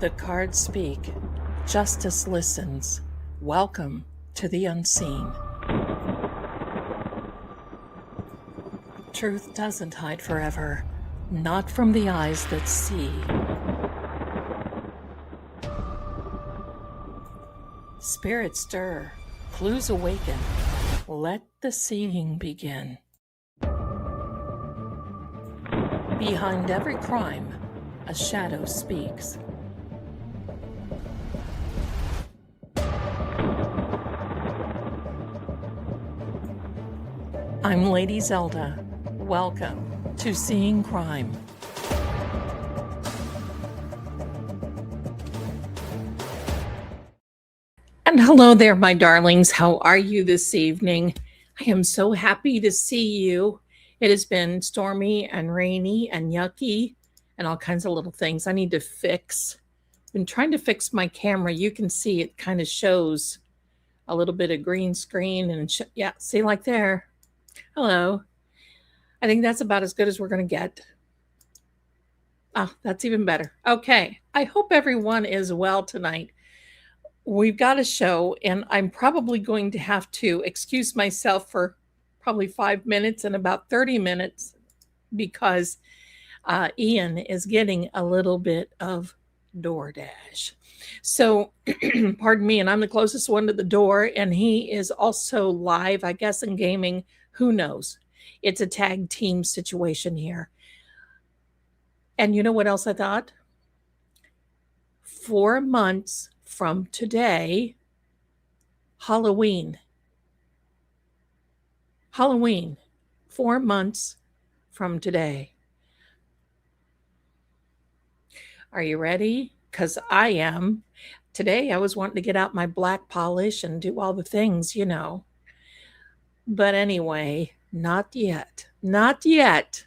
The cards speak. Justice listens. Welcome to the unseen. Truth doesn't hide forever, not from the eyes that see. Spirits stir, clues awaken. Let the seeing begin. Behind every crime, a shadow speaks. I'm Lady Zelda. Welcome to Seeing Crime. And hello there, my darlings. How are you this evening? I am so happy to see you. It has been stormy and rainy and yucky and all kinds of little things I need to fix. I've been trying to fix my camera. You can see it kind of shows a little bit of green screen and yeah, see like there. Hello. I think that's about as good as we're going to get. That's even better. Okay. I hope everyone is well tonight. We've got a show, and I'm probably going to have to excuse myself for probably 5 minutes and about 30 minutes because Ian is getting a little bit of DoorDash. So, pardon me, and I'm the closest one to the door, and he is also live, I guess, in gaming. Who knows? It's a tag team situation here. And you know what else I thought? 4 months from today, Halloween. 4 months from today. Are you ready? Because I am. Today I was wanting to get out my black polish and do all the things, you know. But anyway, not yet. Not yet.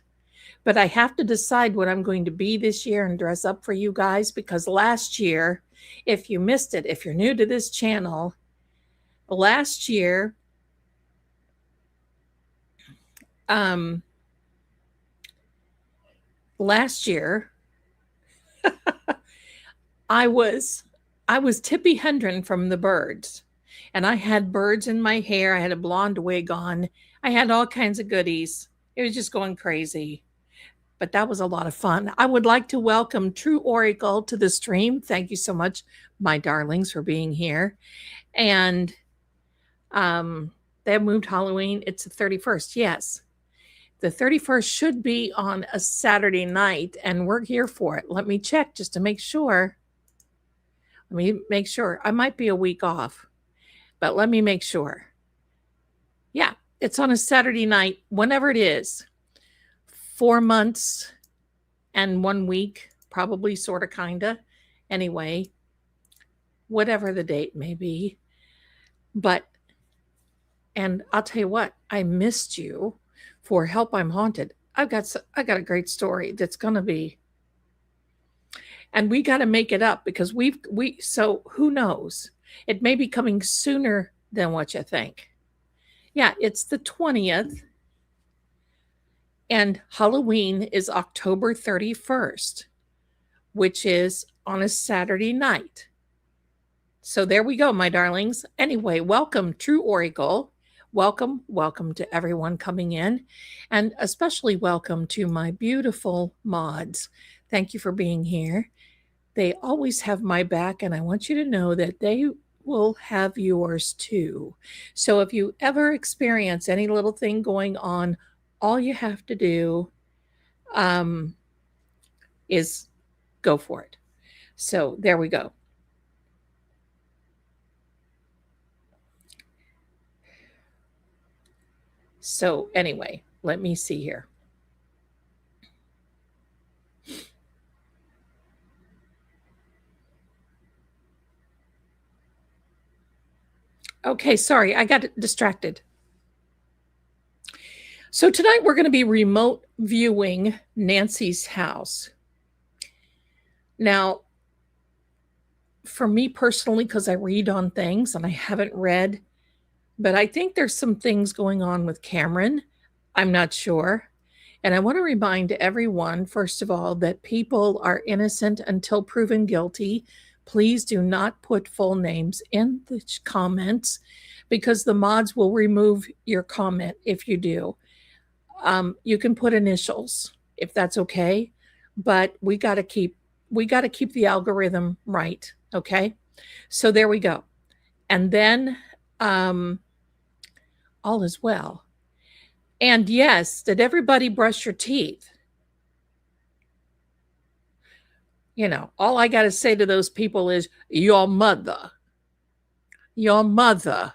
But I have to decide what I'm going to be this year and dress up for you guys, because last year, if you missed it, if you're new to this channel, last year, I was Tippi Hedren from the Birds, and I had birds in my hair. I had a blonde wig on. I had all kinds of goodies. It was just going crazy. But that was a lot of fun. I would like to welcome True Oracle to the stream. Thank you so much, my darlings, for being here. And they have moved Halloween. It's the 31st. Yes. The 31st should be on a Saturday night, and we're here for it. Let me check just to make sure. Let me make sure. I might be a week off, but let me make sure. Yeah, it's on a Saturday night, whenever it is. 4 months and 1 week, probably, sort of, kind of. Anyway, whatever the date may be. But, and I'll tell you what, I missed you for Help I'm Haunted. I got a great story that's going to be, and we got to make it up because so who knows? It may be coming sooner than what you think. Yeah, it's the 20th. And Halloween is October 31st, which is on a Saturday night. So there we go, my darlings. Anyway, welcome, True Oracle. Welcome to everyone coming in. And especially welcome to my beautiful mods. Thank you for being here. They always have my back, and I want you to know that they will have yours too. So if you ever experience any little thing going on, all you have to do is go for it. So there we go. So anyway, let me see here. Okay, sorry, I got distracted. So tonight we're going to be remote viewing Nancy's house. Now, for me personally, because I read on things and I haven't read, but I think there's some things going on with Cameron. I'm not sure. And I want to remind everyone, first of all, that people are innocent until proven guilty. Please do not put full names in the comments because the mods will remove your comment if you do. You can put initials if that's okay, but we got to keep the algorithm right. Okay, so there we go. And then all is well. And yes, did everybody brush your teeth? You know, all I got to say to those people is your mother. Your mother.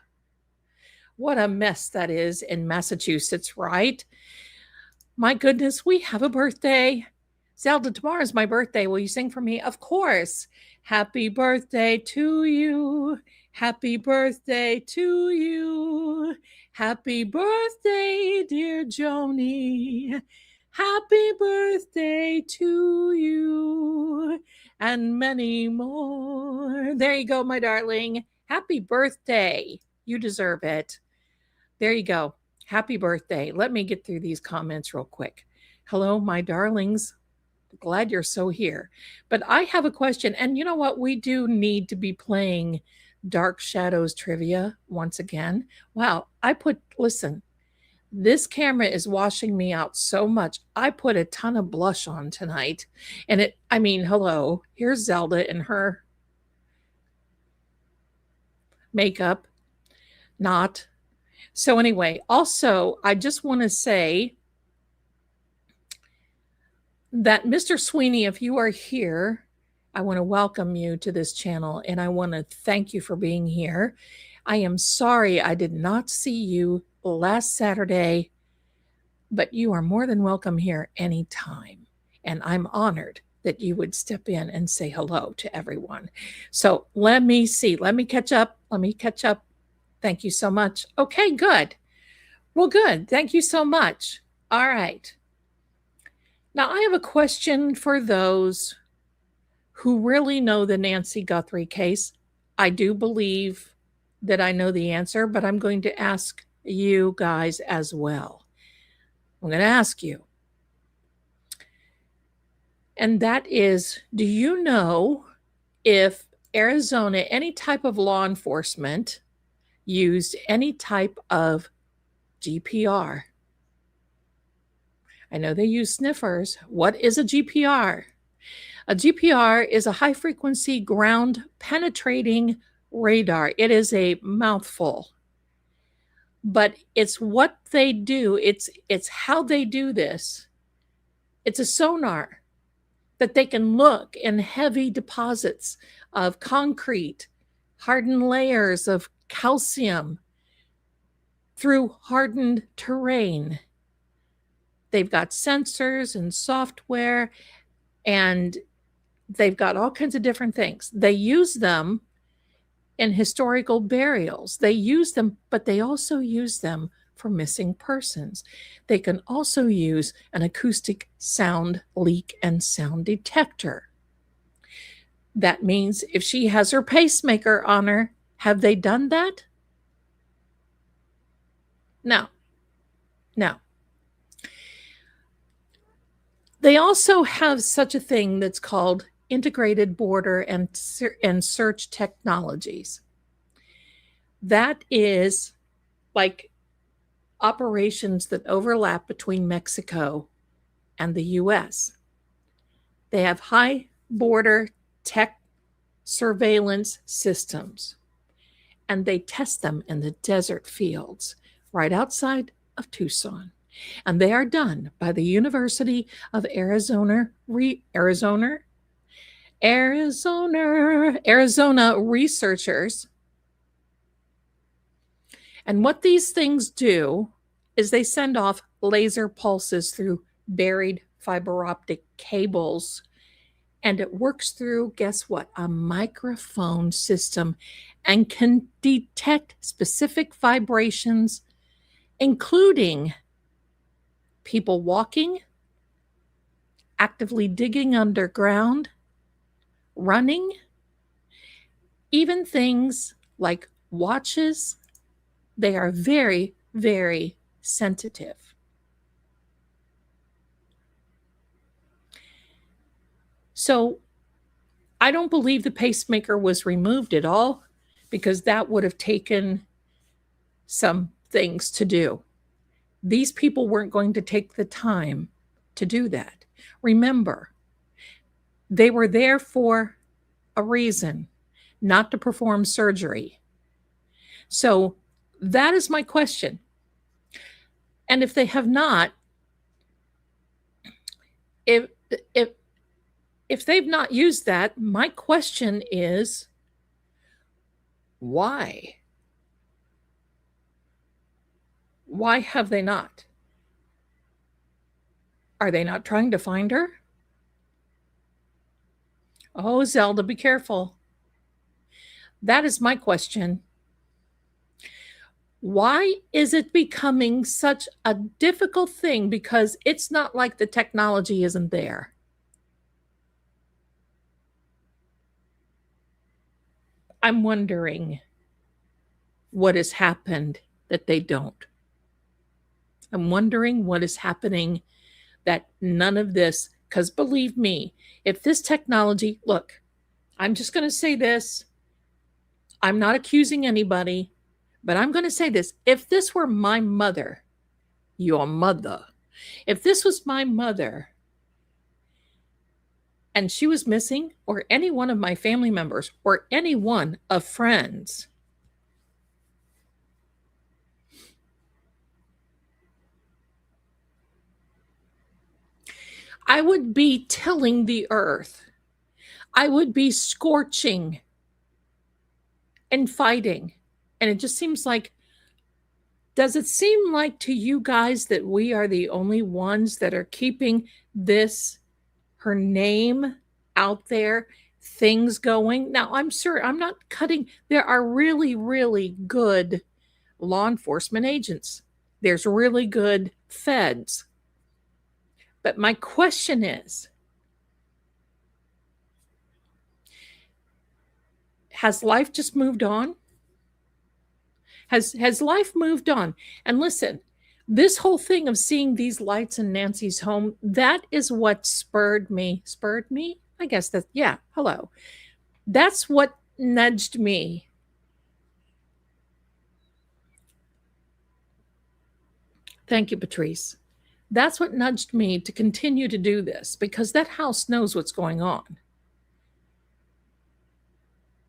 What a mess that is in Massachusetts, right? My goodness, we have a birthday. Zelda, tomorrow's my birthday. Will you sing for me? Of course. Happy birthday to you. Happy birthday to you. Happy birthday, dear Joni. Happy birthday to you. And many more. There you go, my darling. Happy birthday. You deserve it. There you go. Happy birthday. Let me get through these comments real quick. Hello, my darlings. Glad you're so here. But I have a question. And you know what? We do need to be playing Dark Shadows trivia once again. Wow. Listen, this camera is washing me out so much. I put a ton of blush on tonight. And hello. Here's Zelda in her makeup. Not. So anyway, also, I just want to say that Mr. Sweeney, if you are here, I want to welcome you to this channel and I want to thank you for being here. I am sorry I did not see you last Saturday, but you are more than welcome here anytime. And I'm honored that you would step in and say hello to everyone. So let me see. Let me catch up. Thank you so much. Okay, good. Well, good. Thank you so much. All right. Now, I have a question for those who really know the Nancy Guthrie case. I do believe that I know the answer, but I'm going to ask you guys as well. I'm going to ask you. And that is, do you know if Arizona, any type of law enforcement, used any type of GPR? I know they use sniffers. What is a GPR? A GPR is a high-frequency ground penetrating radar. It is a mouthful, but it's what they do. It's how they do this. It's a sonar that they can look in heavy deposits of concrete, hardened layers of calcium through hardened terrain. They've got sensors and software, and they've got all kinds of different things. They use them in historical burials. They use them, but they also use them for missing persons. They can also use an acoustic sound leak and sound detector. That means if she has her pacemaker on her, have they done that? No. They also have such a thing that's called integrated border and search technologies. That is like operations that overlap between Mexico and the US. They have high border tech surveillance systems, and they test them in the desert fields right outside of Tucson. And they are done by the University of Arizona researchers. And what these things do is they send off laser pulses through buried fiber optic cables. And it works through, guess what, a microphone system and can detect specific vibrations, including people walking, actively digging underground, running, even things like watches. They are very, very sensitive. So I don't believe the pacemaker was removed at all, because that would have taken some things to do. These people weren't going to take the time to do that. Remember, they were there for a reason, not to perform surgery. So that is my question. And if they have not, if if if they've not used that, my question is, why? Why have they not? Are they not trying to find her? Oh, Zelda, be careful. That is my question. Why is it becoming such a difficult thing? Because it's not like the technology isn't there. I'm wondering what has happened that they don't. I'm wondering what is happening that none of this, because believe me, if this technology, look, I'm just going to say this. I'm not accusing anybody, but I'm going to say this. If this were my mother, your mother, if this was my mother and she was missing, or any one of my family members, or any one of friends, I would be tilling the earth. I would be scorching and fighting. And it just seems like, does it seem like to you guys that we are the only ones that are keeping this, her name, out there, things going? Now, I'm sure I'm not cutting, there are really, really good law enforcement agents, there's really good feds. But my question is, has life just moved on? Has life moved on? And listen, this whole thing of seeing these lights in Nancy's home, that is what spurred me. Spurred me? I guess that, yeah, hello. That's what nudged me. Thank you, Patrice. That's what nudged me to continue to do this, because that house knows what's going on.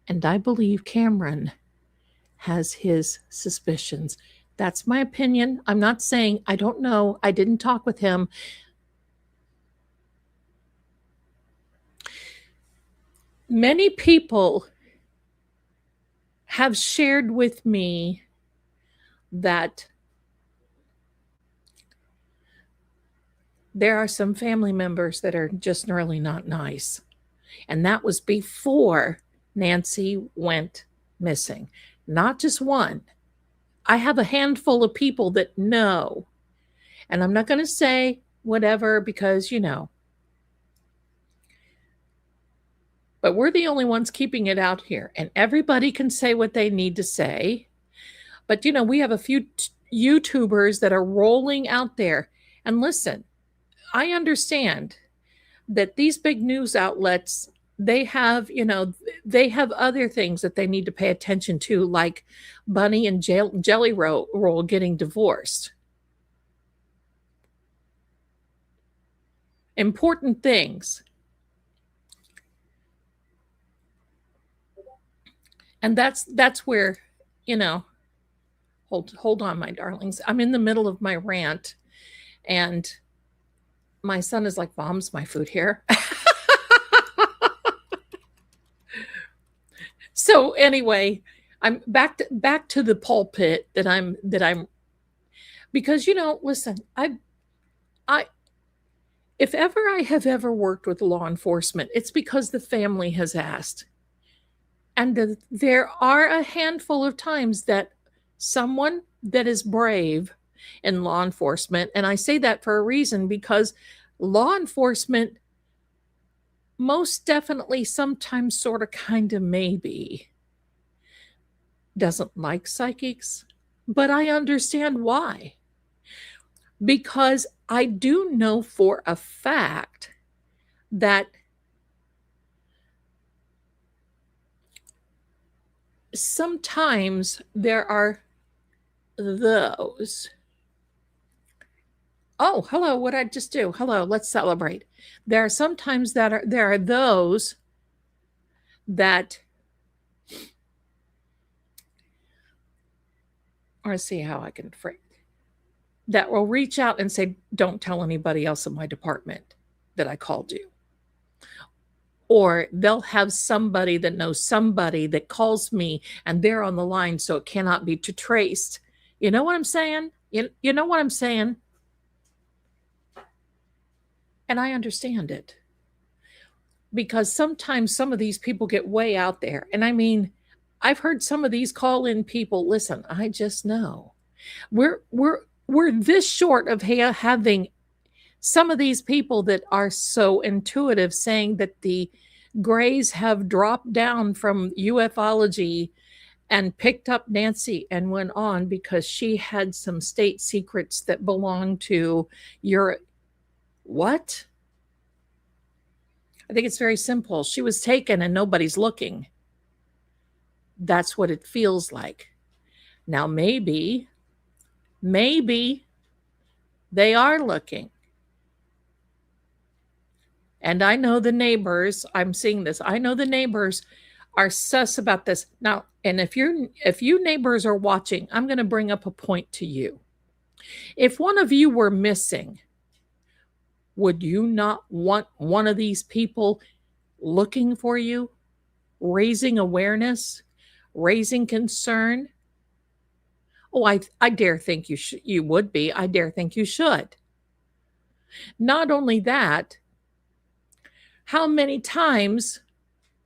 And I believe Cameron has his suspicions. That's my opinion. I'm not saying, I don't know. I didn't talk with him. Many people have shared with me that there are some family members that are just really not nice. And that was before Nancy went missing. Not just one. I have a handful of people that know. And I'm not going to say whatever because, but we're the only ones keeping it out here. And everybody can say what they need to say. But, we have a few YouTubers that are rolling out there. And listen, I understand that these big news outlets, they have other things that they need to pay attention to, like Bunny and Jelly Roll getting divorced. Important things. And that's where, hold on, my darlings. I'm in the middle of my rant, and my son is like, "Mom's my food here." So anyway, I'm back to the pulpit that I'm because listen, I if ever I have ever worked with law enforcement, it's because the family has asked. And there are a handful of times that someone that is brave in law enforcement, and I say that for a reason, because law enforcement most definitely sometimes sort of kind of maybe doesn't like psychics, but I understand why. Because I do know for a fact that sometimes there are those. Oh, hello, what I just do? Hello, let's celebrate. There are sometimes there are those that, or see how I can phrase, that will reach out and say, don't tell anybody else in my department that I called you. Or they'll have somebody that knows somebody that calls me and they're on the line so it cannot be traced. You know what I'm saying? You know what I'm saying? And I understand it. Because sometimes some of these people get way out there. And I mean, I've heard some of these call in people, listen, I just know. We're this short of having some of these people that are so intuitive saying that the Greys have dropped down from ufology and picked up Nancy and went on because she had some state secrets that belonged to your what? I think it's very simple. She was taken and nobody's looking. That's what it feels like. Now, maybe they are looking. And I know the neighbors, I'm seeing this. I know the neighbors are sus about this. Now, and if you neighbors are watching, I'm going to bring up a point to you. If one of you were missing, would you not want one of these people looking for you, raising awareness, raising concern? Oh, I dare think you would be. I dare think you should. Not only that, how many times,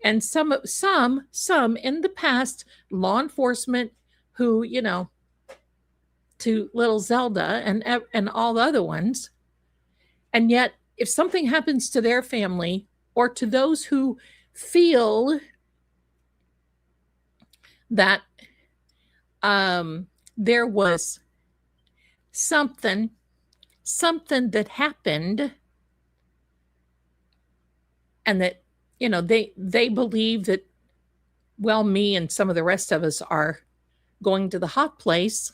and some in the past, law enforcement who, to little Zelda and all the other ones, and yet if something happens to their family or to those who feel that there was something that happened, and that they believe that, well, me and some of the rest of us are going to the hot place.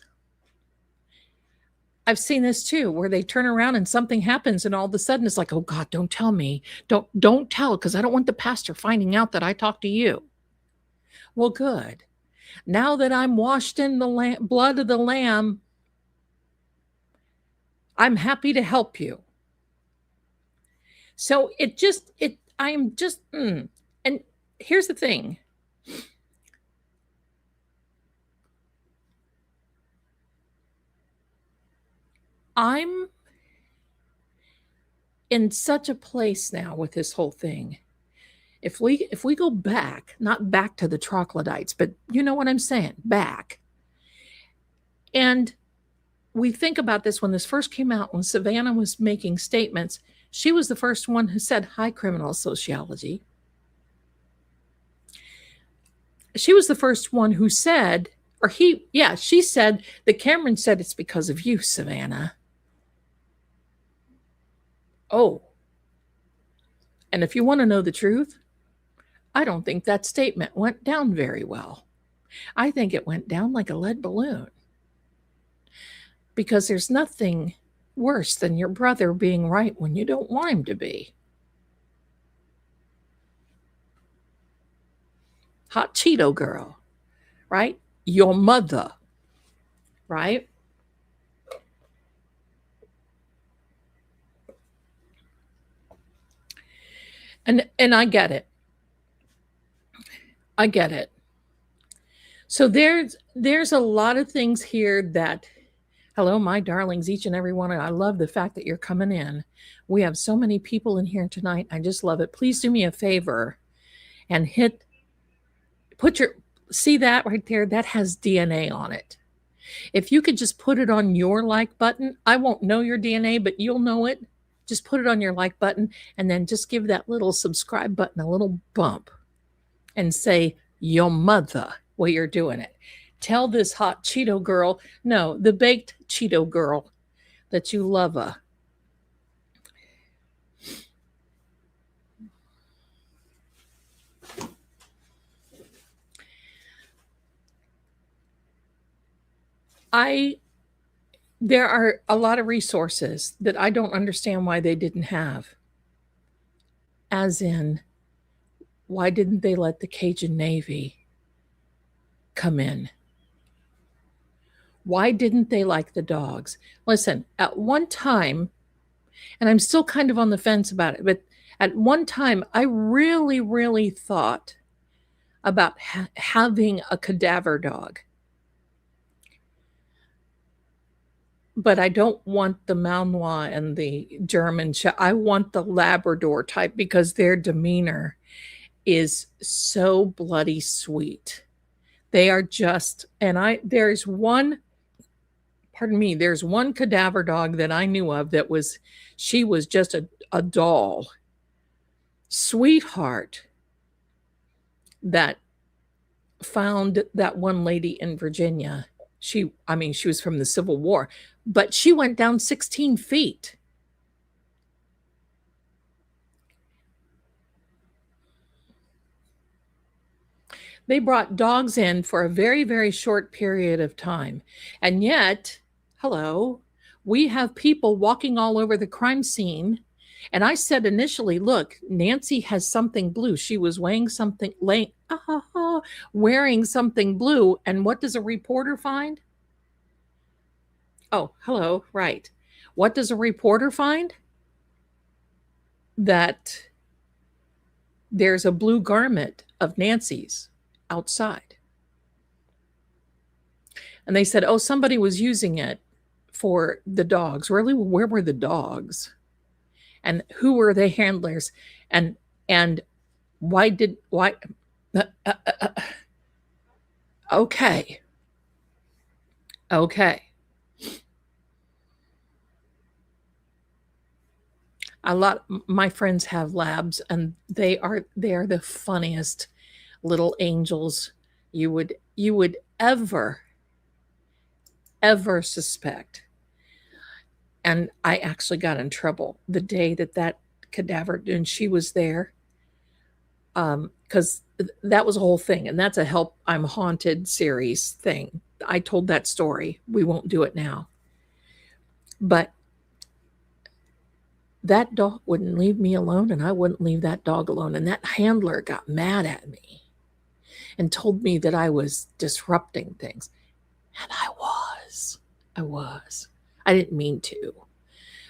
I've seen this too, where they turn around and something happens and all of a sudden it's like, oh God, don't tell me. Don't tell, because I don't want the pastor finding out that I talked to you. Well, good. Now that I'm washed in the blood of the Lamb, I'm happy to help you. So I'm just, and here's the thing. I'm in such a place now with this whole thing. If we go back, not back to the troglodytes, but you know what I'm saying, back. And we think about this when this first came out, when Savannah was making statements, she was the first one who said, hi, criminal sociology. She was the first one who said, she said that Cameron said it's because of you, Savannah. Oh. And if you want to know the truth, I don't think that statement went down very well. I think it went down like a lead balloon. Because there's nothing worse than your brother being right when you don't want him to be. Hot Cheeto girl, right? Your mother, right? And I get it. I get it. So there's a lot of things here that, hello, my darlings, each and every one. I love the fact that you're coming in. We have so many people in here tonight. I just love it. Please do me a favor and see that right there? That has DNA on it. If you could just put it on your like button, I won't know your DNA, but you'll know it. Just put it on your like button and then just give that little subscribe button a little bump and say your mother while you're doing it. Tell this hot Cheeto girl, no, the baked Cheeto girl, that you love her. I there are a lot of resources that I don't understand why they didn't have. As in, why didn't they let the Cajun Navy come in? Why didn't they like the dogs? Listen, at one time, and I'm still kind of on the fence about it, but at one time, I really, really thought about having a cadaver dog. But I don't want the Malinois and the German. I want the Labrador type because their demeanor is so bloody sweet. They are just, and there's one, pardon me, there's one cadaver dog that I knew of that she was just a doll, sweetheart, that found that one lady in Virginia. She was from the Civil War, but she went down 16 feet. They brought dogs in for a very, very short period of time. And yet, hello, we have people walking all over the crime scene. And I said initially, look, Nancy has something blue. She was wearing something blue. And what does a reporter find? Oh, hello, right. What does a reporter find? That there's a blue garment of Nancy's outside. And they said, oh, somebody was using it for the dogs. Really, where were the dogs? And who were the handlers? And why uh, uh, uh, okay. Okay. My friends have labs, and they are the funniest little angels you would ever suspect. And I actually got in trouble the day that cadaver, and she was there, because that was a whole thing, and that's a Help I'm Haunted series thing. I told that story. We won't do it now. But that dog wouldn't leave me alone, and I wouldn't leave that dog alone. And that handler got mad at me and told me that I was disrupting things. And I was. I was. I didn't mean to.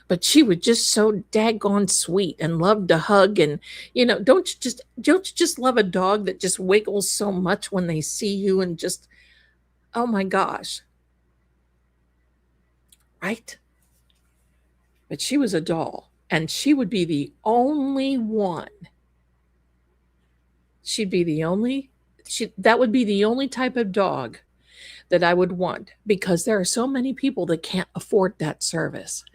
But she was just so daggone sweet and loved to hug. And don't you just love a dog that just wiggles so much when they see you and just, oh my gosh, right? But she was a doll, and she would be the only one. She'd be the only that would be the only type of dog that I would want, because there are so many people that can't afford that service.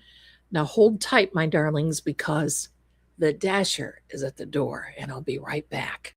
Now hold tight, my darlings, because the dasher is at the door, and I'll be right back.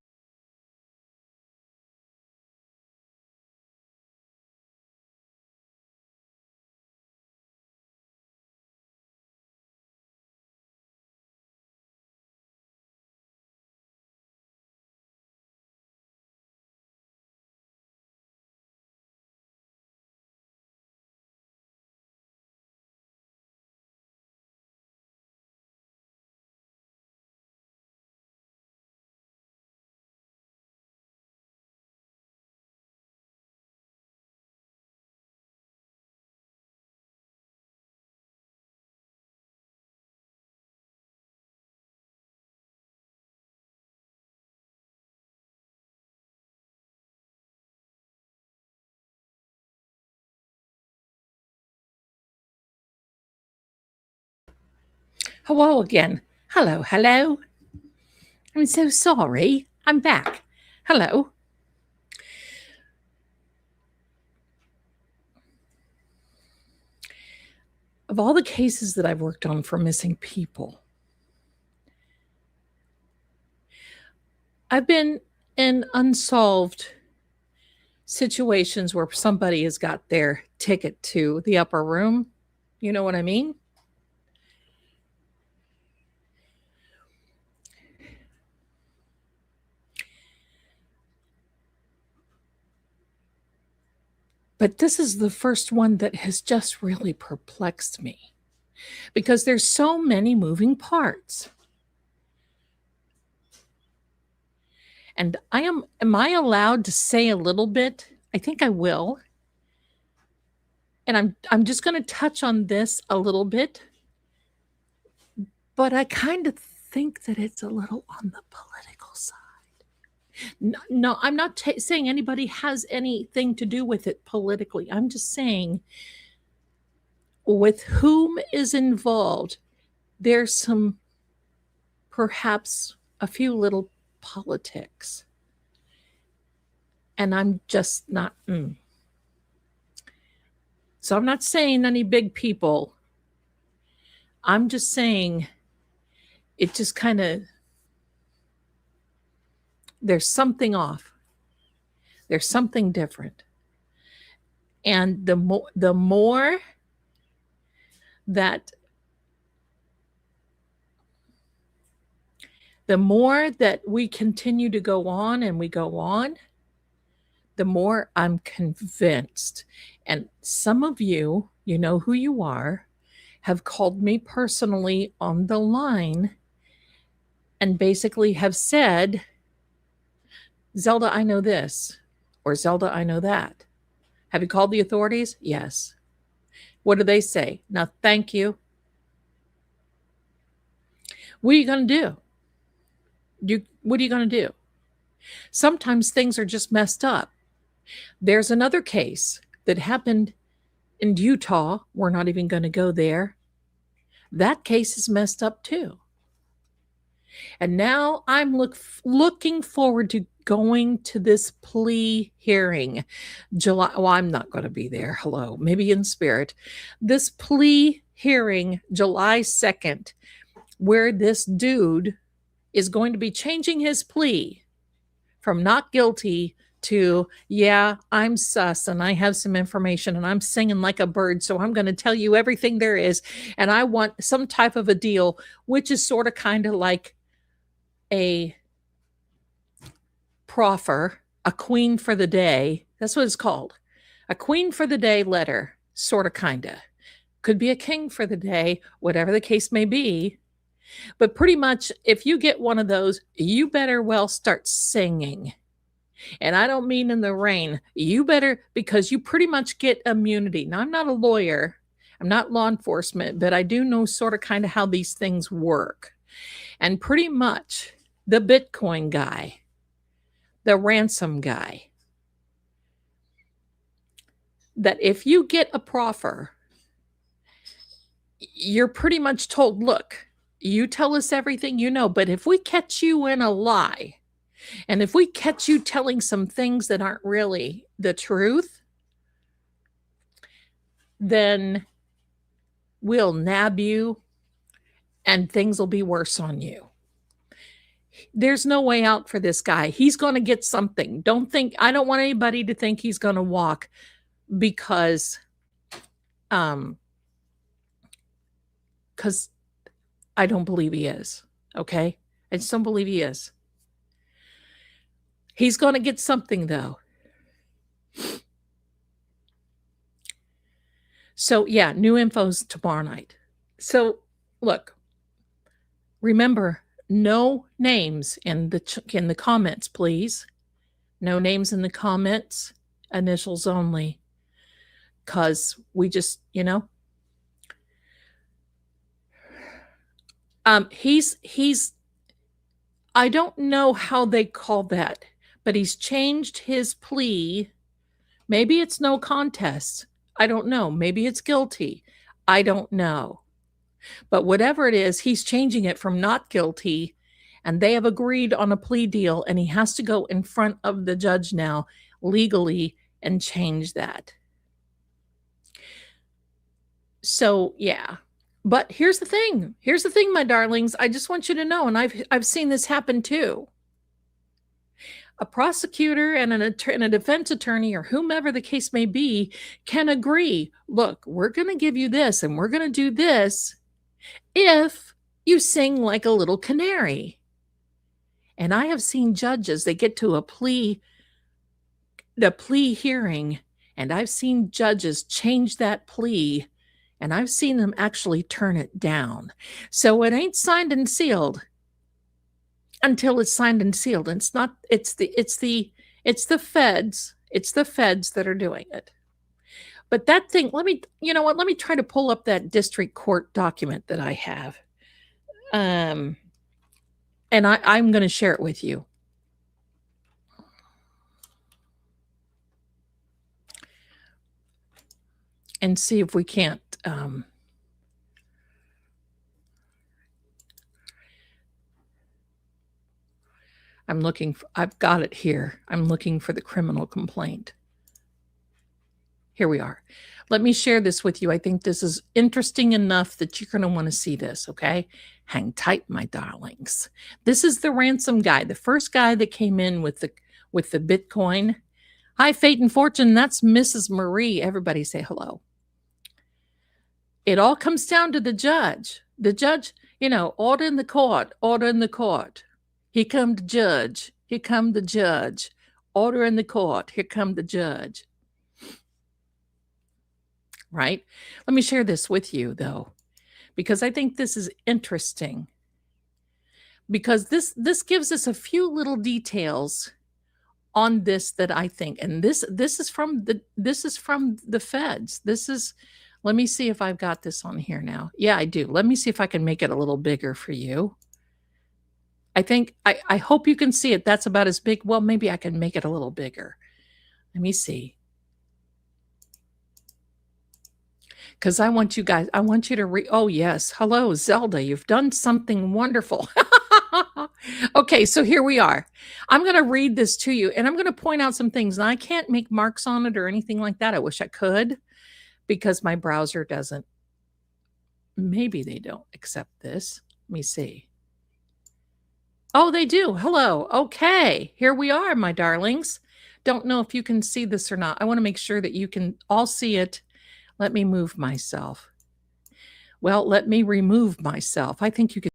Hello again. Hello, hello. I'm so sorry. I'm back. Hello. Of all the cases that I've worked on for missing people, I've been in unsolved situations where somebody has got their ticket to the upper room. You know what I mean? But this is the first one that has just really perplexed me because there's so many moving parts. And am I allowed to say a little bit? I think I will. And I'm just going to touch on this a little bit. But I kind of think that it's a little on the political side. No, I'm not saying anybody has anything to do with it politically. I'm just saying with whom is involved, there's some, perhaps a few little politics. And I'm just not. So I'm not saying any big people. I'm just saying it just kind of, there's something off. There's something different. And the more that we continue to go on and we go on, the more I'm convinced. And some of you, you know who you are, have called me personally on the line and basically have said, Zelda, I know this, or Zelda, I know that. Have you called the authorities? Yes. What do they say? No, thank you. What are you going to do? What are you going to do? Sometimes things are just messed up. There's another case that happened in Utah. We're not even going to go there. That case is messed up too. And now I'm looking forward to going to this plea hearing. July. Well, I'm not going to be there. Hello. Maybe in spirit. This plea hearing, July 2nd, where this dude is going to be changing his plea from not guilty to, yeah, I'm sus and I have some information and I'm singing like a bird. So I'm going to tell you everything there is. And I want some type of a deal, which is sort of kind of like a proffer, a queen for the day. That's what it's called. A queen for the day letter, sort of, kind of. Could be a king for the day, whatever the case may be. But pretty much, if you get one of those, you better well start singing. And I don't mean in the rain. You better, because you pretty much get immunity. Now, I'm not a lawyer. I'm not law enforcement, but I do know sort of kind of how these things work. And pretty much the Bitcoin guy, the ransom guy, that if you get a proffer, you're pretty much told, look, you tell us everything you know, but if we catch you in a lie, and if we catch you telling some things that aren't really the truth, then we'll nab you and things will be worse on you. There's no way out for this guy. He's going to get something. I don't want anybody to think he's going to walk because I don't believe he is. Okay? I just don't believe he is. He's going to get something, though. So, yeah, new info's tomorrow night. So, look, remember, no names in the comments, please. No names in the comments, initials only. Because we just, he's I don't know how they call that, but he's changed his plea. Maybe it's no contest. I don't know. Maybe it's guilty. I don't know. But whatever it is, he's changing it from not guilty, and they have agreed on a plea deal, and he has to go in front of the judge now legally and change that. So, yeah. But here's the thing. Here's the thing, my darlings. I just want you to know, and I've seen this happen too. A prosecutor and a defense attorney, or whomever the case may be, can agree, look, we're going to give you this and we're going to do this if you sing like a little canary. And I have seen judges, they get to the plea hearing, And I've seen judges change that plea, and I've seen them actually turn it down. So it ain't signed and sealed until it's signed and sealed. And it's not, it's the feds. It's the feds that are doing it. But that thing, you know what? Let me try to pull up that district court document that I have. And I'm going to share it with you. And see if we can't. I've got it here. I'm looking for the criminal complaint. Here we are. Let me share this with you. I think this is interesting enough that you're going to want to see this, okay? Hang tight, my darlings. This is the ransom guy, the first guy that came in with the Bitcoin. Hi, Fate and Fortune. That's Mrs. Marie. Everybody say hello. It all comes down to the judge. The judge, order in the court, order in the court. Here come the judge. Here come the judge. Order in the court. Here come the judge. Right? Let me share this with you, though, because I think this is interesting. Because this gives us a few little details on this that I think, and this is from the feds. Let me see if I've got this on here now. Yeah, I do. Let me see if I can make it a little bigger for you. I hope you can see it. That's about as big. Well, maybe I can make it a little bigger. Let me see. Because I want you to read. Oh, yes. Hello, Zelda. You've done something wonderful. Okay, so here we are. I'm going to read this to you, and I'm going to point out some things. And I can't make marks on it or anything like that. I wish I could, because my browser doesn't. Maybe they don't accept this. Let me see. Oh, they do. Hello. Okay, here we are, my darlings. Don't know if you can see this or not. I want to make sure that you can all see it. Let me move myself. Well, let me remove myself. I think you can.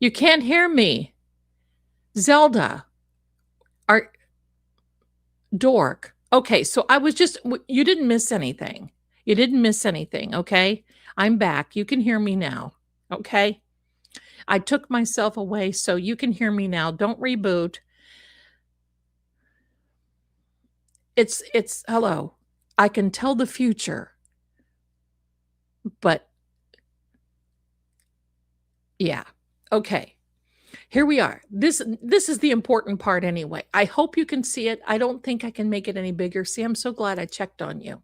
You can't hear me. Zelda. Dork. Okay, so you didn't miss anything. You didn't miss anything, okay? I'm back. You can hear me now, okay? I took myself away, so you can hear me now. Don't reboot. It's hello. I can tell the future, but yeah. Okay. Here we are. This is the important part anyway. I hope you can see it. I don't think I can make it any bigger. See, I'm so glad I checked on you.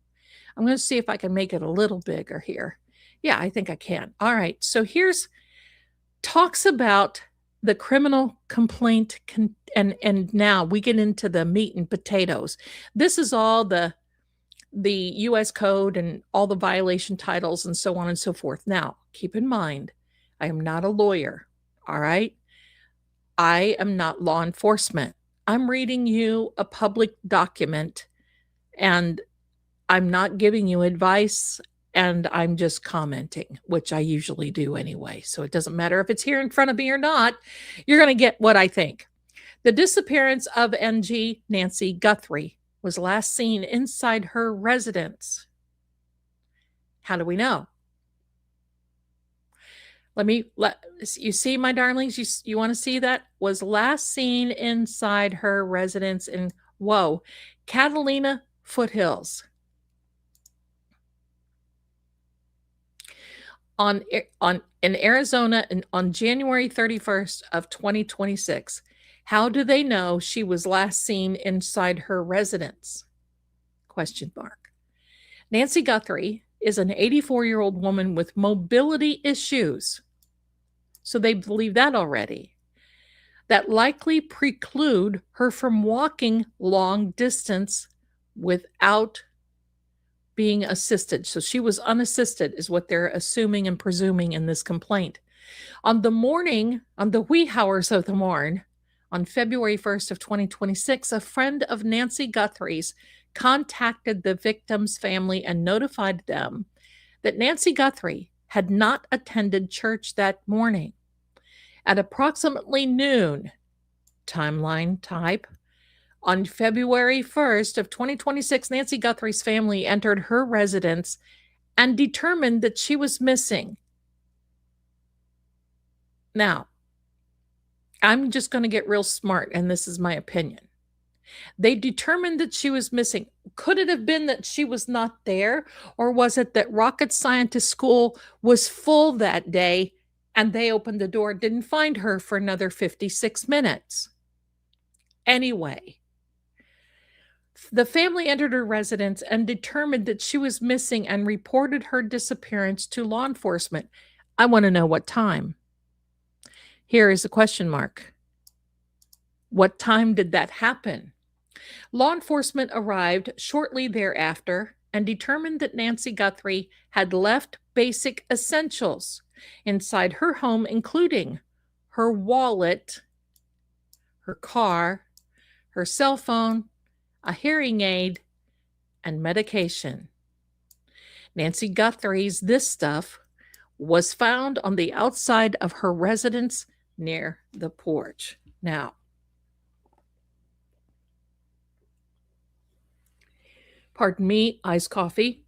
I'm going to see if I can make it a little bigger here. Yeah, I think I can. All right. So here's talks about the criminal complaint and now we get into the meat and potatoes. This is all the US code and all the violation titles and so on and so forth. Now, keep in mind, I am not a lawyer. All right? I am not law enforcement. I'm reading you a public document and I'm not giving you advice and I'm just commenting, which I usually do anyway. So it doesn't matter if it's here in front of me or not. You're going to get what I think. The disappearance of NG Nancy Guthrie was last seen inside her residence. How do we know? You see, my darlings, you want to see that? Was last seen inside her residence in, Catalina Foothills. In Arizona on January 31st of 2026. How do they know she was last seen inside her residence? Question mark. Nancy Guthrie is an 84-year-old woman with mobility issues. So they believe that already. That likely preclude her from walking long distance without being assisted. So she was unassisted is what they're assuming and presuming in this complaint. On the wee hours of the morn, on February 1st of 2026, a friend of Nancy Guthrie's contacted the victim's family and notified them that Nancy Guthrie had not attended church that morning. At approximately noon, timeline type, on February 1st of 2026, Nancy Guthrie's family entered her residence and determined that she was missing. Now, I'm just going to get real smart, and this is my opinion. They determined that she was missing. Could it have been that she was not there? Or was it that rocket scientist school was full that day and they opened the door, didn't find her for another 56 minutes? Anyway, the family entered her residence and determined that she was missing and reported her disappearance to law enforcement. I want to know what time. Here is a question mark. What time did that happen? Law enforcement arrived shortly thereafter and determined that Nancy Guthrie had left basic essentials inside her home, including her wallet, her car, her cell phone, a hearing aid, and medication. Nancy Guthrie's this stuff was found on the outside of her residence near the porch. Now, pardon me, iced coffee.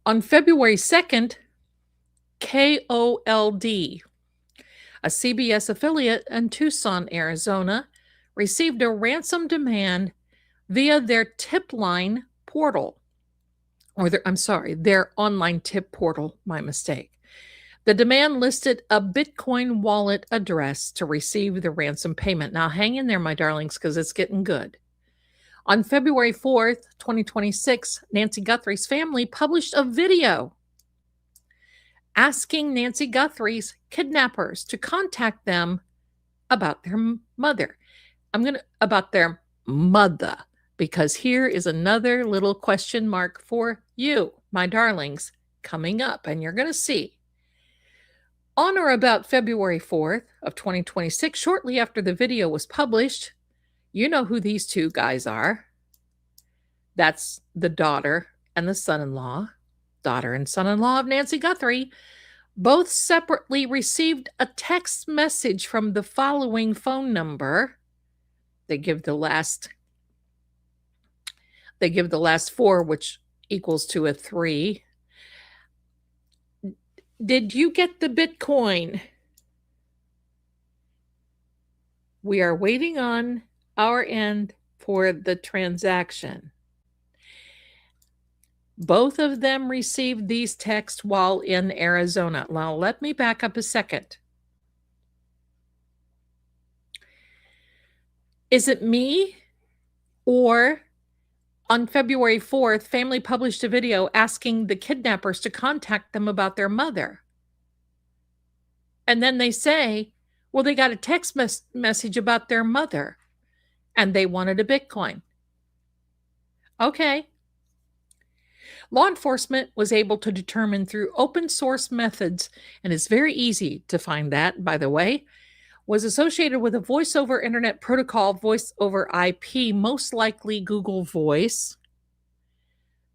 On February 2nd, KOLD, a CBS affiliate in Tucson, Arizona, received a ransom demand via their tip line portal, their online tip portal, my mistake. The demand listed a Bitcoin wallet address to receive the ransom payment. Now, hang in there, my darlings, because it's getting good. On February 4th, 2026, Nancy Guthrie's family published a video asking Nancy Guthrie's kidnappers to contact them about their mother. About their mother, because here is another little question mark for you, my darlings, coming up, and you're going to see. On or about February 4th of 2026, shortly after the video was published, you know who these two guys are. That's the daughter and the son-in-law, daughter and son-in-law of Nancy Guthrie, both separately received a text message from the following phone number. They give the last four, which equals to a 3. Did you get the Bitcoin? We are waiting on our end for the transaction. Both of them received these texts while in Arizona. Now, let me back up a second. Is it me, or on February 4th, family published a video asking the kidnappers to contact them about their mother? And then they say, well, they got a text message about their mother and they wanted a Bitcoin. Okay. Law enforcement was able to determine through open source methods, and it's very easy to find that, by the way, was associated with a voice over internet protocol, voice over IP, most likely Google Voice.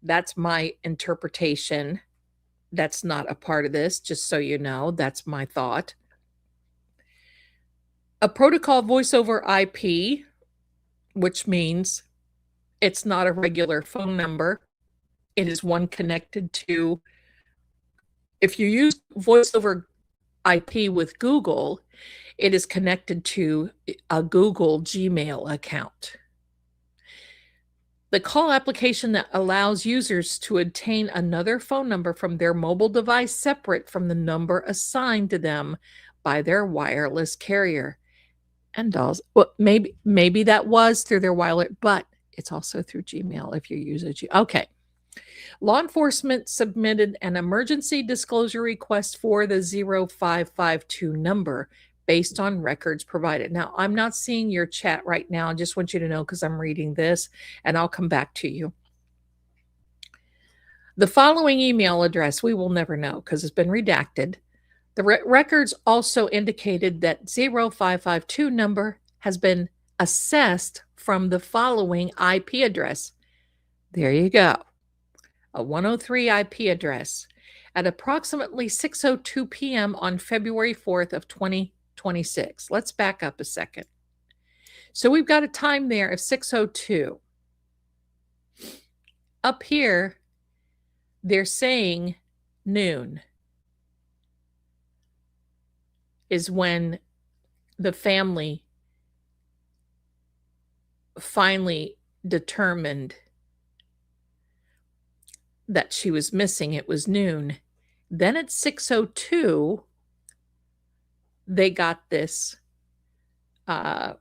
That's my interpretation. That's not a part of this, just so you know. That's my thought. A protocol voice over IP, which means it's not a regular phone number. It is one connected to, if you use voice over IP with Google, it is connected to a Google Gmail account. The call application that allows users to obtain another phone number from their mobile device separate from the number assigned to them by their wireless carrier. And also, well, maybe that was through their wireless, but it's also through Gmail if you use a Gmail. Okay. Law enforcement submitted an emergency disclosure request for the 0552 number based on records provided. Now, I'm not seeing your chat right now. I just want you to know because I'm reading this, and I'll come back to you. The following email address, we will never know because it's been redacted. The records also indicated that 0552 number has been assessed from the following IP address. There you go. A 103 IP address at approximately 6:02 p.m. on February 4th of 2026. Let's back up a second. So we've got a time there of 6:02. Up here, they're saying noon is when the family finally determined that she was missing. It was noon. Then at 6:02, they got this either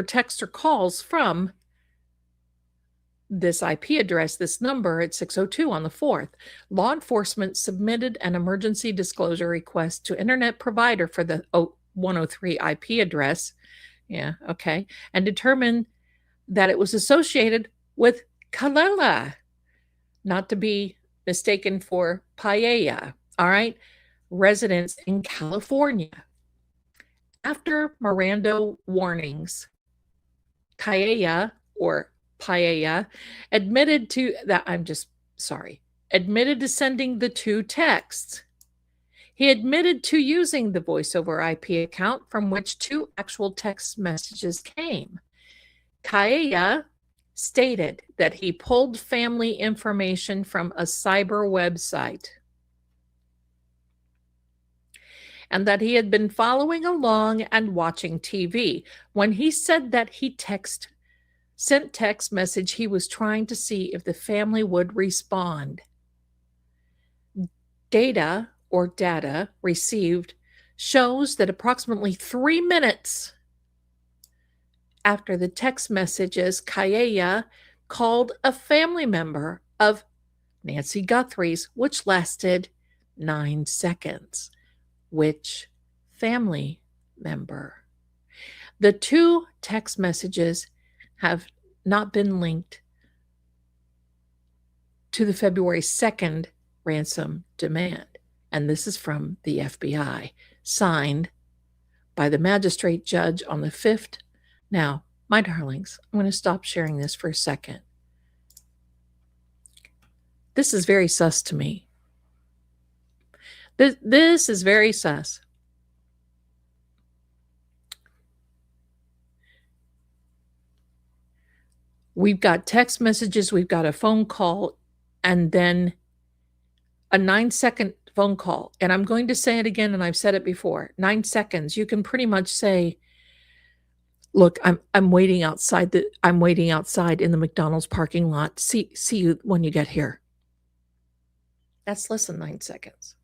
text or calls from this IP address, this number at 6:02 on the 4th. Law enforcement submitted an emergency disclosure request to internet provider for the 103 IP address. Yeah, okay. And determined that it was associated with Camellia, not to be mistaken for paella, all right? Residents in California. After Miranda warnings, Camellia or paella admitted to sending the two texts. He admitted to using the voice over IP account from which two actual text messages came. Camellia stated that he pulled family information from a cyber website and that he had been following along and watching TV. When he said that he sent text message, he was trying to see if the family would respond. Data received shows that approximately 3 minutes after the text messages, Camellia called a family member of Nancy Guthries, which lasted 9 seconds. Which family member? The two text messages have not been linked to the February 2nd ransom demand. And this is from the FBI, signed by the magistrate judge on the 5th. Now, my darlings, I'm going to stop sharing this for a second. This is very sus to me. This is very sus. We've got text messages, we've got a phone call, and then a 9-second phone call. And I'm going to say it again, and I've said it before. 9 seconds. You can pretty much say, Look, I'm waiting outside in the McDonald's parking lot. See you when you get here. That's less than 9 seconds.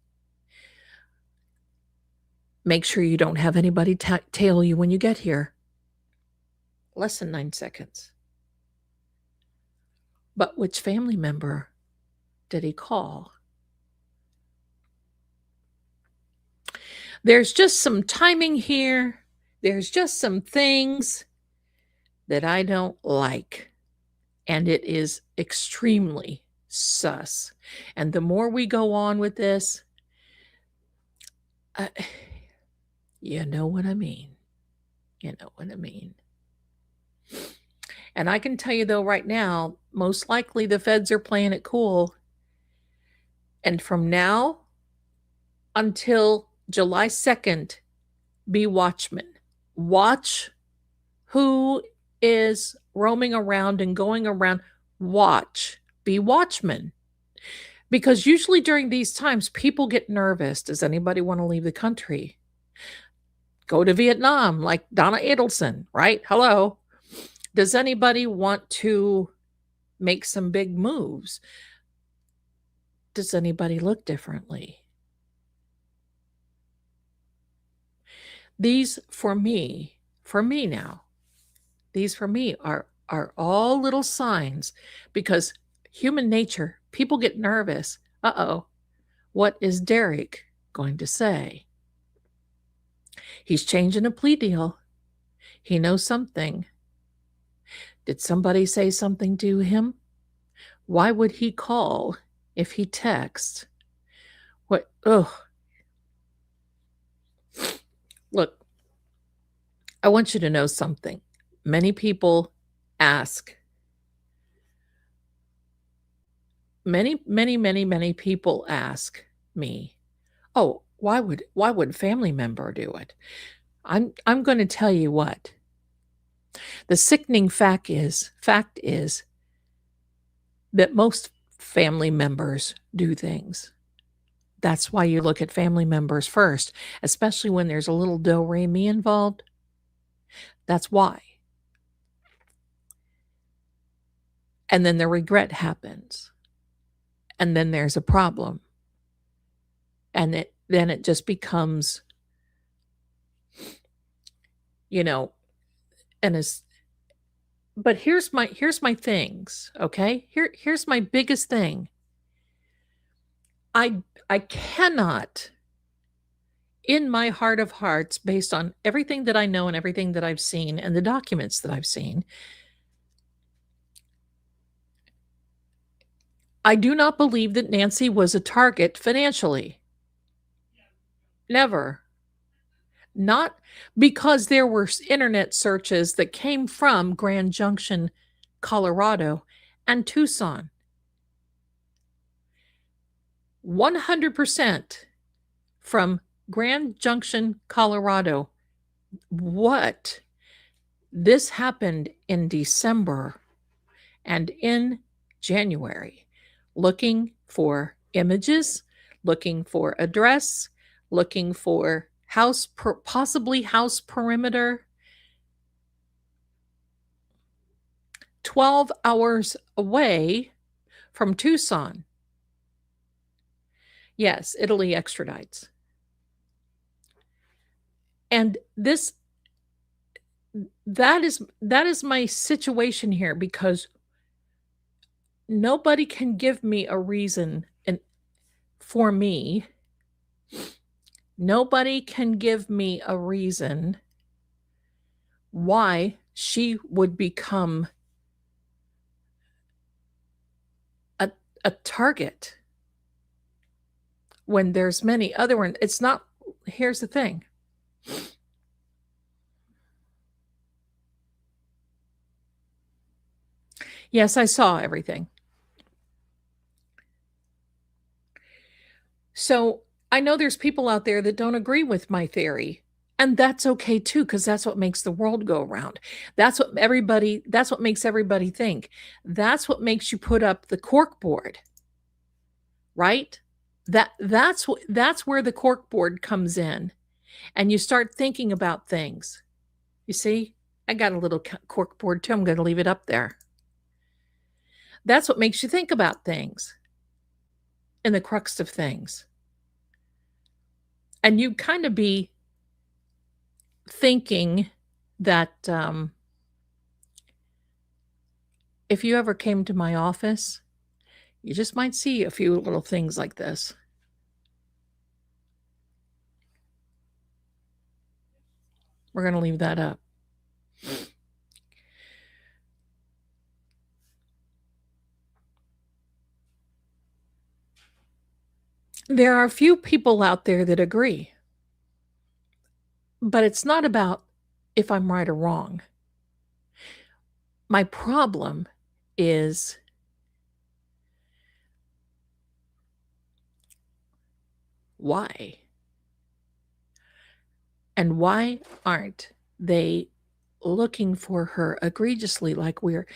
Make sure you don't have anybody tail you when you get here. Less than 9 seconds. But which family member did he call? There's just some timing here. There's just some things that I don't like. And it is extremely sus. And the more we go on with this, you know what I mean. You know what I mean. And I can tell you, though, right now, most likely the feds are playing it cool. And from now until July 2nd, be watchmen. Watch who is roaming around and going around. Watch. Be watchmen. Because usually during these times, people get nervous. Does anybody want to leave the country? Go to Vietnam, like Donna Adelson, right? Hello. Does anybody want to make some big moves? Does anybody look differently? These for me now, these for me are all little signs, because human nature, people get nervous. Uh-oh, what is Derek going to say? He's changing a plea deal. He knows something. Did somebody say something to him? Why would he call if he texts? What? Ugh. Look, I want you to know something. Many people ask. Many people ask me, "Oh, why would family member do it?" I'm going to tell you what. The sickening fact is that most family members do things. That's why you look at family members first, especially when there's a little do-re-mi involved. That's why. And then the regret happens. And then there's a problem. And then it just becomes, but here's my things, okay? Here's my biggest thing. I cannot, in my heart of hearts, based on everything that I know and everything that I've seen and the documents that I've seen, I do not believe that Nancy was a target financially. Never. Not because there were internet searches that came from Grand Junction, Colorado, and Tucson. 100% from Grand Junction, Colorado. What? This happened in December and in January. Looking for images, looking for address, looking for possibly house perimeter. 12 hours away from Tucson. Yes, Italy extradites. And that is my situation here, because nobody can give me a reason, and for me, nobody can give me a reason why she would become a target when there's many other ones. It's not. Here's the thing. Yes, I saw everything. So I know there's people out there that don't agree with my theory. And that's okay too, because that's what makes the world go around. That's what makes everybody think. That's what makes you put up the cork board. Right? That's where the cork board comes in. And you start thinking about things. You see? I got a little cork board too. I'm going to leave it up there. That's what makes you think about things and the crux of things. And you kind of be thinking that if you ever came to my office, you just might see a few little things like this. We're going to leave that up. There are a few people out there that agree, but it's not about if I'm right or wrong. My problem is why? And why aren't they looking for her egregiously like we're,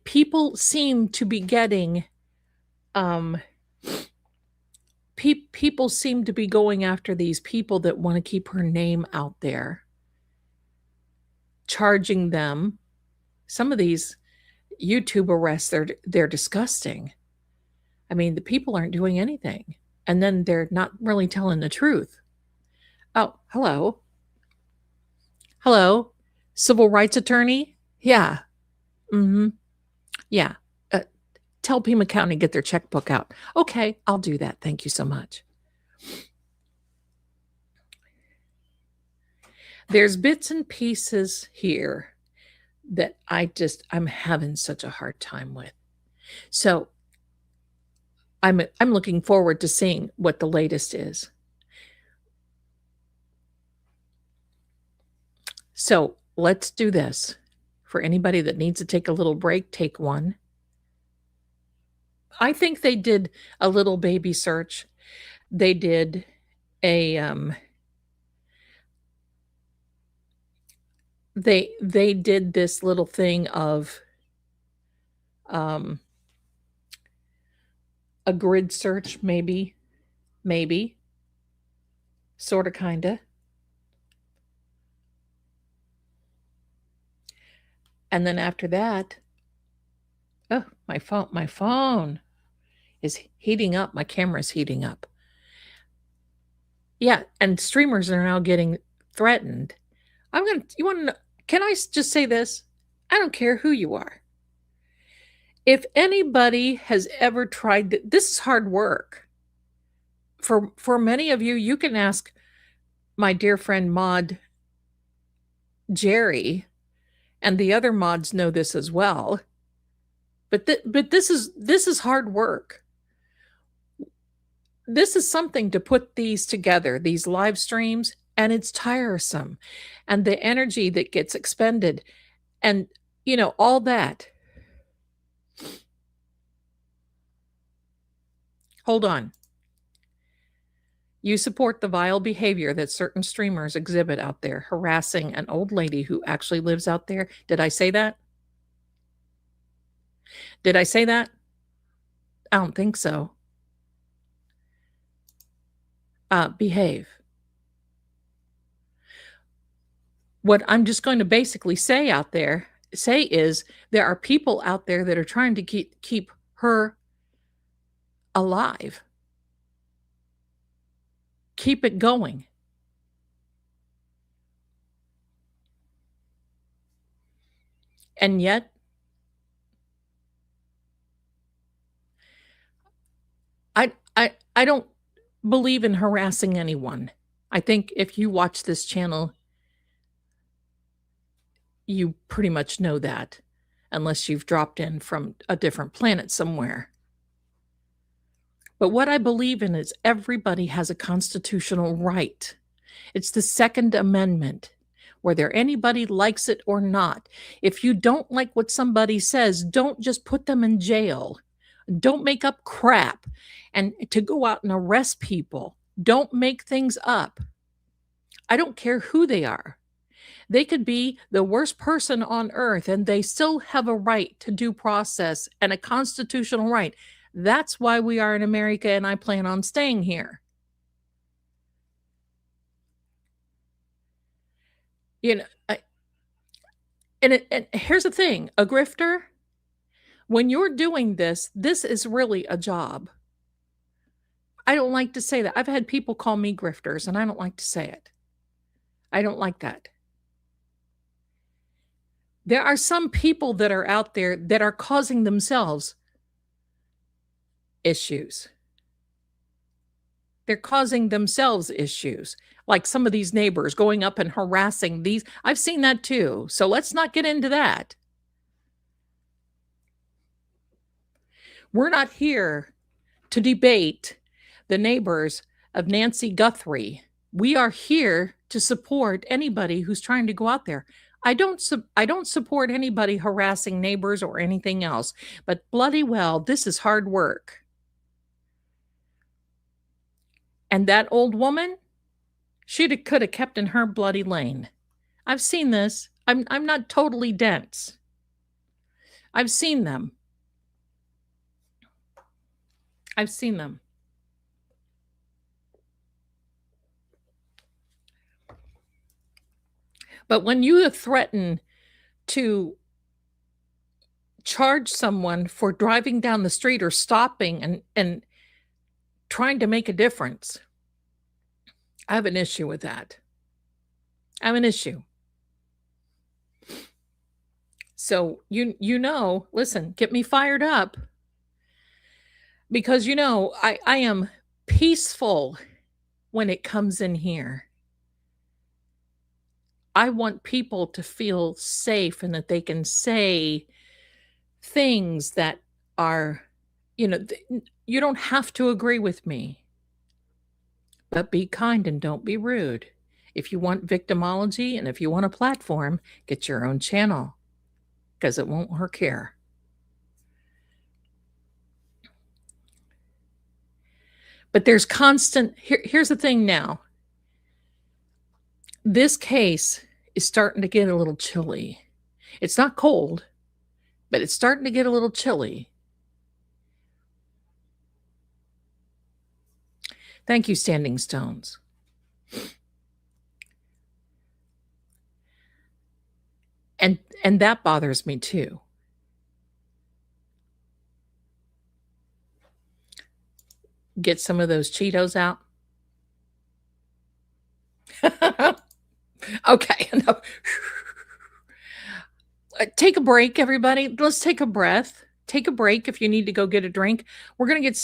people seem to be getting, people seem to be going after these people that want to keep her name out there, charging them. Some of these YouTube arrests, they're disgusting. I mean, the people aren't doing anything, and then they're not really telling the truth. Oh, hello. Hello. Civil rights attorney? Yeah. Mm-hmm. Yeah. Tell Pima County get their checkbook out. Okay, I'll do that. Thank you so much. There's bits and pieces here that I'm having such a hard time with. So I'm looking forward to seeing what the latest is. So let's do this. For anybody that needs to take a little break, take one. I think they did a little baby search. They did a they did this little thing of a grid search, maybe sort of, kind of. And then after that, oh, my phone is heating up. My camera's heating up. Yeah, and streamers are now getting threatened. You want to know, can I just say this? I don't care who you are. If anybody has ever tried this is hard work. For many of you, you can ask my dear friend Maud Jerry, and the other mods know this as well. But this is hard work. This is something to put these together, these live streams, and it's tiresome. And the energy that gets expended and all that. Hold on. You support the vile behavior that certain streamers exhibit out there, harassing an old lady who actually lives out there. Did I say that? Did I say that? I don't think so. Behave. What I'm just going to basically say is there are people out there that are trying to keep her alive. Keep it going. And yet, I don't believe in harassing anyone. I think if you watch this channel, you pretty much know that, unless you've dropped in from a different planet somewhere. But what I believe in is everybody has a constitutional right. It's the Second Amendment. Whether anybody likes it or not. If you don't like what somebody says, don't just put them in jail. Don't make up crap and to go out and arrest people. Don't make things up. I don't care who they are. They could be the worst person on earth and they still have a right to due process and a constitutional right. That's why we are in America, and I plan on staying here. And here's the thing, a grifter, when you're doing this, this is really a job. I don't like to say that. I've had people call me grifters, and I don't like to say it. I don't like that. There are some people that are out there that are causing themselves issues. They're causing themselves issues. Like some of these neighbors going up and harassing these. I've seen that too. So let's not get into that. We're not here to debate the neighbors of Nancy Guthrie. We are here to support anybody who's trying to go out there. I don't support anybody harassing neighbors or anything else, but bloody well, this is hard work. And that old woman, could have kept in her bloody lane. I've seen this. I'm not totally dense. I've seen them. I've seen them. But when you threaten to charge someone for driving down the street or stopping and trying to make a difference, I have an issue with that. I have an issue. So you know, listen, get me fired up, because I am peaceful when it comes in here. I want people to feel safe and that they can say things that are, you don't have to agree with me, but be kind and don't be rude. If you want victimology and if you want a platform, get your own channel, because it won't work here. But there's constant, here's the thing now. This case is starting to get a little chilly. It's not cold, but it's starting to get a little chilly. Thank you, Standing Stones. And that bothers me too. Get some of those Cheetos out. Okay. Take a break, everybody. Let's take a breath. Take a break if you need to go get a drink. We're going to get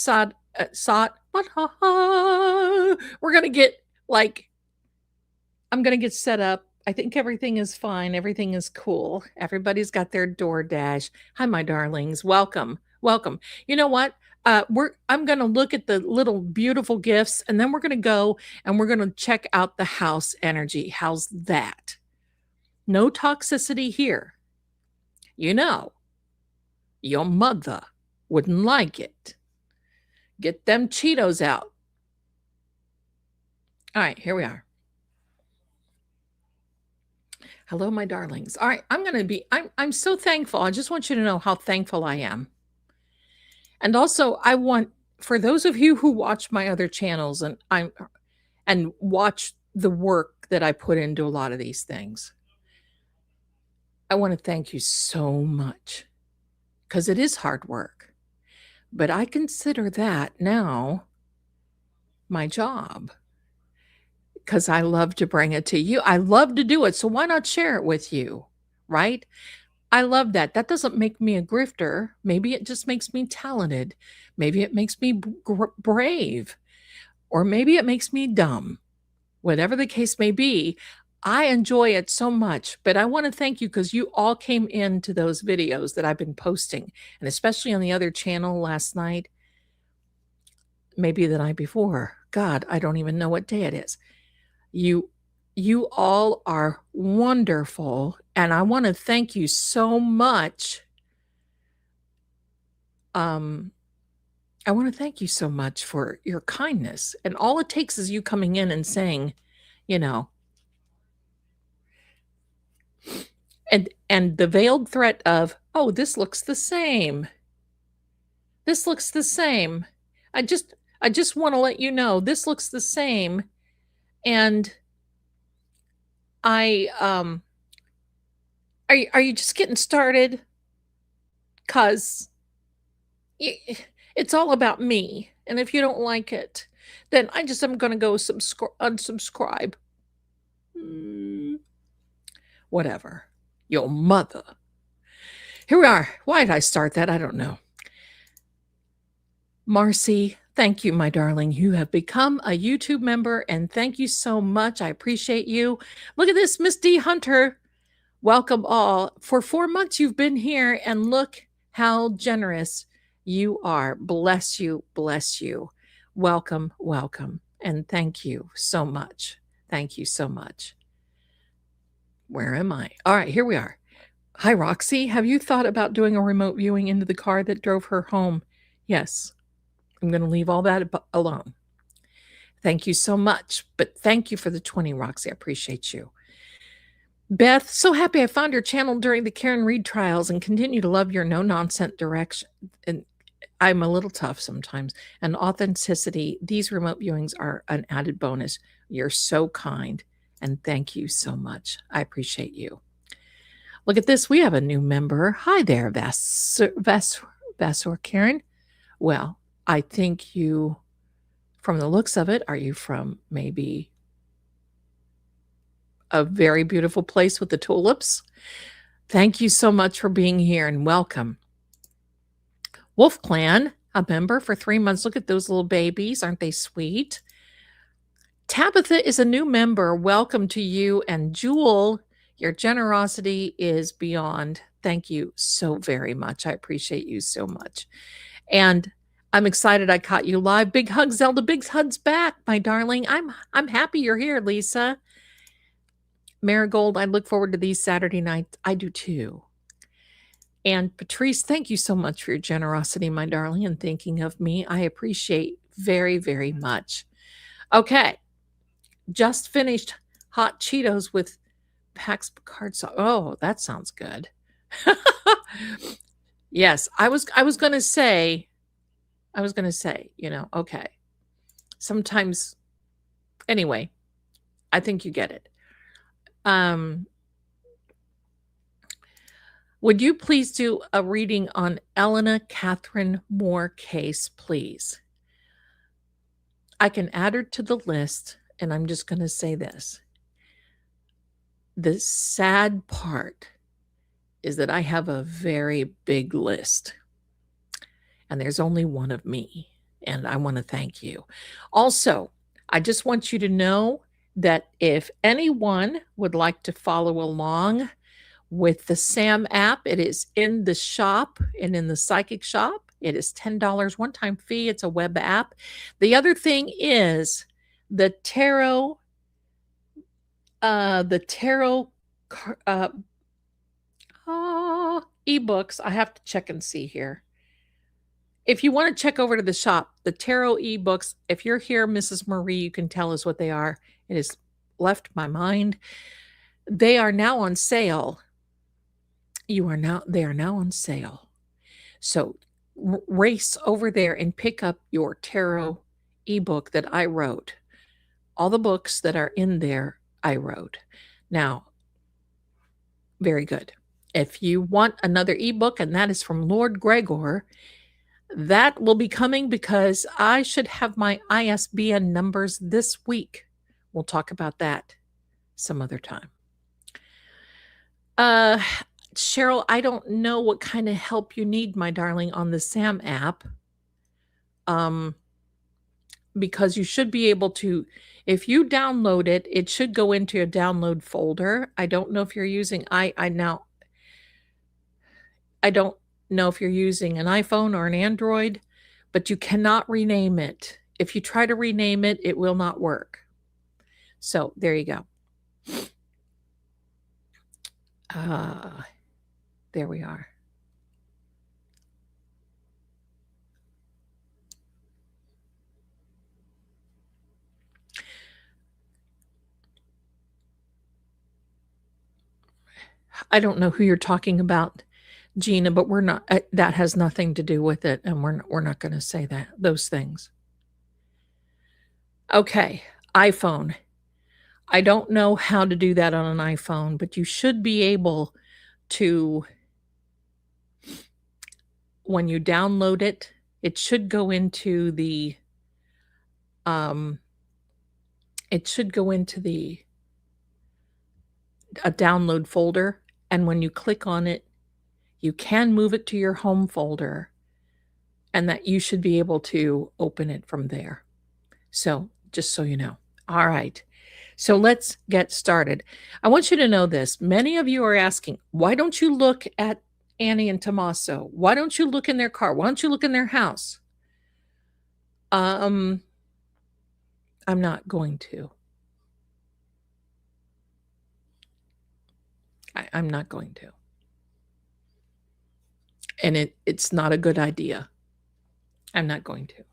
we're going to get I'm going to get set up. I think everything is fine. Everything is cool. Everybody's got their DoorDash. Hi, my darlings. Welcome. Welcome. You know what? I'm going to look at the little beautiful gifts, and then we're going to go and we're going to check out the house energy. How's that? No toxicity here. Your mother wouldn't like it. Get them Cheetos out. All right, here we are. Hello, my darlings. All right, I'm so thankful. I just want you to know how thankful I am. And also, I want, for those of you who watch my other channels and watch the work that I put into a lot of these things, I want to thank you so much, because it is hard work. But I consider that now my job, because I love to bring it to you. I love to do it. So why not share it with you, right? I love that. That doesn't make me a grifter. Maybe it just makes me talented. Maybe it makes me brave, or maybe it makes me dumb. Whatever the case may be, I enjoy it so much. But I want to thank you, because you all came into those videos that I've been posting, and especially on the other channel last night, maybe the night before. God, I don't even know what day it is. You all are wonderful, and I want to thank you so much. I want to thank you so much for your kindness, and all it takes is you coming in and saying, and the veiled threat of, oh, this looks the same. This looks the same. I just want to let you know this looks the same. And Are you just getting started? Cause it's all about me, and if you don't like it, then I'm gonna go unsubscribe. Whatever. Your mother. Here we are. Why did I start that? I don't know. Marcy, thank you, my darling. You have become a YouTube member, and thank you so much. I appreciate you. Look at this, Miss D. Hunter. Welcome all. For 4 months, you've been here, and look how generous you are. Bless you, bless you. Welcome, welcome, and thank you so much. Thank you so much. Where am I? All right, here we are. Hi, Roxy. Have you thought about doing a remote viewing into the car that drove her home? Yes. I'm going to leave all that alone. Thank you so much. But thank you for the 20, Roxy. I appreciate you. Beth, so happy I found your channel during the Karen Reed trials and continue to love your no-nonsense direction. And I'm a little tough sometimes. And authenticity, these remote viewings are an added bonus. You're so kind. And thank you so much. I appreciate you. Look at this. We have a new member. Hi there, Vassor Karen. Well, I think you, from the looks of it, are you from maybe a very beautiful place with the tulips? Thank you so much for being here and welcome. Wolf Clan, a member for 3 months. Look at those little babies. Aren't they sweet? Tabitha is a new member. Welcome to you. And Jewel, your generosity is beyond. Thank you so very much. I appreciate you so much. And I'm excited I caught you live. Big hug, Zelda. Big hugs back, my darling. I'm happy you're here, Lisa. Marigold, I look forward to these Saturday nights. I do too. And Patrice, thank you so much for your generosity, my darling, and thinking of me. I appreciate very, very much. Okay. Just finished hot Cheetos with Pax Picard sauce. Oh, that sounds good. Yes, I was going to say, okay. Sometimes, anyway, I think you get it. Would you please do a reading on Elena Catherine Moore case, please? I can add her to the list, and I'm just going to say this. The sad part is that I have a very big list, and there's only one of me, and I want to thank you. Also, I just want you to know that if anyone would like to follow along with the SAM app, it is in the shop and in the psychic shop. It is $10 one-time fee. It's a web app. The other thing is the tarot ebooks. I have to check and see here. If you want to check over to the shop, the tarot ebooks, if you're here, Mrs. Marie, you can tell us what they are. It has left my mind. They are now on sale. They are now on sale. So race over there and pick up your tarot ebook that I wrote. All the books that are in there, I wrote. Now, very good. If you want another ebook, and that is from Lord Greggor, that will be coming because I should have my ISBN numbers this week. We'll talk about that some other time. Cheryl, I don't know what kind of help you need, my darling, on the SAM app. Because you should be able to, if you download it, it should go into a download folder. I don't know if you're using, I don't know if you're using an iPhone or an Android, but you cannot rename it. If you try to rename it, it will not work. So there you go. There we are. I don't know who you're talking about, Gina, but we're not, that has nothing to do with it. And we're not going to say those things. Okay. iPhone. I don't know how to do that on an iPhone, but you should be able to, when you download it, it should go into the a download folder, and when you click on it, you can move it to your home folder, and that you should be able to open it from there. So, just so you know. All right. So let's get started. I want you to know this. Many of you are asking, why don't you look at Annie and Tommaso? Why don't you look in their car? Why don't you look in their house? I'm not going to. I'm not going to. And it's not a good idea. I'm not going to.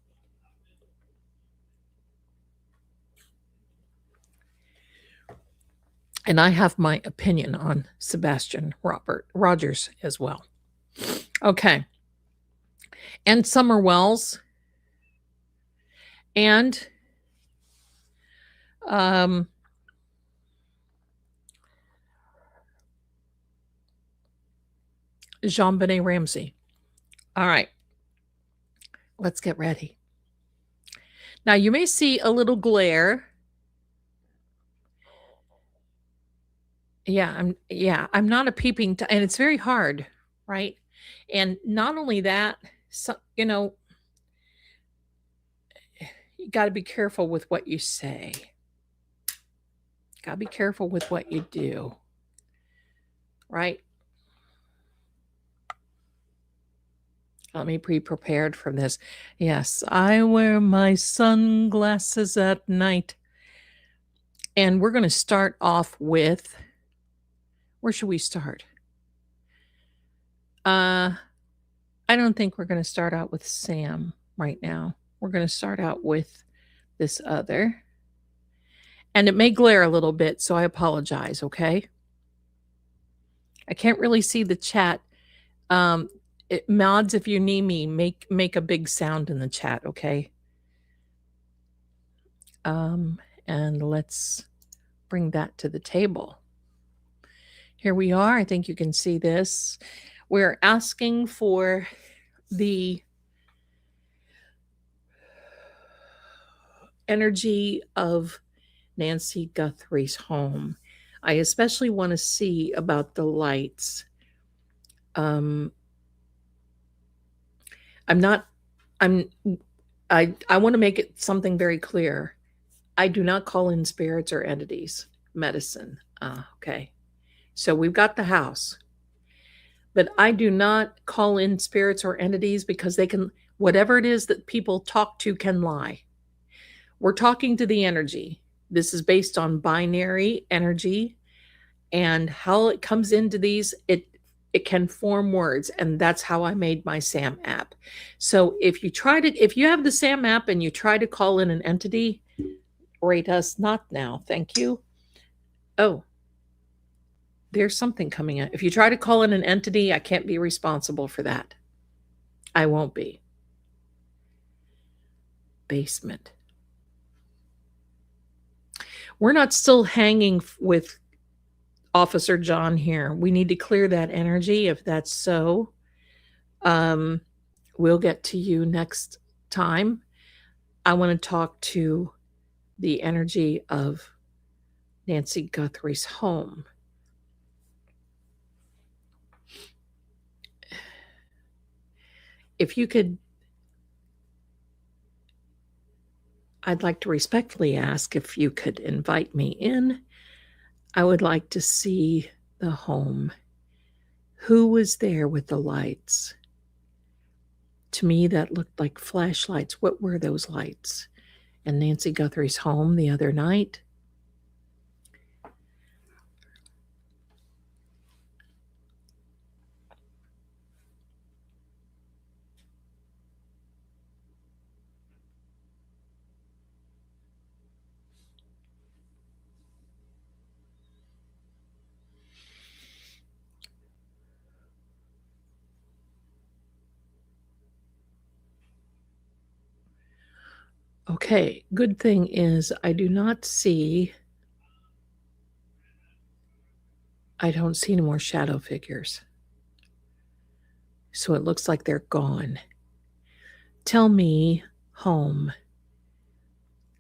And I have my opinion on Sebastian Rogers as well. Okay. And Summer Wells. And Jean-Benet Ramsey. All right. Let's get ready. Now, you may see a little glare. I'm not a peeping, and it's very hard, right? And not only that, so, you got to be careful with what you say. Got to be careful with what you do, right? Let me be prepared for this. Yes, I wear my sunglasses at night. And we're going to start off with, where should we start? I don't think we're going to start out with Sam right now. We're going to start out with this other. And it may glare a little bit, so I apologize, okay? I can't really see the chat. Mods, if you need me, make a big sound in the chat, okay? And let's bring that to the table. Here we are. I think you can see this. We're asking for the energy of Nancy Guthries Home. I especially want to see about the lights. I want to make it something very clear. I do not call in spirits or entities. Medicine. Okay. So we've got the house. But I do not call in spirits or entities because they can, whatever it is that people talk to can lie. We're talking to the energy. This is based on binary energy and how it comes into these, it can form words, and that's how I made my SAM app. So if you have the SAM app and you try to call in an entity, rate us not now. Thank you. Oh, there's something coming in. If you try to call in an entity, I can't be responsible for that. I won't be. Basement. We're not still hanging with Officer John here. We need to clear that energy. If that's so, we'll get to you next time. I want to talk to the energy of Nancy Guthries Home. If you could, I'd like to respectfully ask if you could invite me in. I would like to see the home. Who was there with the lights? To me, that looked like flashlights. What were those lights? And Nancy Guthrie's home the other night? Okay, good thing is I do not see I don't see any more shadow figures. So it looks like they're gone. Tell me, home.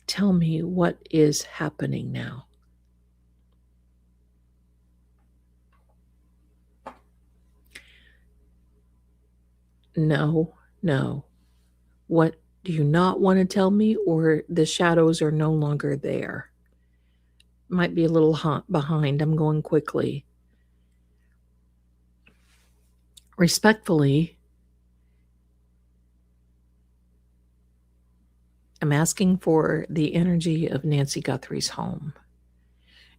Tell me what is happening now. No, no. What do you not want to tell me, or the shadows are no longer there? Might be a little behind. I'm going quickly. Respectfully, I'm asking for the energy of Nancy Guthries Home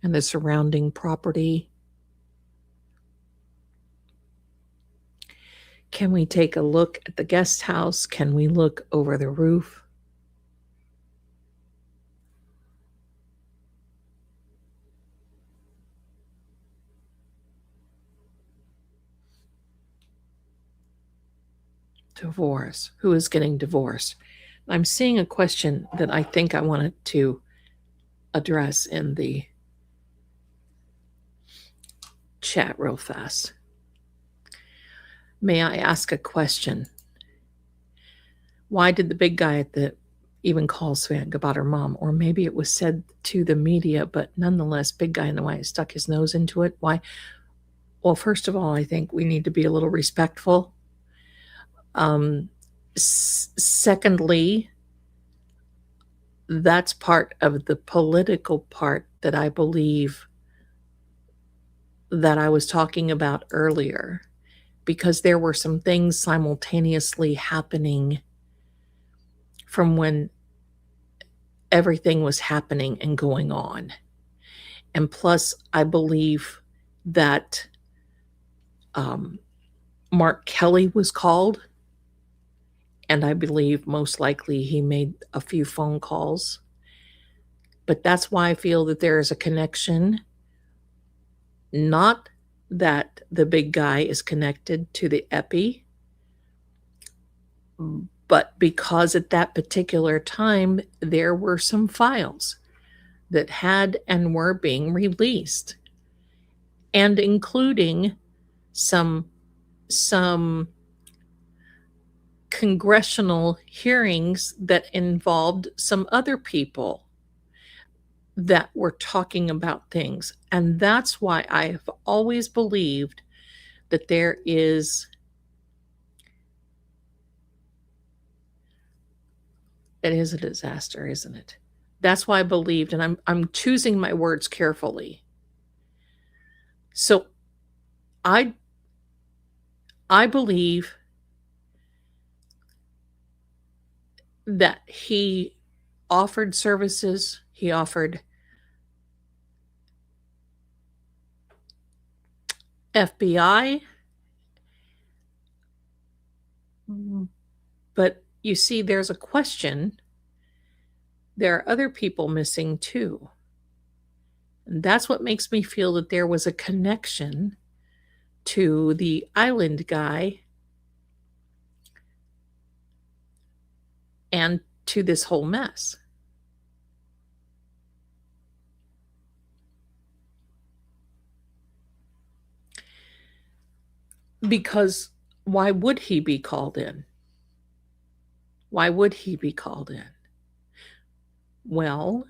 and the surrounding property. Can we take a look at the guest house? Can we look over the roof? Divorce. Who is getting divorced? I'm seeing a question that I think I wanted to address in the chat real fast. May I ask a question? Why did the big guy at the even call Svank about her mom? Or maybe it was said to the media, but nonetheless, big guy in the white stuck his nose into it. Why? Well, first of all, I think we need to be a little respectful. Secondly, that's part of the political part that I believe that I was talking about earlier, because there were some things simultaneously happening from when everything was happening and going on. And plus, I believe that Mark Kelly was called, and I believe most likely he made a few phone calls. But that's why I feel that there is a connection. Not that the big guy is connected to the epi, but because at that particular time there were some files that had and were being released, and including some congressional hearings that involved some other people that were talking about things. And that's why I have always believed that there is, it is a disaster, isn't it? That's why I believed, and I'm choosing my words carefully. So I believe that he offered services, he offered FBI, but you see, there's a question. There are other people missing too. And that's what makes me feel that there was a connection to the island guy and to this whole mess. Because why would he be called in? Why would he be called in? Well,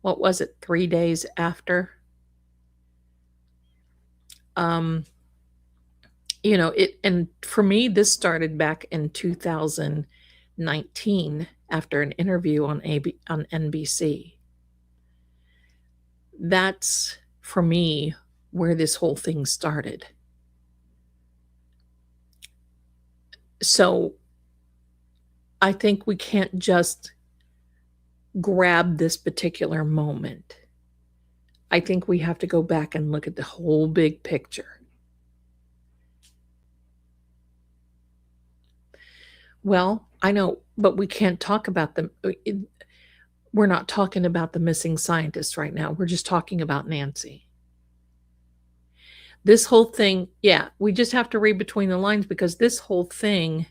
what was it, 3 days after? And for me, this started back in 2019 after an interview on NBC. That's, for me, where this whole thing started. So I think we can't just grab this particular moment. I think we have to go back and look at the whole big picture. Well, I know, but we can't talk about them. We're not talking about the missing scientist right now. We're just talking about Nancy. This whole thing, yeah, we just have to read between the lines, because this whole thing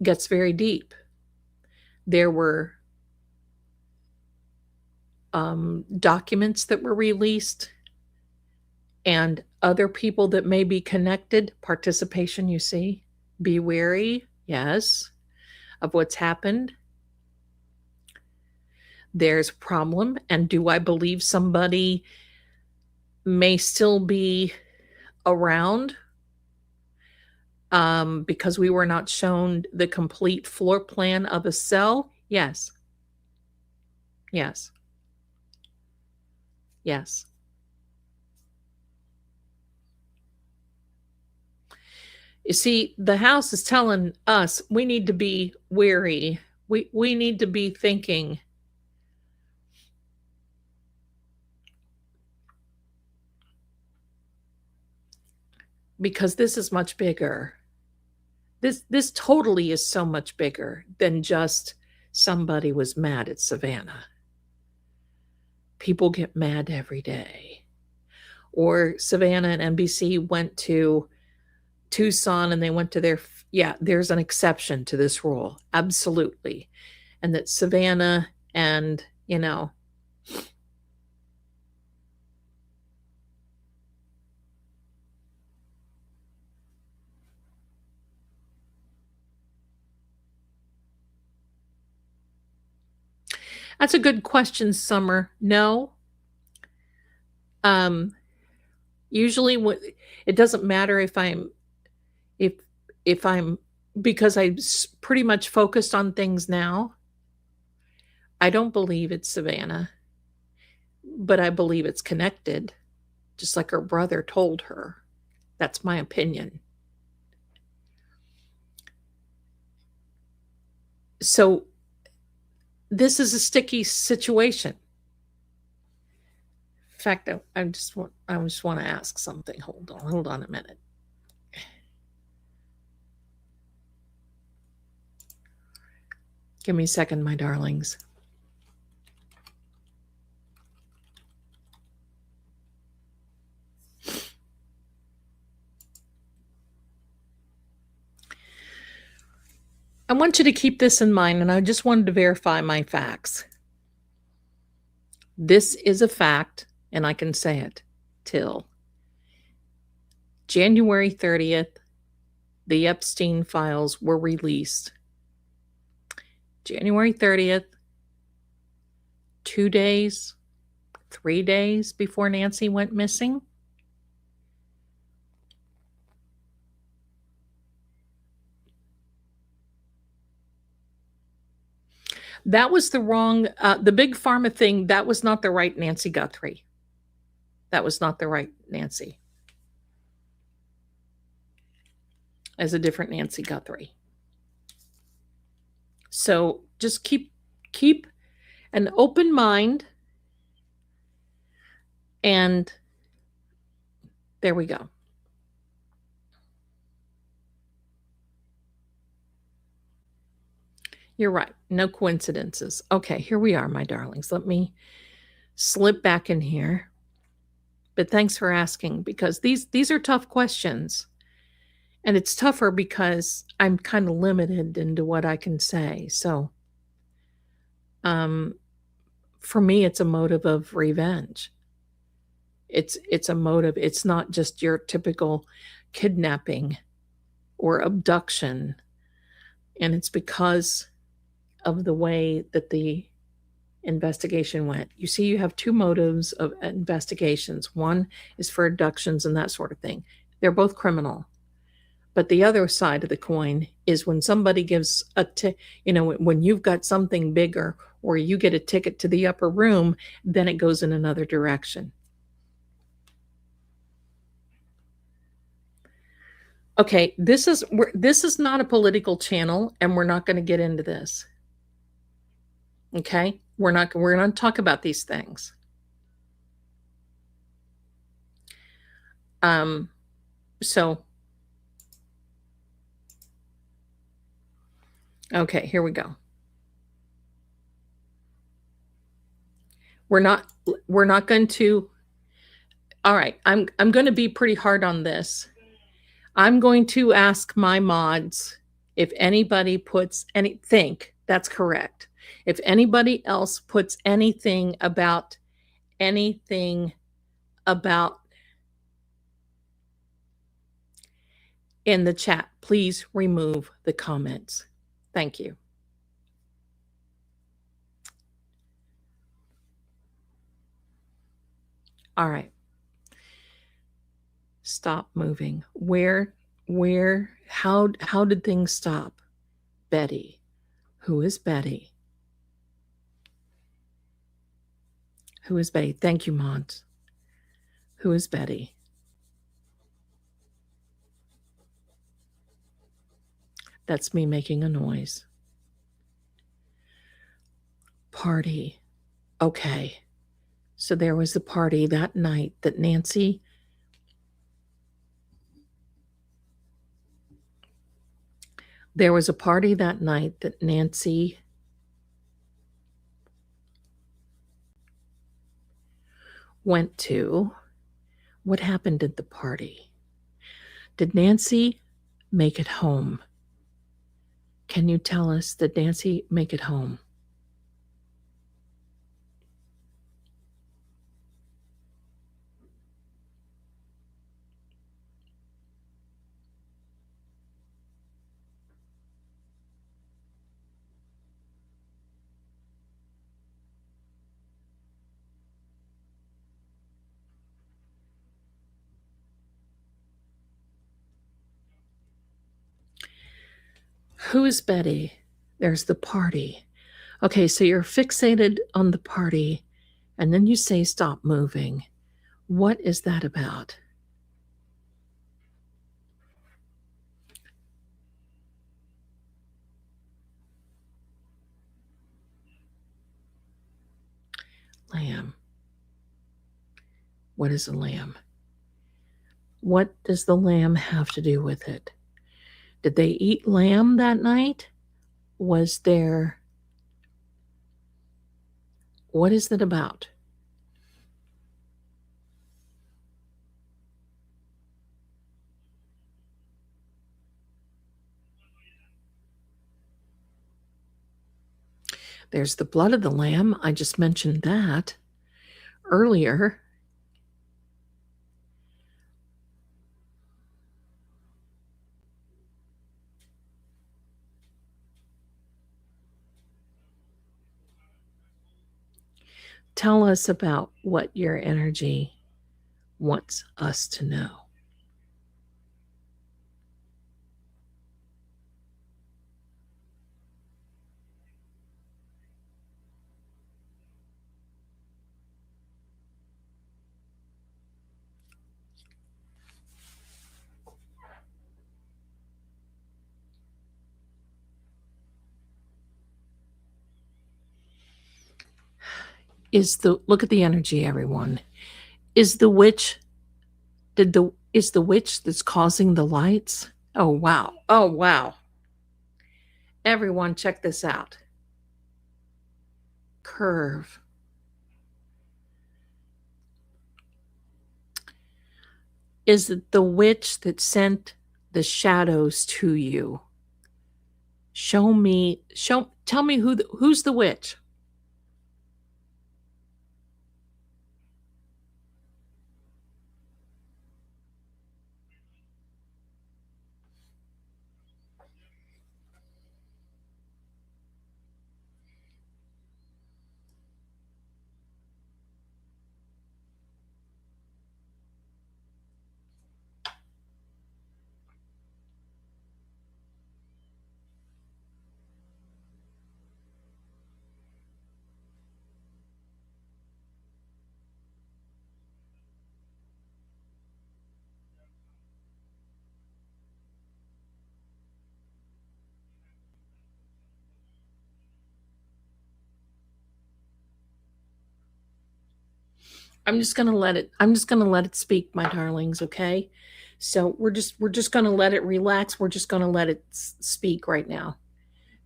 gets very deep. There were documents that were released and other people that may be connected. Participation, you see. Be wary, yes, of what's happened. There's a problem. And do I believe somebody may still be around because we were not shown the complete floor plan of a cell? Yes. Yes. Yes. You see, the house is telling us we need to be wary. We need to be thinking. Because this is much bigger. This totally is so much bigger than just somebody was mad at Savannah. People get mad every day. Or Savannah and NBC went to Tucson and they went to there's an exception to this rule. Absolutely. And that Savannah and, that's a good question, Summer. No. Usually it doesn't matter if I'm because I'm pretty much focused on things now. I don't believe it's Savannah, but I believe it's connected, just like her brother told her. That's my opinion. So this is a sticky situation. In fact, I just want to ask something. Hold on a minute. Give me a second, my darlings. I want you to keep this in mind, and I just wanted to verify my facts. This is a fact, and I can say it till January 30th, the Epstein files were released. January 30th, 2 days, 3 days before Nancy went missing. That was the wrong, the big pharma thing, that was not the right Nancy Guthrie. That was not the right Nancy. As a different Nancy Guthrie. So just keep an open mind. And there we go. You're right. No coincidences. Okay, here we are, my darlings. Let me slip back in here. But thanks for asking, because these are tough questions. And it's tougher because I'm kind of limited into what I can say. So for me, it's a motive of revenge. It's a motive. It's not just your typical kidnapping or abduction. And it's because of the way that the investigation went. You see, you have two motives of investigations. One is for abductions and that sort of thing. They're both criminal. But the other side of the coin is when somebody gives when you've got something bigger or you get a ticket to the upper room, then it goes in another direction. Okay, this is not a political channel, and we're not going to get into this. Okay, we're going to talk about these things. So, okay, here we go. We're not going to. All right, I'm going to be pretty hard on this. I'm going to ask my mods if anybody puts that's correct. If anybody else puts anything about in the chat, please remove the comments. Thank you. All right. Stop moving. How did things stop? Betty. Who is Betty? Who is Betty? Thank you, Mont. Who is Betty? That's me making a noise. Party. Okay. So there was the party that night that Nancy went to. What happened at the party? Did Nancy make it home? Can you tell us, did Nancy make it home? Who is Betty? There's the party. Okay, so you're fixated on the party, and then you say stop moving. What is that about? Lamb. What is a lamb? What does the lamb have to do with it? Did they eat lamb that night? What is it about? There's the blood of the lamb. I just mentioned that earlier. Tell us about what your energy wants us to know. Look at the energy, everyone. Is the witch that's causing the lights? Oh wow. Oh wow. Everyone check this out. Curve. Is it the witch that sent the shadows to you? Tell me who's the witch? I'm just going to let it speak, my darlings, okay? So we're just going to let it relax. We're just going to let it speak right now.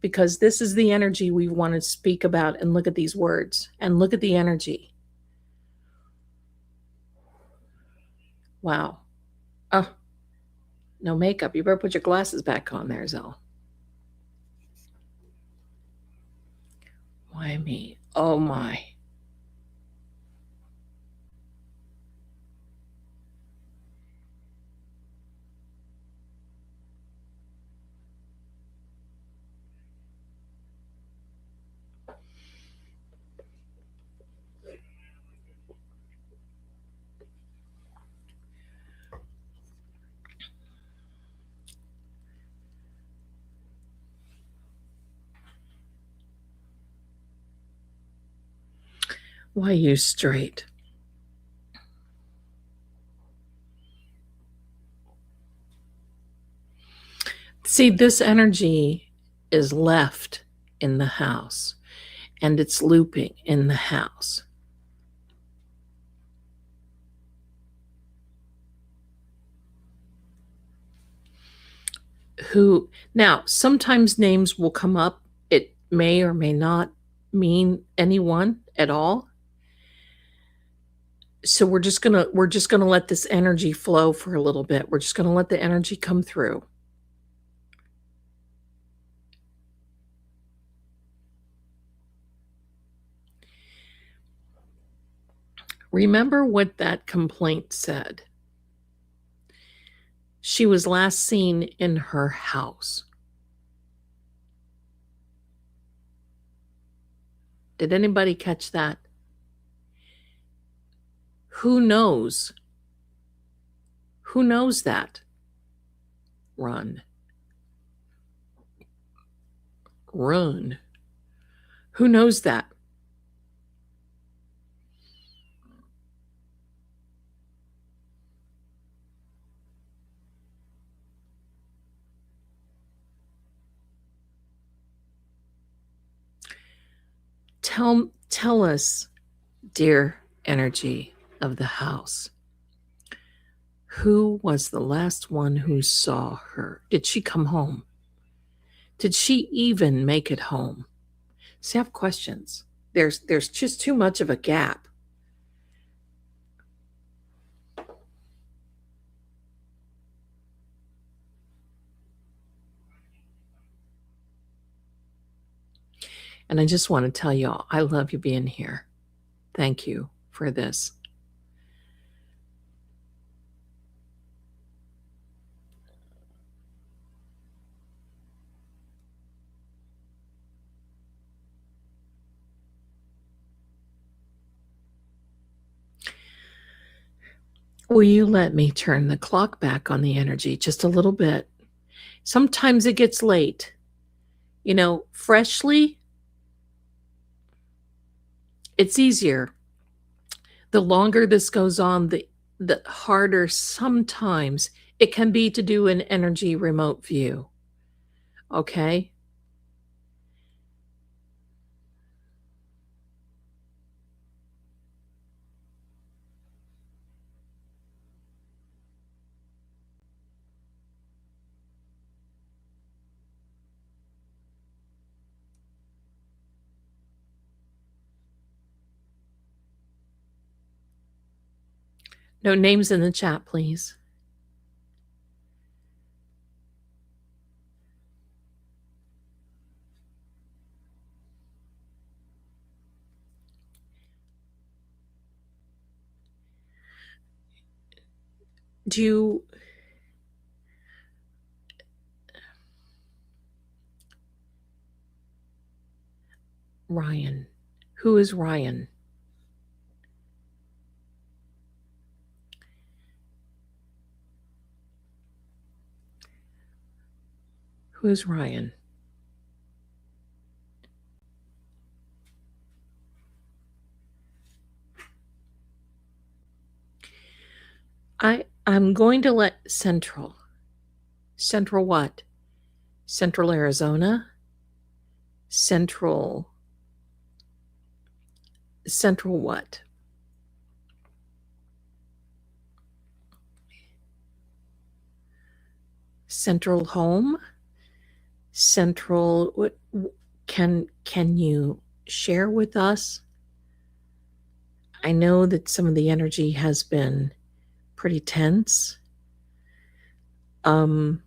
Because this is the energy we want to speak about, and look at these words and look at the energy. Wow. Oh, no makeup. You better put your glasses back on there, Zell. Why me? Oh my. Why you straight? See, this energy is left in the house and it's looping in the house. Who now sometimes names will come up. It may or may not mean anyone at all. So we're just gonna let this energy flow for a little bit. We're just gonna let the energy come through. Remember what that complaint said. She was last seen in her house. Did anybody catch that? Who knows? Who knows that? Run. Run. Who knows that? Tell us, dear energy of the house, who was the last one who saw her? Did she come home? Did she even make it home? See, I have questions. There's just too much of a gap. And I just want to tell y'all, I love you being here. Thank you for this. Will you let me turn the clock back on the energy just a little bit? Sometimes it gets late. You know, freshly, it's easier. The longer this goes on, the harder sometimes it can be to do an energy remote view. Okay? No names in the chat, please. Do you Ryan? Who is Ryan? Who is Ryan? I'm going to let Central. Central what? Central Arizona? Central what? Central home? Central what can you share with us? I know that some of the energy has been pretty tense. Can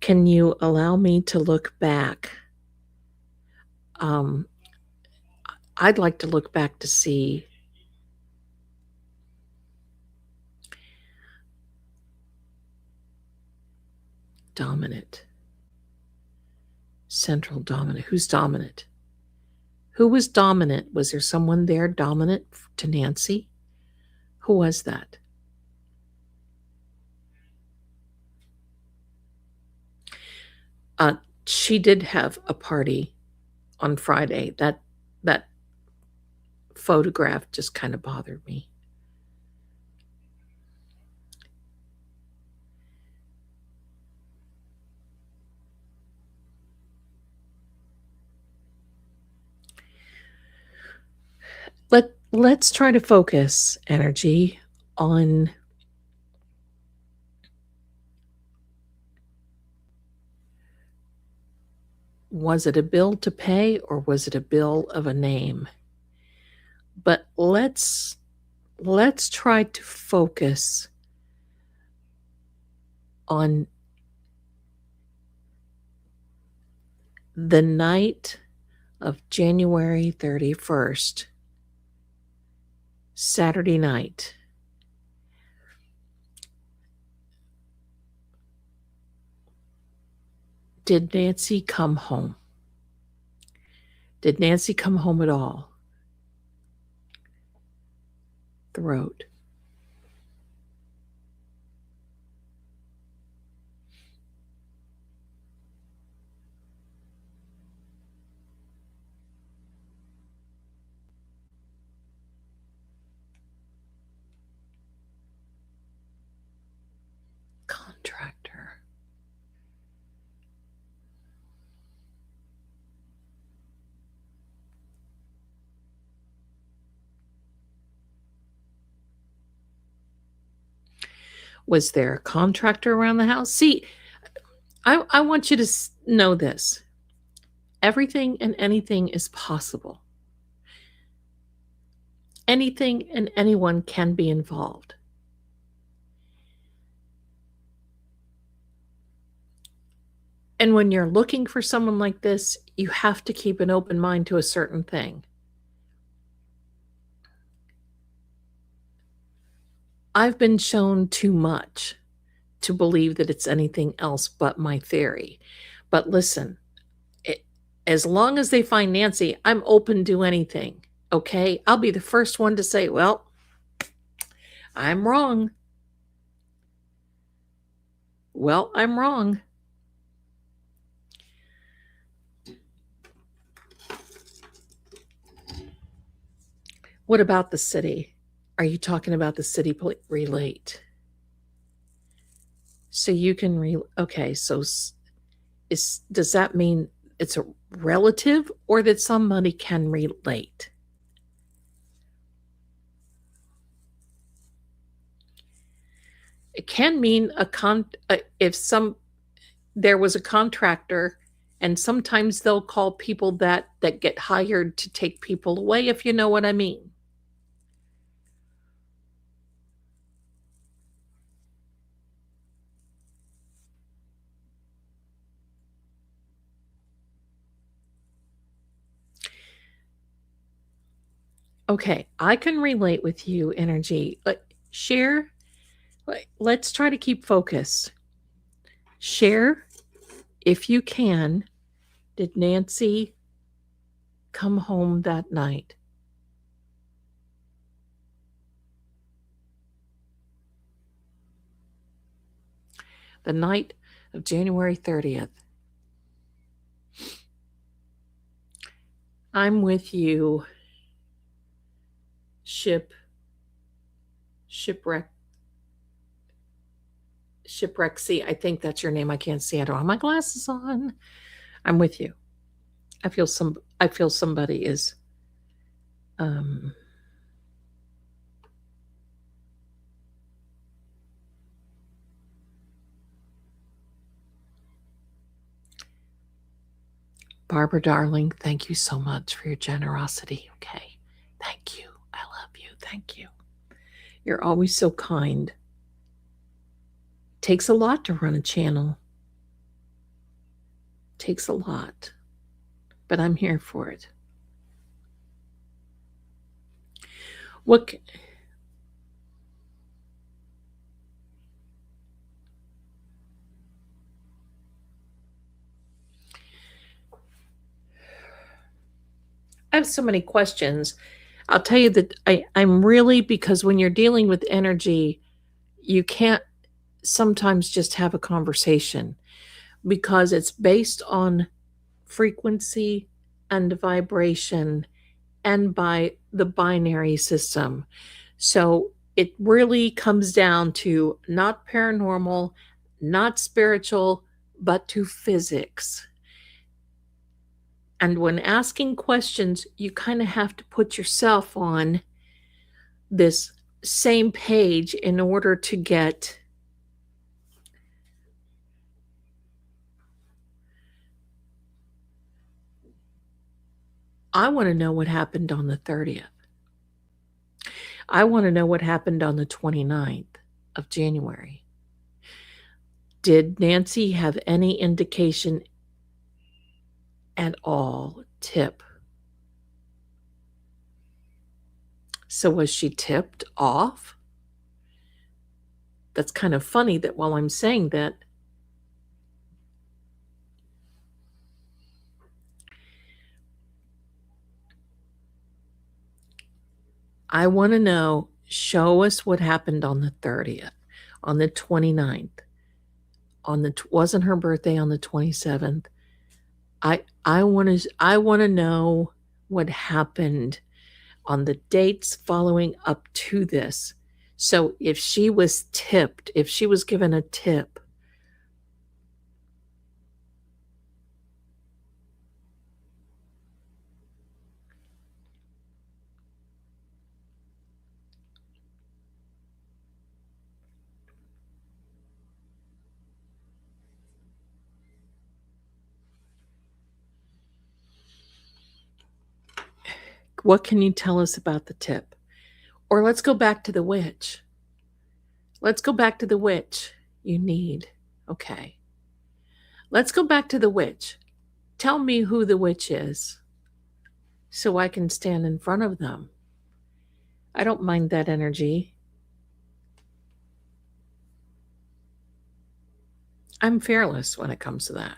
you allow me to look back I'd like to look back to see dominant, central dominant. Who's dominant? Who was dominant? Was there someone there dominant to Nancy? Who was that? She did have a party on Friday. That photograph just kind of bothered me. Let's try to focus energy on was it a bill to pay or was it a bill of a name? But let's try to focus on the night of January 31st, Saturday night. Did Nancy come home? Did Nancy come home at all? Throat. Contractor. Was there a contractor around the house? See, I want you to know this. Everything and anything is possible. Anything and anyone can be involved. And when you're looking for someone like this, you have to keep an open mind to a certain thing. I've been shown too much to believe that it's anything else but my theory. But listen, as long as they find Nancy, I'm open to anything. Okay? I'll be the first one to say, well, I'm wrong. Well, I'm wrong. What about the city? Are you talking about the city relate? So you can okay, so does that mean it's a relative or that somebody can relate? It can mean if there was a contractor, and sometimes they'll call people that get hired to take people away, if you know what I mean. Okay, I can relate with you, energy. Share. Let's try to keep focused. Share, if you can, did Nancy come home that night? The night of January 30th. I'm with you. Shipwreck C. I think that's your name. I can't see. I don't have my glasses on. I'm with you. I feel somebody is Barbara, darling, thank you so much for your generosity. Okay. Thank you. I love you. Thank you. You're always so kind. Takes a lot to run a channel. Takes a lot. but I'm here for it. What I have so many questions. I'll tell you that I'm really, because when you're dealing with energy, you can't sometimes just have a conversation because it's based on frequency and vibration and by the binary system. So it really comes down to not paranormal, not spiritual, but to physics. And when asking questions, you kind of have to put yourself on this same page in order to get I want to know what happened on the 30th. I want to know what happened on the 29th of January. Did Nancy have any indication at all? Tip. So was she tipped off? That's kind of funny that while I'm saying that, I want to know, show us what happened on the 30th, on the 29th, wasn't her birthday on the 27th? I want to know what happened on the dates following up to this. So if she was tipped, if she was given a tip, what can you tell us about the tip? Or let's go back to the witch. Let's go back to the witch. You need. Okay. Let's go back to the witch. Tell me who the witch is so I can stand in front of them. I don't mind that energy. I'm fearless when it comes to that.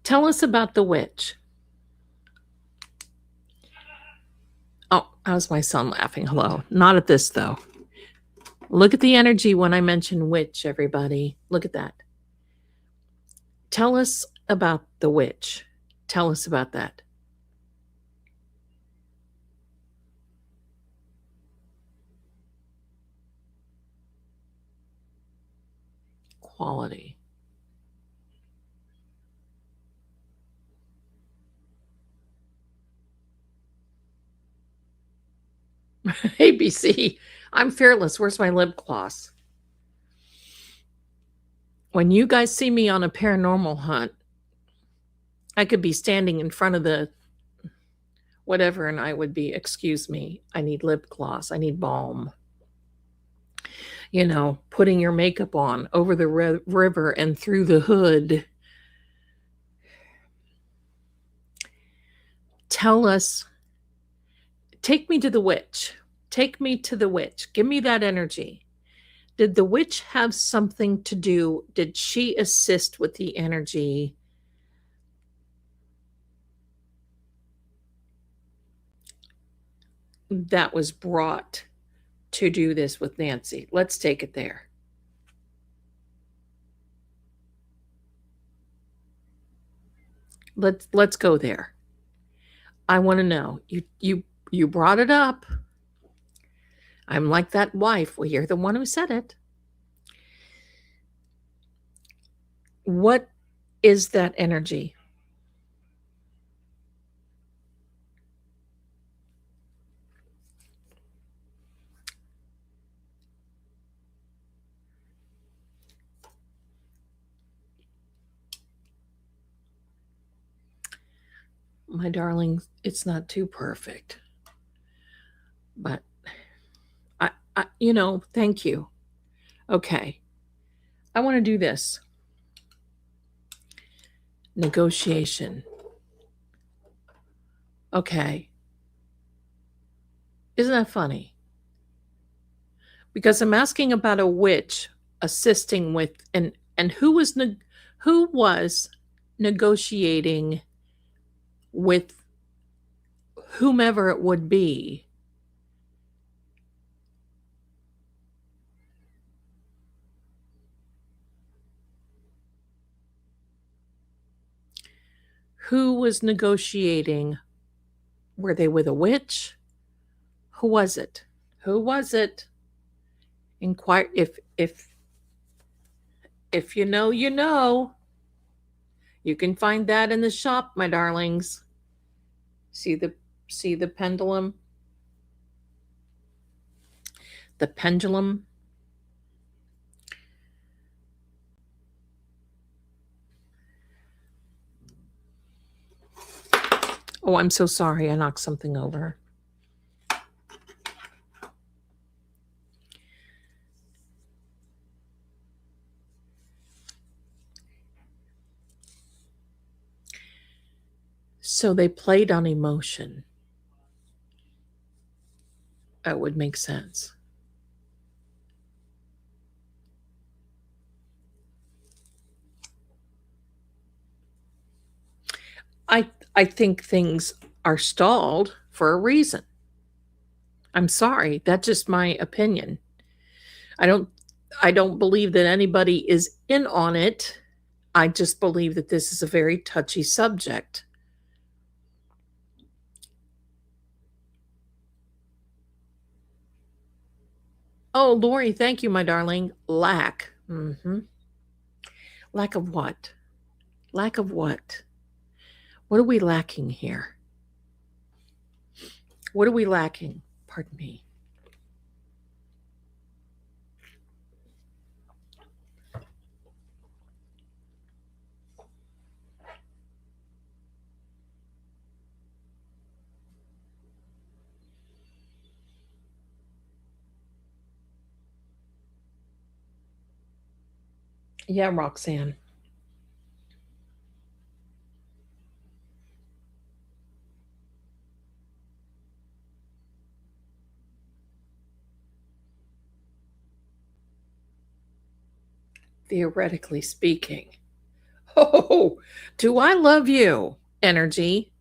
Tell us about the witch. Oh, that was my son laughing. Hello. Not at this, though. Look at the energy when I mention witch, everybody. Look at that. Tell us about the witch. Tell us about that. Quality. ABC. I'm fearless. Where's my lip gloss? When you guys see me on a paranormal hunt, I could be standing in front of the whatever, and I would be, excuse me, I need lip gloss. I need balm. You know, putting your makeup on over the river and through the hood. Tell us, take me to the witch. Take me to the witch. Give me that energy. Did the witch have something to do? Did she assist with the energy? That was brought to do this with Nancy. Let's take it there. Let's go there. I want to know. You brought it up. I'm like that wife. Well, you're the one who said it. What is that energy? My darling, it's not too perfect. But thank you. Okay. I want to do this. Negotiation. Okay. Isn't that funny? Because I'm asking about a witch assisting with and who was negotiating with whomever it would be. Who was negotiating? Were they with a witch? Who was it? Who was it? Inquire if you know, you know. You can find that in the shop, my darlings. See the pendulum? The pendulum. Oh, I'm so sorry. I knocked something over. So they played on emotion. That would make sense. I think things are stalled for a reason. I'm sorry, that's just my opinion. I don't believe that anybody is in on it. I just believe that this is a very touchy subject. Oh, Lori, thank you, my darling. Lack. Lack of what? Lack of what? What are we lacking here? What are we lacking? Pardon me. Yeah, Roxanne. Theoretically speaking. Oh, do I love you? Energy.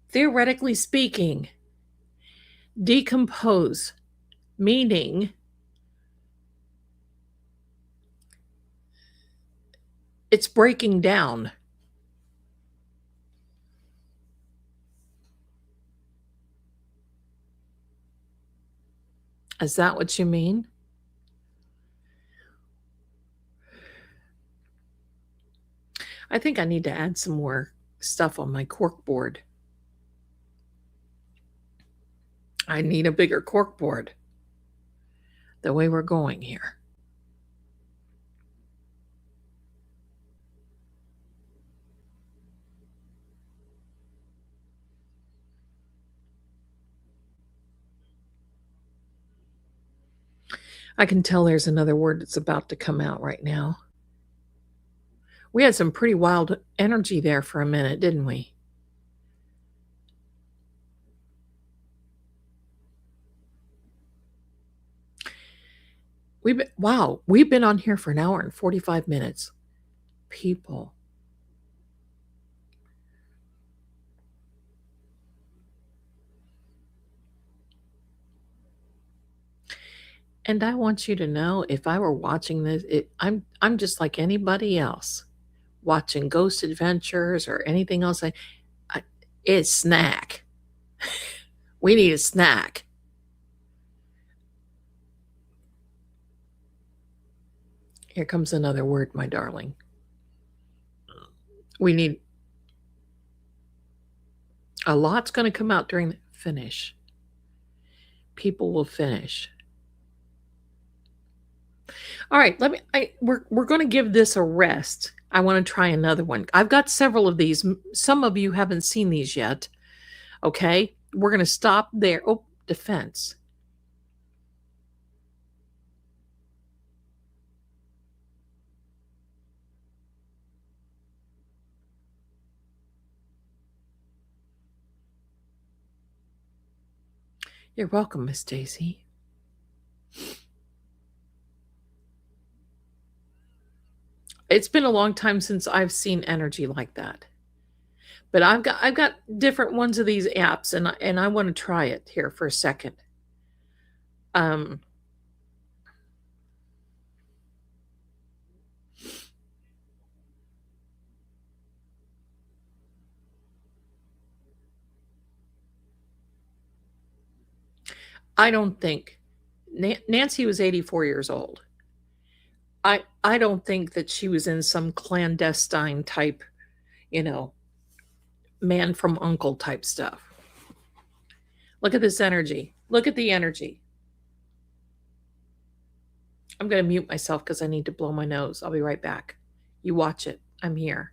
Theoretically speaking, decompose, meaning it's breaking down. Is that what you mean? I think I need to add some more stuff on my cork board. I need a bigger cork board. The way we're going here. I can tell there's another word that's about to come out right now. We had some pretty wild energy there for a minute, didn't we? We've been on here for an hour and 45 minutes. People. And I want you to know, if I were watching this, I'm just like anybody else, watching Ghost Adventures or anything else. It's snack. We need a snack. Here comes another word, my darling. We need a lot's going to come out during the finish. People will finish. All right, we're going to give this a rest. I want to try another one. I've got several of these. Some of you haven't seen these yet. Okay. We're going to stop there. Oh, defense. You're welcome, Miss Daisy. It's been a long time since I've seen energy like that. But I've got different ones of these apps, and I want to try it here for a second. Um I don't think Nancy was 84 years old. I don't think that she was in some clandestine type, you know, man from uncle type stuff. Look at this energy. Look at the energy. I'm going to mute myself because I need to blow my nose. I'll be right back. You watch it. I'm here.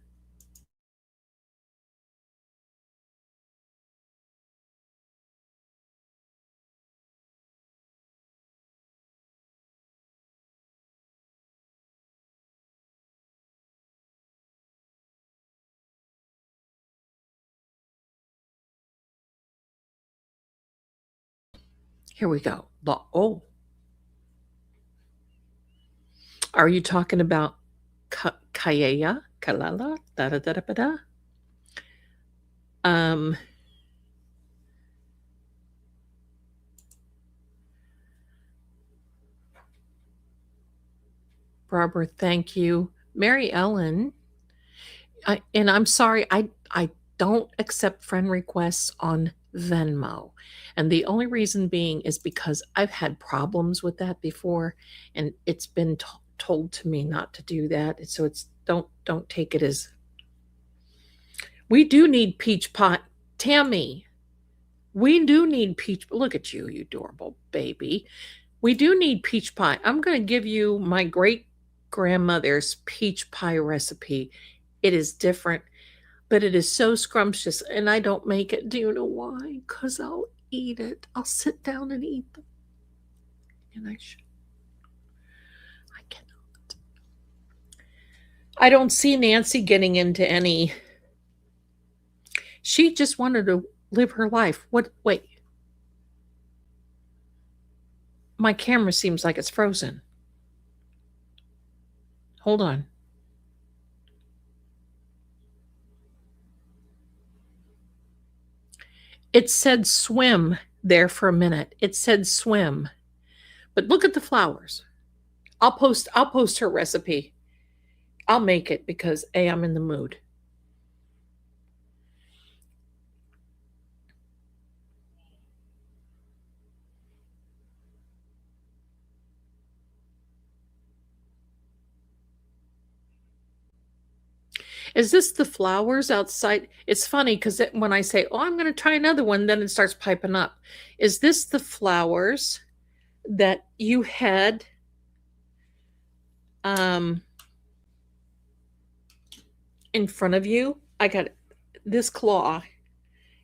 Here we go. Oh, are you talking about Kayaya? Kalala? Da da da da da da? Um, Barbara, thank you. Mary Ellen, and I'm sorry, I don't accept friend requests on Venmo. And the only reason being is because I've had problems with that before, and it's been told to me not to do that. So it's don't take it as we do need peach pie. Tammy, we do need peach. Look at you, you adorable baby. We do need peach pie. I'm going to give you my great grandmother's peach pie recipe. It is different, but it is so scrumptious, and I don't make it. Do you know why? Because I'll eat it. I'll sit down and eat them. And I cannot. I don't see Nancy getting into any. She just wanted to live her life. What? Wait. My camera seems like it's frozen. Hold on. It said swim there for a minute. It said swim. But look at the flowers. I'll post her recipe. I'll make it because I'm in the mood. Is this the flowers outside? It's funny because when I say, "Oh, I'm going to try another one," then it starts piping up. Is this the flowers that you had um in front of you? I got this claw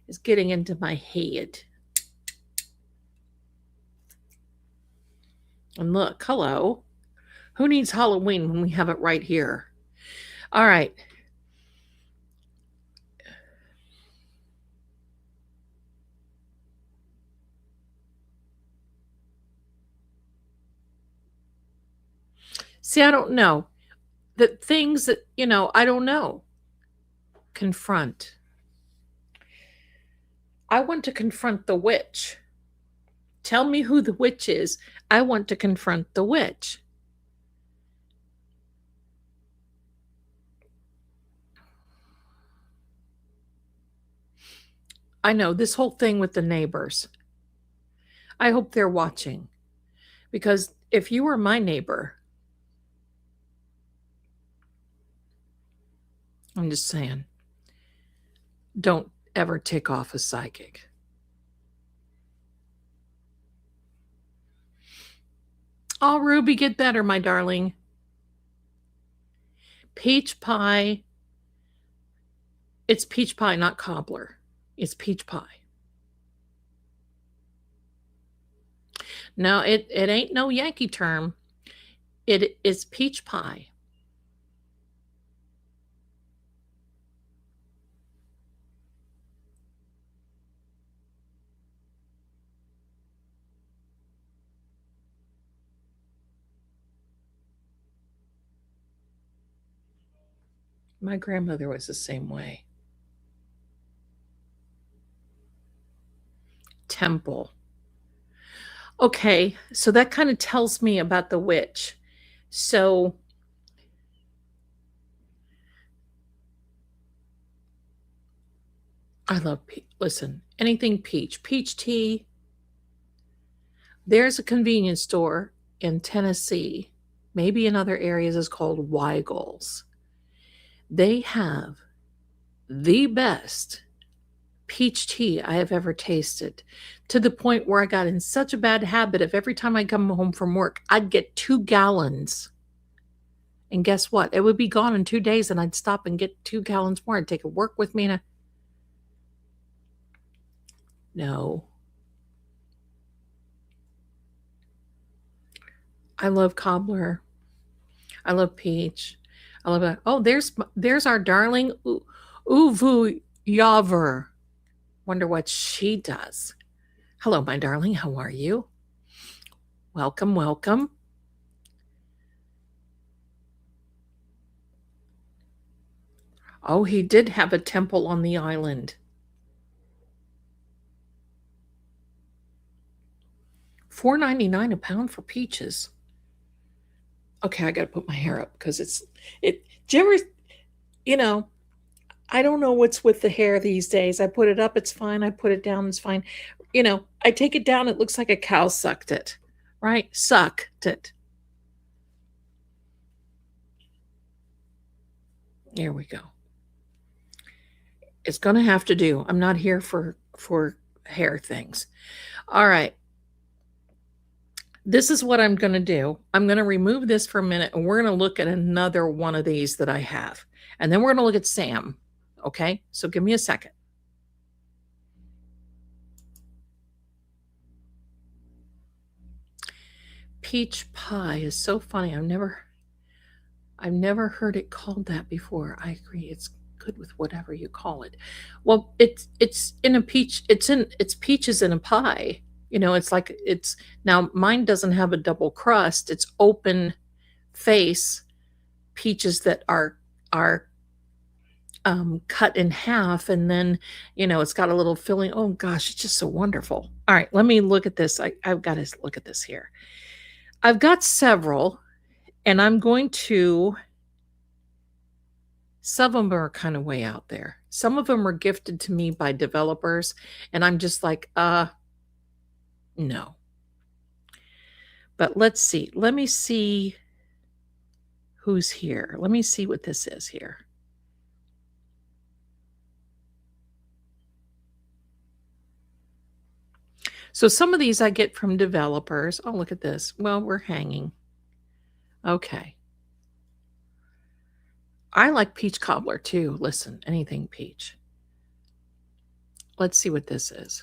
is getting into my head. And look, hello. Who needs Halloween when we have it right here? All right. See, I don't know. The things that, I don't know. Confront. I want to confront the witch. Tell me who the witch is. I want to confront the witch. I know this whole thing with the neighbors. I hope they're watching because if you were my neighbor, I'm just saying, don't ever tick off a psychic. Oh, Ruby, get better, my darling. Peach pie. It's peach pie, not cobbler. It's peach pie. No, it ain't no Yankee term. It is peach pie. My grandmother was the same way. Temple. Okay, so that kind of tells me about the witch. So I love listen, anything peach. Peach tea. There's a convenience store in Tennessee, maybe in other areas, is called Weigel's. They have the best peach tea I have ever tasted, to the point where I got in such a bad habit of every time I come home from work, I'd get 2 gallons. And guess what? It would be gone in 2 days, and I'd stop and get 2 gallons more. I'd take it work with me. And no. I love cobbler. I love peach. I love it. Oh, there's our darling Uvu Yaver. Wonder what she does. Hello, my darling. How are you? Welcome, welcome. Oh, he did have a temple on the island. $4.99 a pound for peaches. Okay, I got to put my hair up because do you ever, I don't know what's with the hair these days. I put it up, it's fine. I put it down, it's fine. I take it down, it looks like a cow sucked it, right? Sucked it. There we go. It's going to have to do. I'm not here for hair things. All right. This is what I'm going to do. I'm going to remove this for a minute, and we're going to look at another one of these that I have. And then we're going to look at Sam. Okay? So give me a second. Peach pie is so funny. I've never heard it called that before. I agree. It's good with whatever you call it. Well, it's in a peach. It's peaches in a pie. It's now mine doesn't have a double crust. It's open face peaches that are cut in half, and then it's got a little filling. Oh gosh, it's just so wonderful. All right, let me look at this. I've got to look at this here. I've got several, and I'm going to. Some of them are kind of way out there. Some of them are gifted to me by developers, and I'm just like, no. But let's see. Let me see who's here. Let me see what this is here. So some of these I get from developers. Oh, look at this. Well, we're hanging. Okay. I like peach cobbler too. Listen, anything peach. Let's see what this is.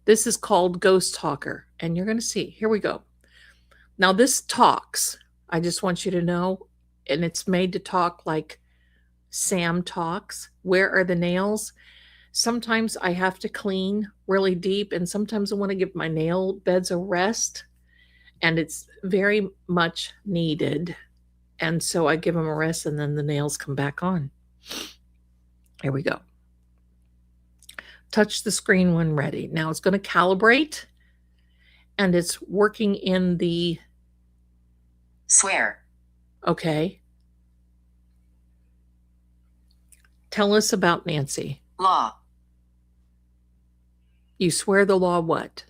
This is called Ghost Talker, and you're going to see. Here we go. Now this talks. I just want you to know, and it's made to talk like Sam talks. Where are the nails? Sometimes I have to clean really deep, and sometimes I want to give my nail beds a rest, and it's very much needed. And so I give them a rest, and then the nails come back on. Here we go. Touch the screen when ready. Now it's going to calibrate, and it's working in the swear. Okay. Tell us about Nancy. Law. You swear the law what?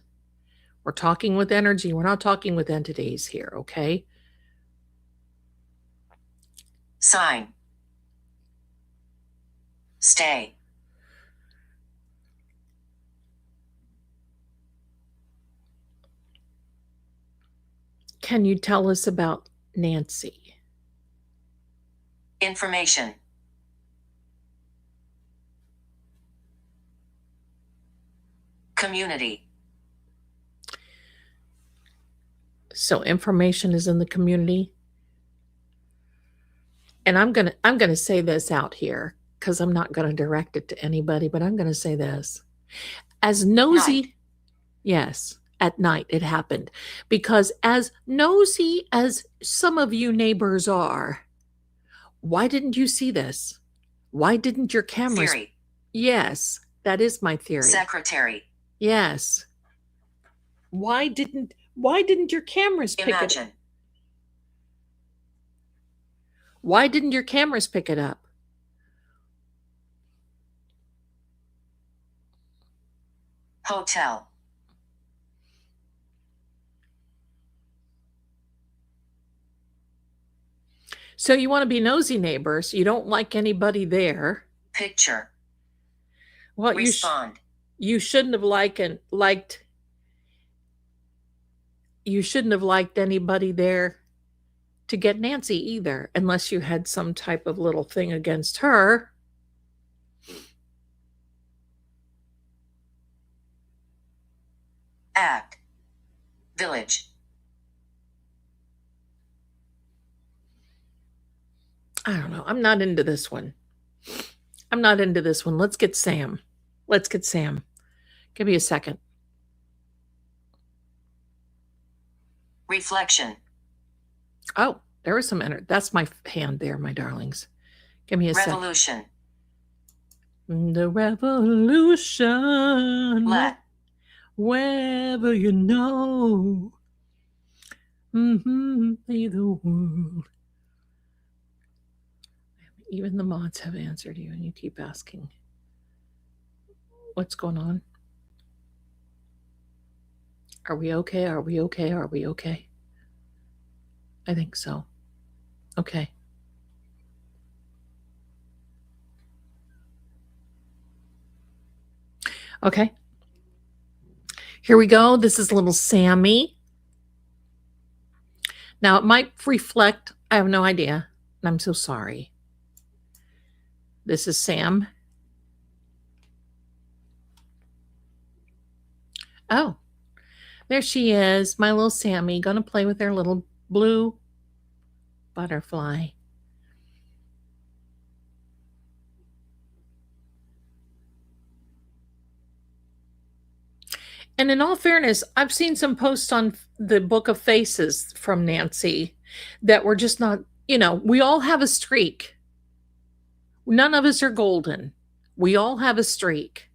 We're talking with energy. We're not talking with entities here, okay? Sign. Stay. Can you tell us about Nancy? Information. Community. So information is in the community. And I'm gonna say this out here because I'm not gonna direct it to anybody, but I'm gonna say this. As nosy, Night. yes, at night it happened. Because as nosy as some of you neighbors are, why didn't you see this? Why didn't your cameras? Theory. Yes, that is my theory. Secretary. Yes. Why didn't your cameras pick it up? Imagine. Why didn't your cameras pick it up? Hotel. So you want to be nosy neighbors. You don't like anybody there. Picture. Well, Respond. you shouldn't have liked anybody there to get Nancy either, unless you had some type of little thing against her. Act. Village. I don't know. I'm not into this one. Let's get Sam. Give me a second. Reflection. Oh, there was some energy. That's my hand there, my darlings. Give me a second. Revolution. The revolution. Let. Wherever you know. Be the world. Even the mods have answered you, and you keep asking, what's going on? Are we okay? Are we okay? Are we okay? I think so. Okay. Okay. Here we go. This is little Sammy. Now, it might reflect, I have no idea, and I'm so sorry. This is Sam. Oh, there she is, my little Sammy, going to play with her little blue butterfly. And in all fairness, I've seen some posts on the Book of Faces from Nancy that were just not, we all have a streak. None of us are golden. We all have a streak.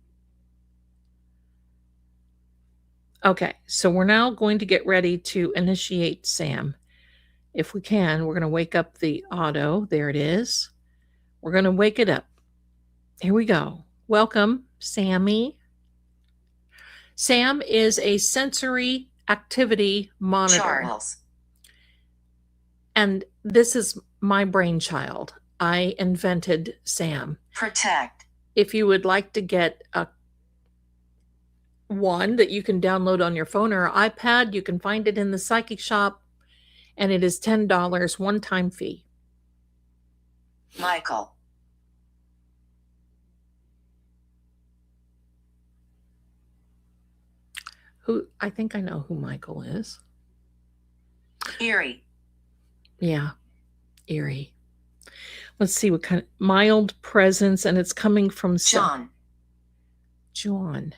Okay, so we're now going to get ready to initiate Sam. If we can, we're going to wake up the auto. There it is. We're going to wake it up. Here we go. Welcome, Sammy. Sam is a sensory activity monitor. Charles. And this is my brainchild. I invented Sam. Protect. If you would like to get one that you can download on your phone or iPad, you can find it in the psychic shop, and it is $10 one-time fee. Michael. I think I know who Michael is. Eerie. Yeah, eerie. Let's see what kind of mild presence, and it's coming from John. John.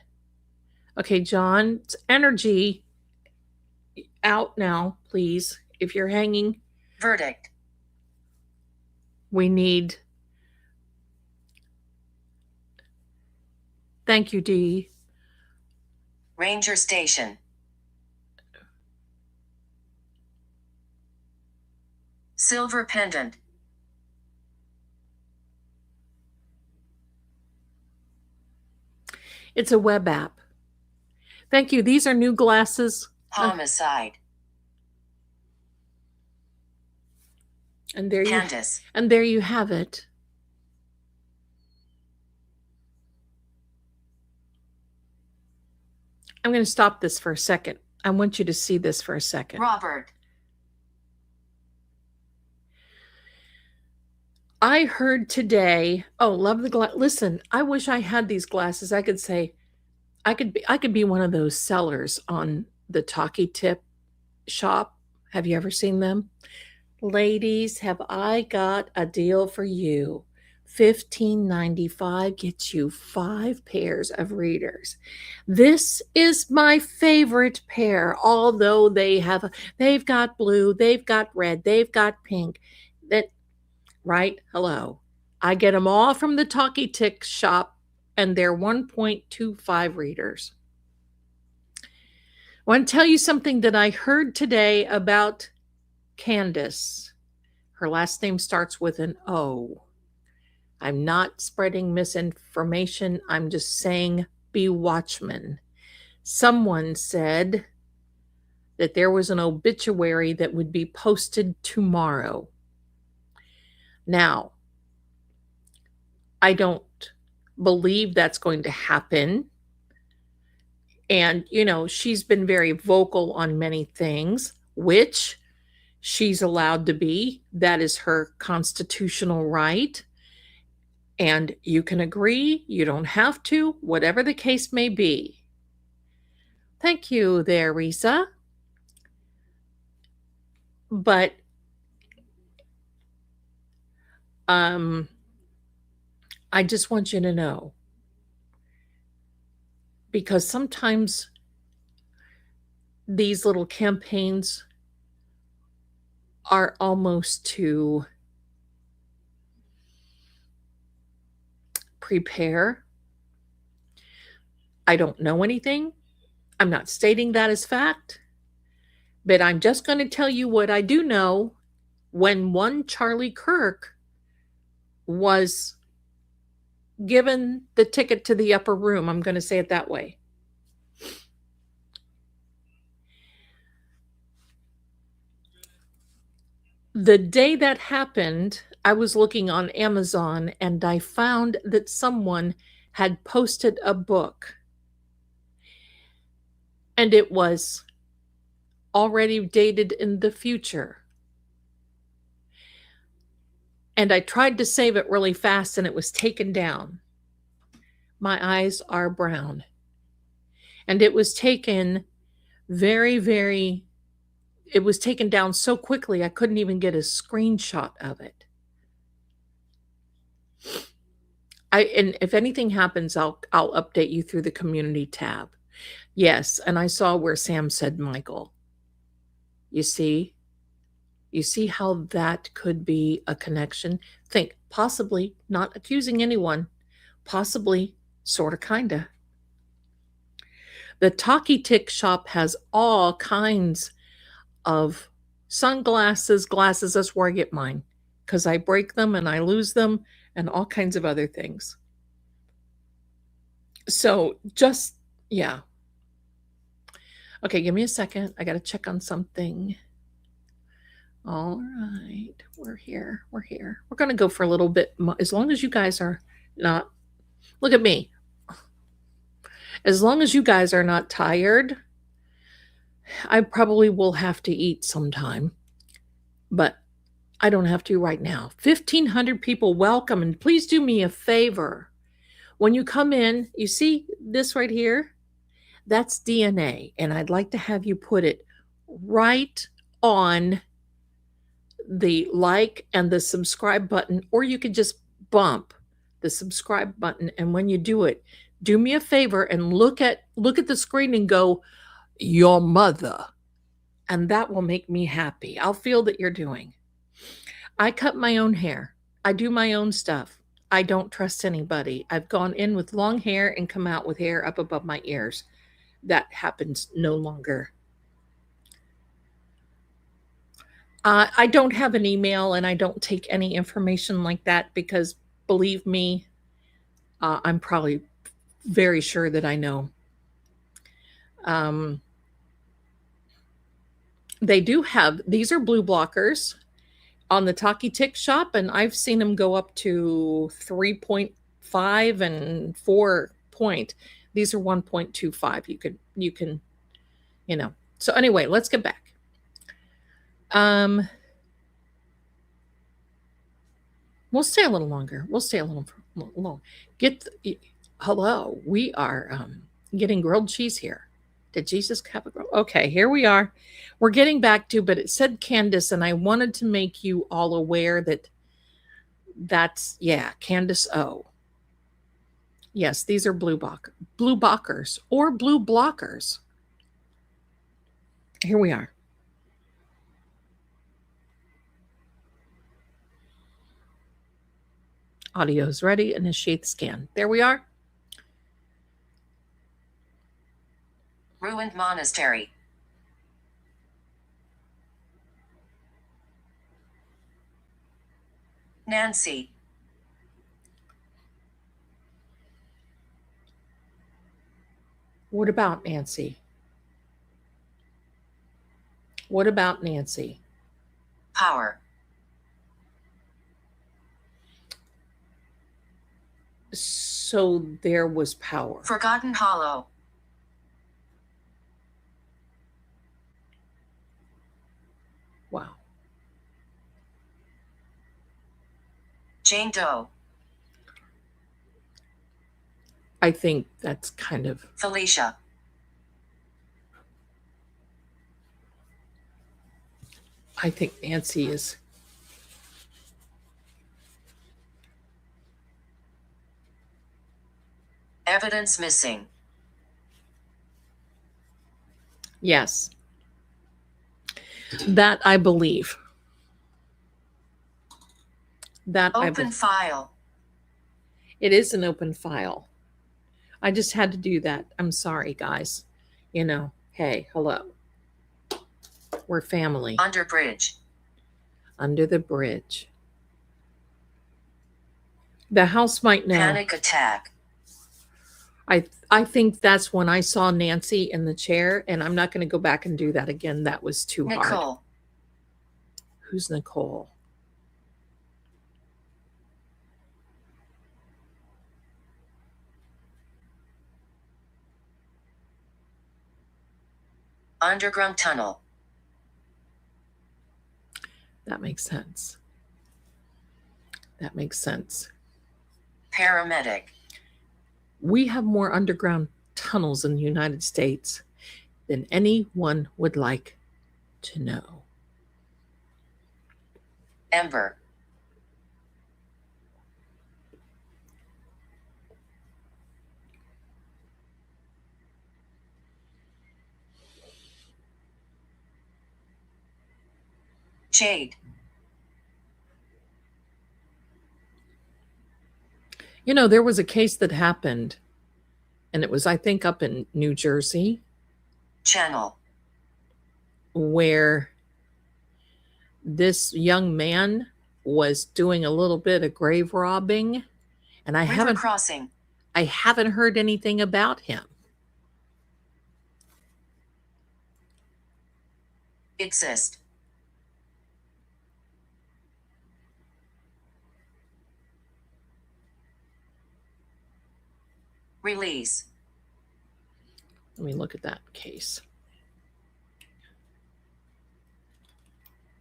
Okay, John's energy out now, please. If you're hanging. Verdict. We need. Thank you, Dee. Ranger Station. Silver pendant. It's a web app. Thank you. These are new glasses. Homicide. And there Candace. And there you have it. I'm going to stop this for a second. I want you to see this for a second. Robert. I heard today, oh, love the glass. Listen, I wish I had these glasses. I could say, I could be one of those sellers on the Talkie Tip shop. Have you ever seen them? Ladies, have I got a deal for you? 15.95 gets you 5 pairs of readers. This is my favorite pair, although they've got blue, they've got red, they've got pink. That right? Hello. I get them all from the Talkie Tick shop and they're 1.25 readers. I want to tell you something that I heard today about Candace. Her last name starts with an O. I'm not spreading misinformation. I'm just saying be watchman. Someone said that there was an obituary that would be posted tomorrow. Now, I don't believe that's going to happen. And, she's been very vocal on many things, which she's allowed to be. That is her constitutional right. And you can agree, you don't have to, whatever the case may be. Thank you there, Risa. But I just want you to know, because sometimes these little campaigns are almost to prepare. I don't know anything. I'm not stating that as fact, but I'm just going to tell you what I do know. When one Charlie Kirk was given the ticket to the upper room, I'm going to say it that way. The day that happened, I was looking on Amazon and I found that someone had posted a book. And it was already dated in the future. And I tried to save it really fast and it was taken down. My eyes are brown. And it was taken it was taken down so quickly I couldn't even get a screenshot of it. And if anything happens, I'll update you through the community tab. Yes, and I saw where Sam said Michael. You see how that could be a connection? Think, possibly, not accusing anyone, possibly, sort of, kind of. The Talkie Tick shop has all kinds of sunglasses, glasses. That's where I get mine because I break them and I lose them and all kinds of other things. So just, yeah. Okay, give me a second. I got to check on something. All right, we're here. We're going to go for a little bit, as long as you guys are not, look at me. As long as you guys are not tired, I probably will have to eat sometime, but I don't have to right now. 1,500 people, welcome, and please do me a favor. When you come in, you see this right here? That's DNA, and I'd like to have you put it right on the like and the subscribe button, or you could just bump the subscribe button. And when you do it, do me a favor and look at the screen and go, your mother. And that will make me happy. I'll feel that you're doing. I cut my own hair. I do my own stuff. I don't trust anybody. I've gone in with long hair and come out with hair up above my ears. That happens no longer. I don't have an email and I don't take any information like that because, believe me, I'm probably very sure that I know. They do have, these are blue blockers on the Talkie Tick shop, and I've seen them go up to 3.5 and 4 point. These are 1.25. You can, So anyway, let's get back. We'll stay a little longer. We'll stay a little long. Hello. We are getting grilled cheese here. Did Jesus have a grill? Okay, here we are. We're getting back to, but it said Candace, and I wanted to make you all aware that Candace O. Yes, these are blue blockers or blue blockers. Here we are. Audio is ready. Initiate the scan. There we are. Ruined monastery. Nancy. What about Nancy? What about Nancy? Power. So there was power. Forgotten Hollow. Wow. Jane Doe. I think that's kind of... Felicia. I think Nancy is... Evidence missing. Yes. That I believe. Open file. It is an open file. I just had to do that. I'm sorry, guys. You know, hey, hello. We're family. Under bridge. Under the bridge. The house might know. Panic attack. I think that's when I saw Nancy in the chair, and I'm not going to go back and do that again. That was too hard. Nicole. Who's Nicole? Underground tunnel. That makes sense. That makes sense. Paramedic. We have more underground tunnels in the United States than anyone would like to know. Ember. Jade. You know, there was a case that happened, and it was, I think, up in New Jersey. Channel. Where this young man was doing a little bit of grave robbing, and I haven't heard anything about him. Exist. Release. Let me look at that case.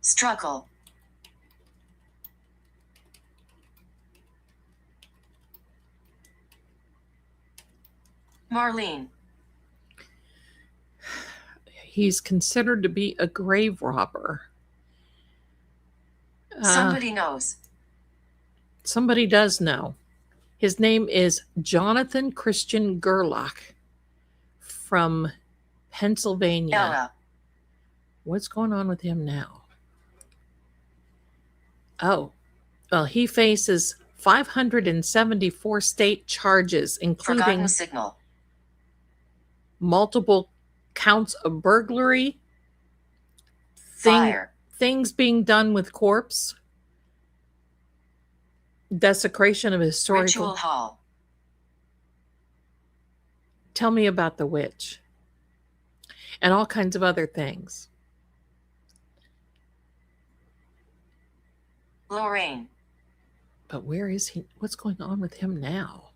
Struggle. Marlene. He's considered to be a grave robber. Somebody knows. Somebody does know. His name is Jonathan Christian Gerlach from Pennsylvania. Ella. What's going on with him now? Oh, well, he faces 574 state charges, including Forgotten signal. multiple counts of burglary, Fire. things being done with corpse, desecration of historical. Ritual hall. Tell me about the witch and all kinds of other things. Lorraine. But where is he? What's going on with him now?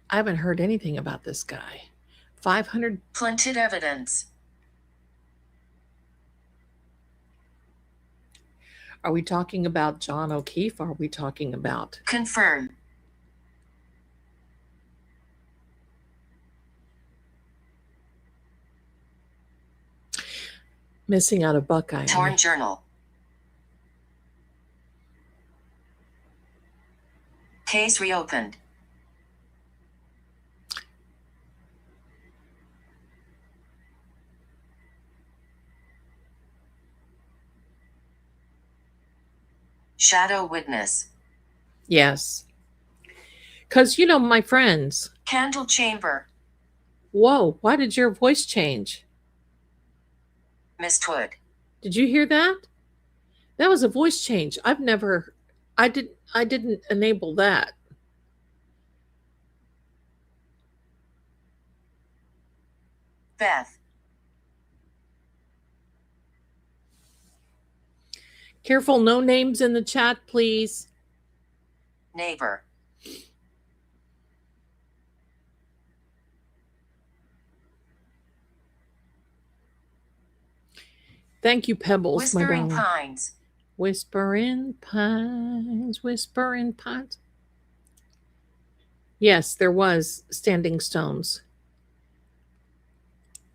I haven't heard anything about this guy. 500. Planted evidence. Are we talking about John O'Keefe? Or are we talking about Confirm. missing out of Buckeye? Torn journal. Case reopened. Shadow witness. Yes. Because, you know, my friends. Candle chamber. Whoa, why did your voice change? Mistwood. Did you hear that? That was a voice change. I didn't enable that. Beth. Careful, no names in the chat, please. Neighbor. Thank you, Pebbles, Whispering my darling. pines. Whispering pines, whispering pines. Yes, there was standing stones.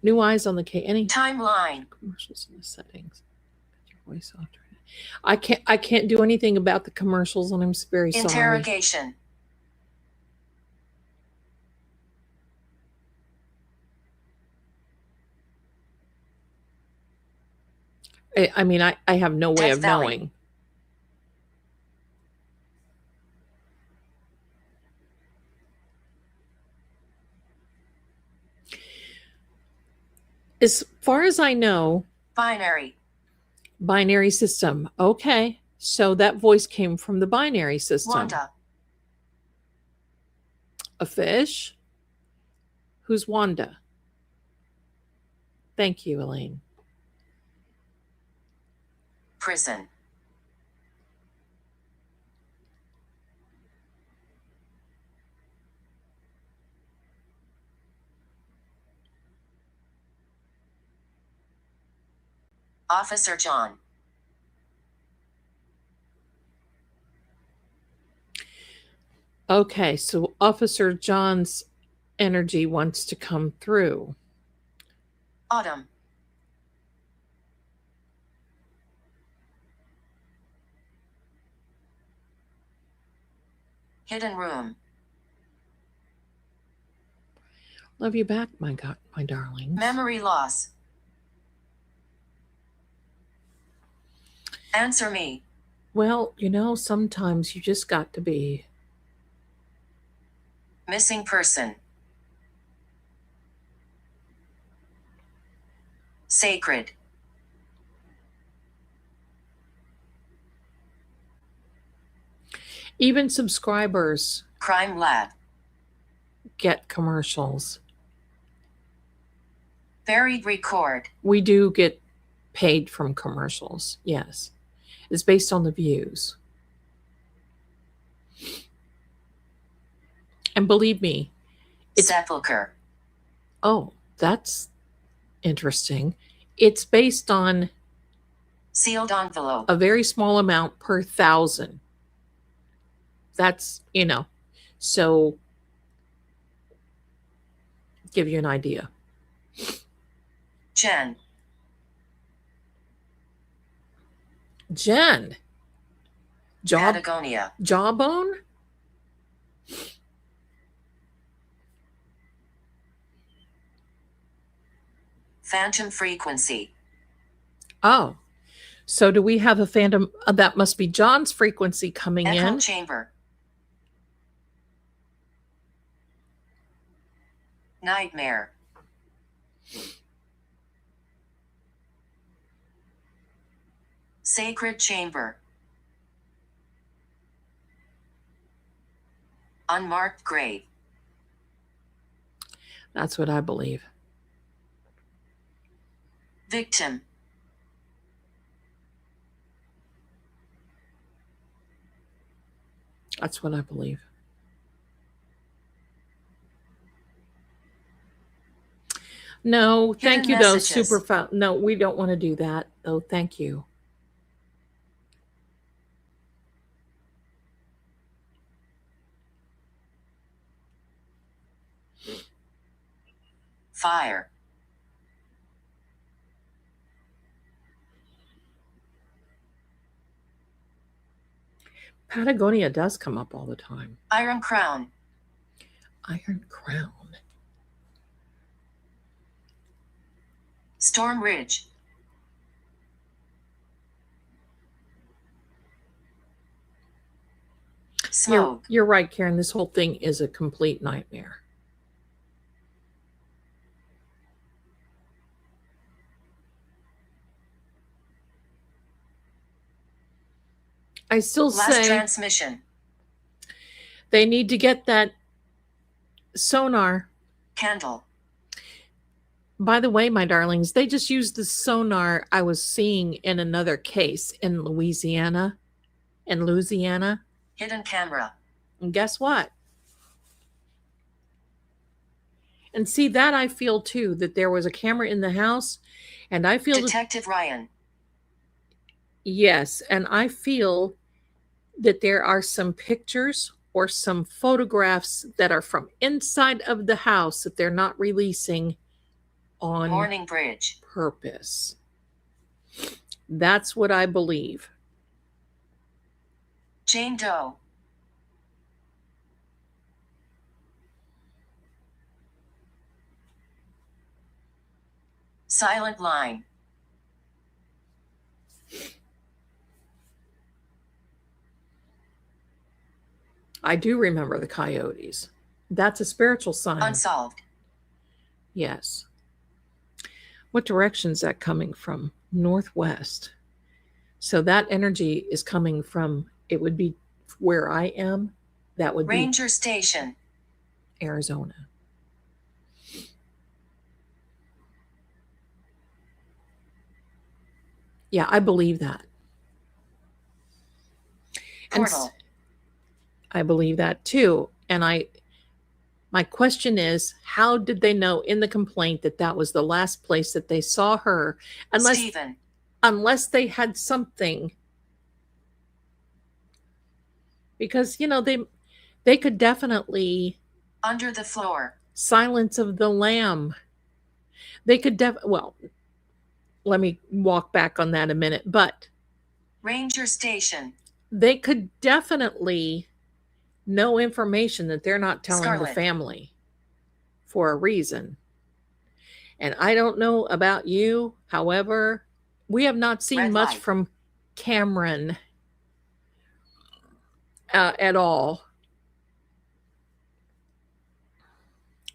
New eyes on the K. Any timeline commercials in the settings? Your voice off. I can't do anything about the commercials, and I'm very sorry. Interrogation. I mean, I have no way Death of Valley. knowing. As far as I know, binary system. Okay, so that voice came from the binary system. Wanda. A fish? Who's Wanda? Thank you, Elaine. Prison. Officer John. Okay, so Officer John's energy wants to come through. Autumn. Hidden room. Love you back, my darling. Memory loss. Answer me. Well, you know, sometimes you just got to be. Missing person. Sacred. Even subscribers. Crime lab. Get commercials. Buried record. We do get paid from commercials, yes. It's based on the views. And believe me, it's sepulcher. Oh, that's interesting. It's based on sealed envelope. A very small amount per 1,000. That's, you know, so give you an idea. Jen. Patagonia. Jawbone? Phantom frequency. Oh, so do we have a phantom? That must be John's frequency coming Echo in. chamber. Nightmare. Sacred chamber. Unmarked grave. That's what I believe. Victim. That's what I believe. No, thank you, though. Super fun. No, we don't want to do that. Oh, thank you. Fire. Patagonia does come up all the time. Iron Crown. Iron Crown. Storm Ridge. Smoke. You're right, Karen. This whole thing is a complete nightmare. I still Last say transmission. they need to get that sonar. Candle. By the way, my darlings, they just used the sonar I was seeing in another case in Louisiana. Hidden camera. And guess what? And see, that I feel too, that there was a camera in the house. And I feel Detective Ryan. Yes, and I feel that there are some pictures or some photographs that are from inside of the house that they're not releasing on Morning Bridge. purpose. That's what I believe. Jane Doe. Silent Line. I do remember the coyotes. That's a spiritual sign. Unsolved. Yes. What direction is that coming from? Northwest. So that energy is coming from, it would be where I am. That would Ranger Station. be Arizona. Yeah, I believe that. Portal. I believe that too. And my question is, how did they know in the complaint that that was the last place that they saw her? Unless they had something. Because, you know, they could definitely Under the Floor. Silence of the Lamb. They could well, let me walk back on that a minute, but Ranger Station. They could definitely know information that they're not telling the family for a reason. And I don't know about you. However, we have not seen much from Cameron at all.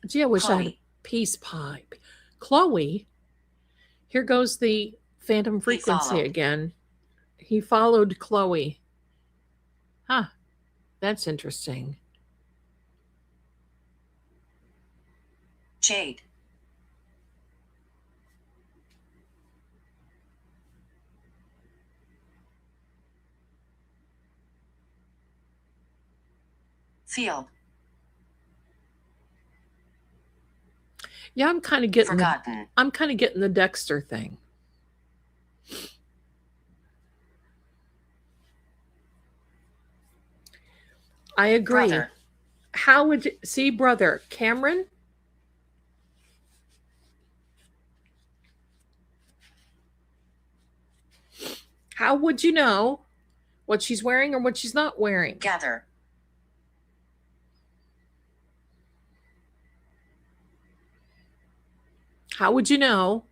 Gee, I wish I had a peace pipe. Chloe, here goes the phantom frequency again. He followed Chloe. Huh. That's interesting. Jade. Field. Yeah, I'm kind of getting Forgotten. I'm kind of getting the Dexter thing. I agree. Brother. How would you see, brother Cameron? How would you know what she's wearing or what she's not wearing? Gather. How would you know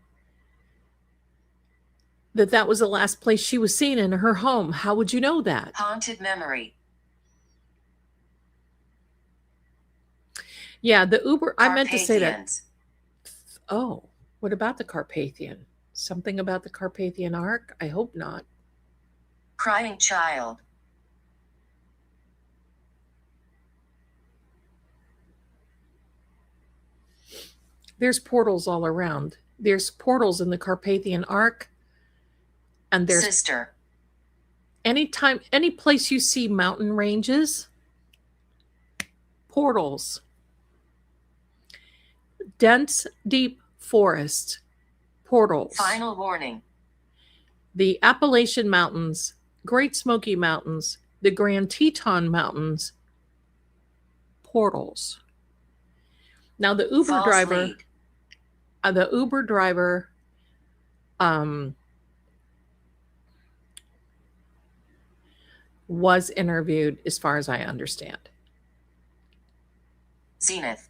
that that was the last place she was seen in her home? How would you know that? Haunted memory. Yeah, the Uber, I meant to say that. Oh, what about the Carpathian? Something about the Carpathian Ark? I hope not. Crying child. There's portals all around. There's portals in the Carpathian Ark. And there's Sister. any place you see mountain ranges, portals. Dense, deep forest, portals. Final warning. The Appalachian Mountains, Great Smoky Mountains, the Grand Teton Mountains, portals. Now the Uber driver, The Uber driver was interviewed, as far as I understand. Zenith.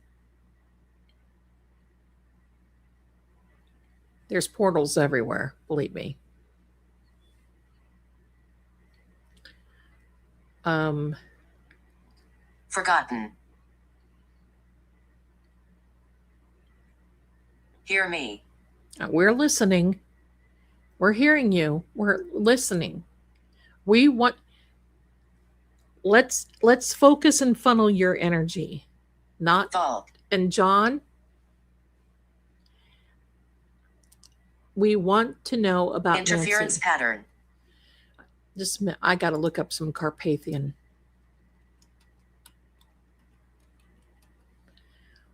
There's portals everywhere, believe me. Forgotten. Hear me. We're listening. We're hearing you. We're listening. We want let's focus and funnel your energy. Not Vault. and John, we want to know about Interference Nancy. pattern. Just a minute, I got to look up some Carpathian.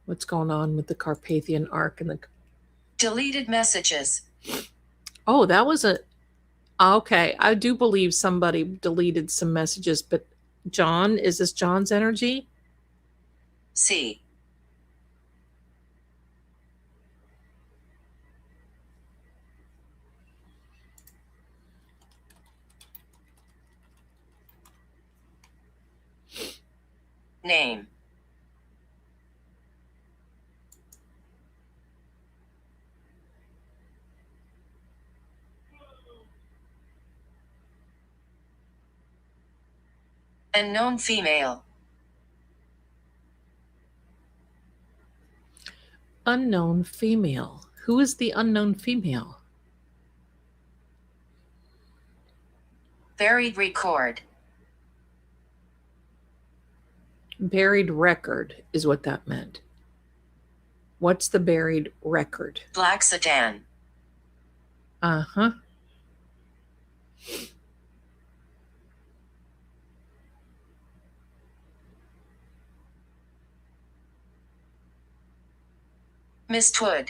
What's going on with the Carpathian arc and the Deleted messages. Oh, that was a okay. I do believe somebody deleted some messages, but John, is this John's energy? C. Name. Unknown female. Unknown female. Who is the unknown female? Buried record. Buried record is what that meant. What's the buried record? Black sedan. Uh-huh. Mistwood.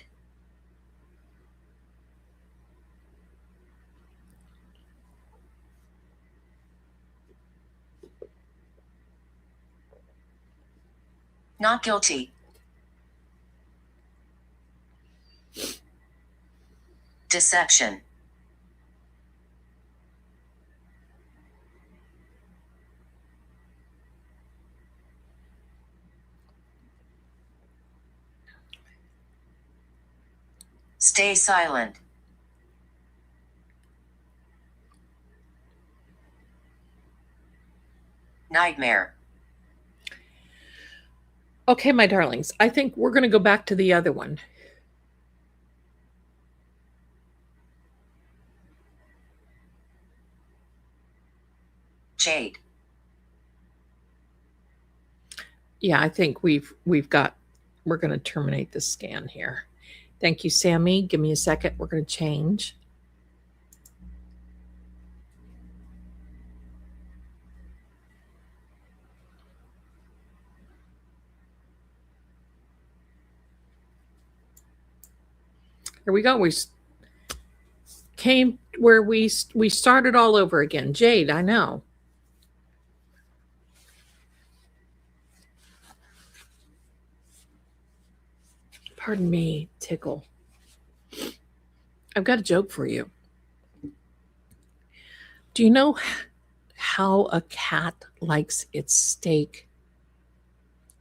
Not guilty. Deception. Stay silent. Nightmare. Okay, my darlings, I think we're going to go back to the other one. Jade. Yeah, I think we're going to terminate the scan here. Thank you, Sammy. Give me a second. We're going to change. Here we go. We came where we started all over again. Jade, I know. Pardon me, tickle. I've got a joke for you. Do you know how a cat likes its steak?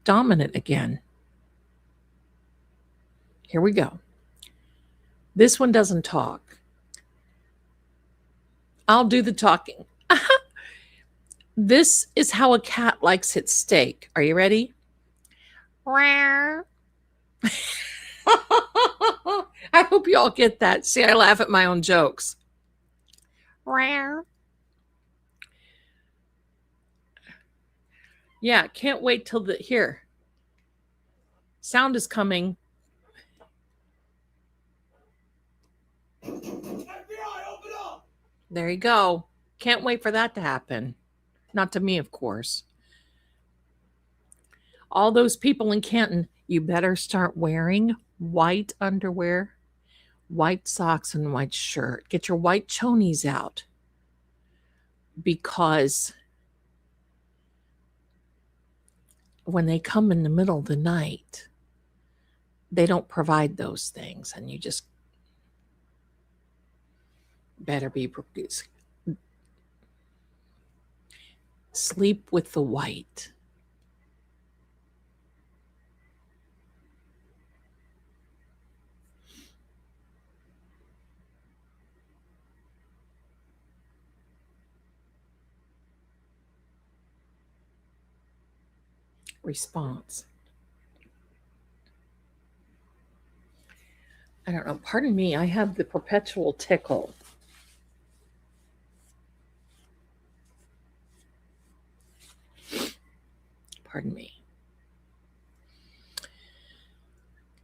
Dominant again. Here we go. This one doesn't talk. I'll do the talking. This is how a cat likes its steak. Are you ready? I hope you all get that. See, I laugh at my own jokes. Yeah, can't wait till the here. Sound is coming. There you go. Can't wait for that to happen. Not to me, of course. All those people in Canton, you better start wearing white underwear, white socks, and white shirt. Get your white chonies out. Because when they come in the middle of the night, they don't provide those things, and you just better be sleep with the white. Response. I don't know. Pardon me. I have the perpetual tickle. Pardon me.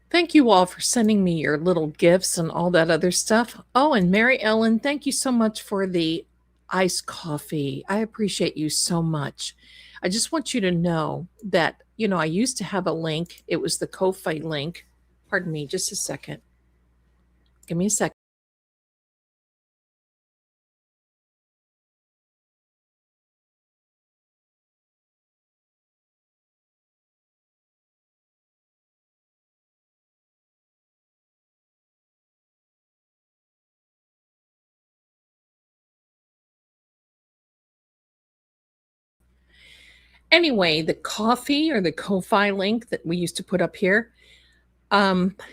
Thank you all for sending me your little gifts and all that other stuff. Oh, and Mary Ellen, thank you so much for the iced coffee. I appreciate you so much. I just want you to know that, I used to have a link. It was the Ko-Fi link. Pardon me, just a second. Give me a second. Anyway, the coffee or the Ko-Fi link that we used to put up here, 8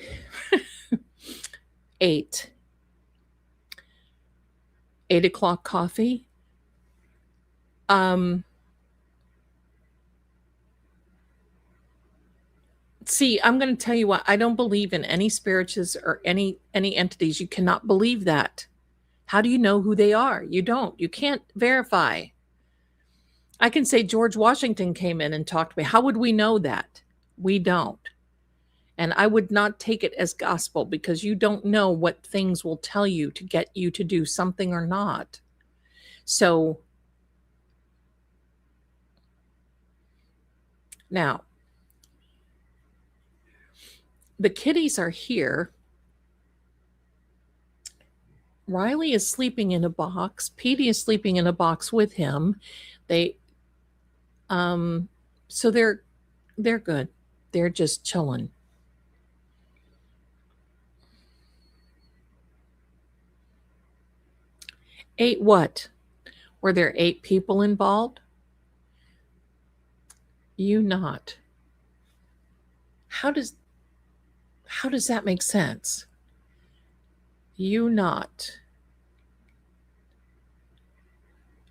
o'clock coffee. See, I'm going to tell you what, I don't believe in any spirits or any entities. You cannot believe that. How do you know who they are? You don't. You can't verify. I can say George Washington came in and talked to me. How would we know that? We don't. And I would not take it as gospel, because you don't know what things will tell you to get you to do something or not. So now, the kitties are here. Riley is sleeping in a box. Petey is sleeping in a box with him. So they're good. They're just chilling. Eight what? Were there 8 people involved? You not. How does that make sense? You not.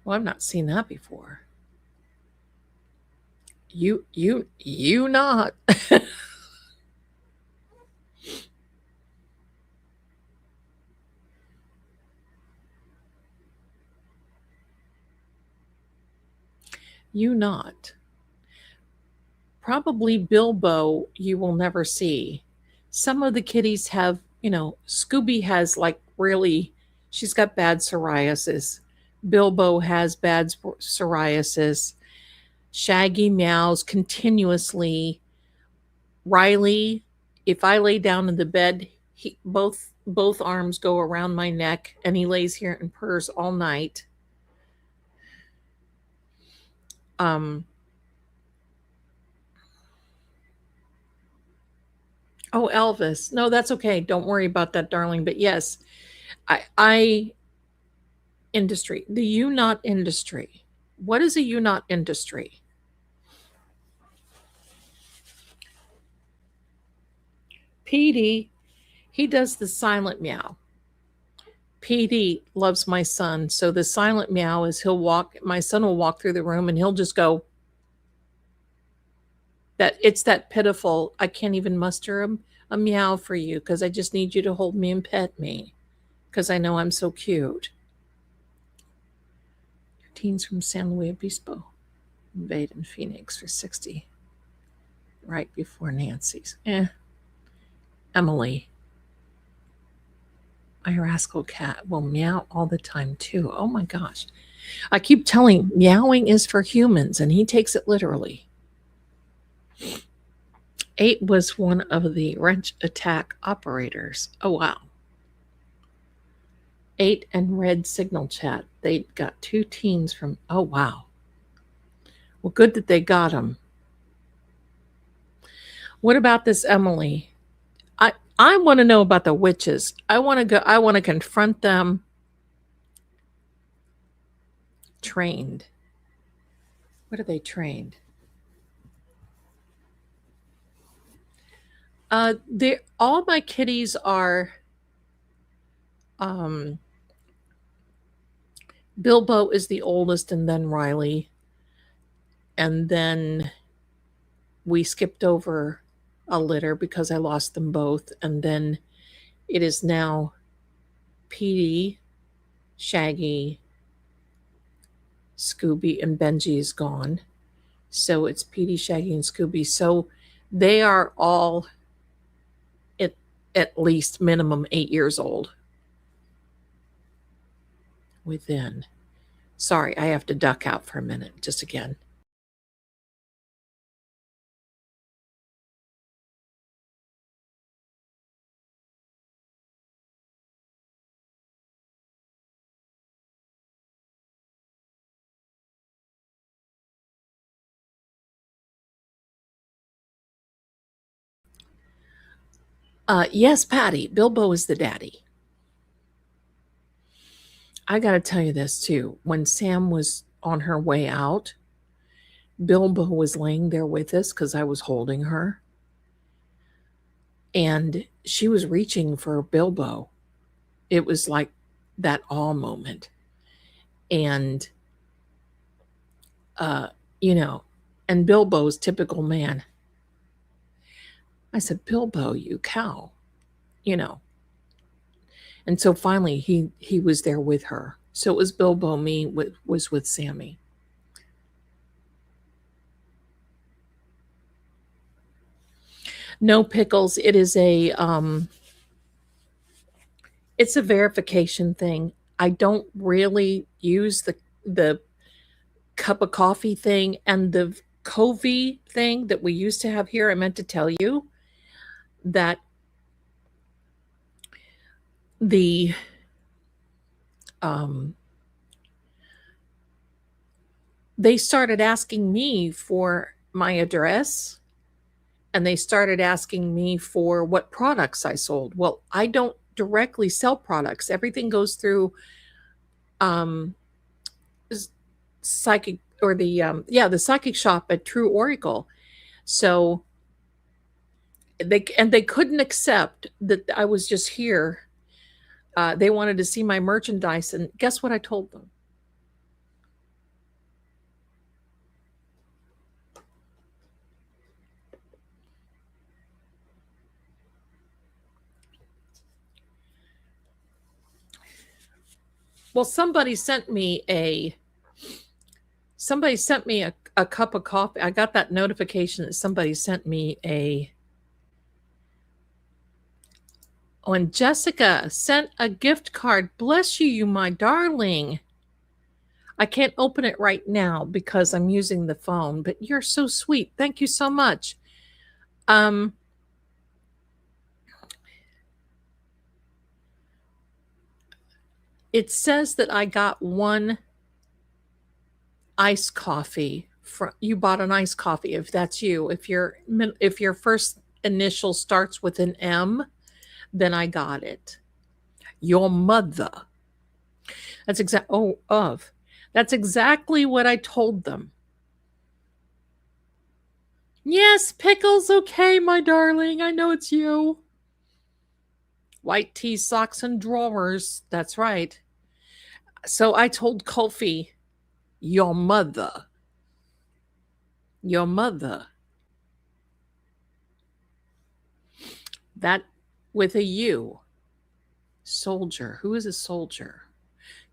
Well, I've not seen that before. You not. You not. Probably Bilbo you will never see. Some of the kitties have, Scooby has she's got bad psoriasis. Bilbo has bad psoriasis. Shaggy meows continuously. Riley, if I lay down in the bed, both arms go around my neck, and he lays here and purrs all night. Oh, Elvis. No, that's okay. Don't worry about that, darling. But yes, I industry, the U-Not industry. What is a U-Not industry? Petey, he does the silent meow. Petey loves my son, so the silent meow is my son will walk through the room and he'll just go, it's that pitiful, I can't even muster a meow for you because I just need you to hold me and pet me because I know I'm so cute. Teens from San Luis Obispo invaded Phoenix for 60 right before Nancy's. Emily. My rascal cat will meow all the time too. Oh my gosh. I keep telling meowing is for humans, and he takes it literally. 8 was one of the wrench attack operators. Oh, wow. 8 and Red Signal Chat. They got 2 teens from, oh, wow. Well, good that they got them. What about this Emily? I want to know about the witches. I want to go. I want to confront them. Trained. What are they trained? They all my kitties are. Um, Bilbo is the oldest, and then Riley, and then we skipped over a litter because I lost them both, and then it is now Petey, Shaggy, Scooby, and Benji is gone. So it's Petey, Shaggy, and Scooby. So they are all at, at least minimum 8 years old. Within. Sorry, I have to duck out for a minute, just again. Yes, Patty, Bilbo is the daddy. I got to tell you this too. When Sam was on her way out, Bilbo was laying there with us because I was holding her. And she was reaching for Bilbo. It was like that awe moment. And, uh, you know, and Bilbo's typical man. I said, Bilbo, you cow, you know. And so finally he was there with her. So it was Bilbo, me was with Sammy. No pickles. It is it's a verification thing. I don't really use the cup of coffee thing and the Covey thing that we used to have here. I meant to tell you that the um they started asking me for my address, and they started asking me for what products I sold. Well, I don't directly sell products. Everything goes through um psychic, or the psychic shop at True Oracle. So they couldn't accept that I was just here. They wanted to see my merchandise, and guess what I told them? Well, somebody sent me a cup of coffee. I got that notification that somebody sent me a. Oh, and Jessica sent a gift card. Bless you, you my darling. I can't open it right now because I'm using the phone, but you're so sweet. Thank you so much. Um, it says that I got one iced coffee. You bought an iced coffee. If that's you, if your first initial starts with an M, then I got it. Your mother. That's exact. Oh, of. That's exactly what I told them. Yes, pickles. Okay, my darling. I know it's you. White tee, socks, and drawers. That's right. So I told Kofi, your mother. Your mother. That with a U. Soldier. Who is a soldier?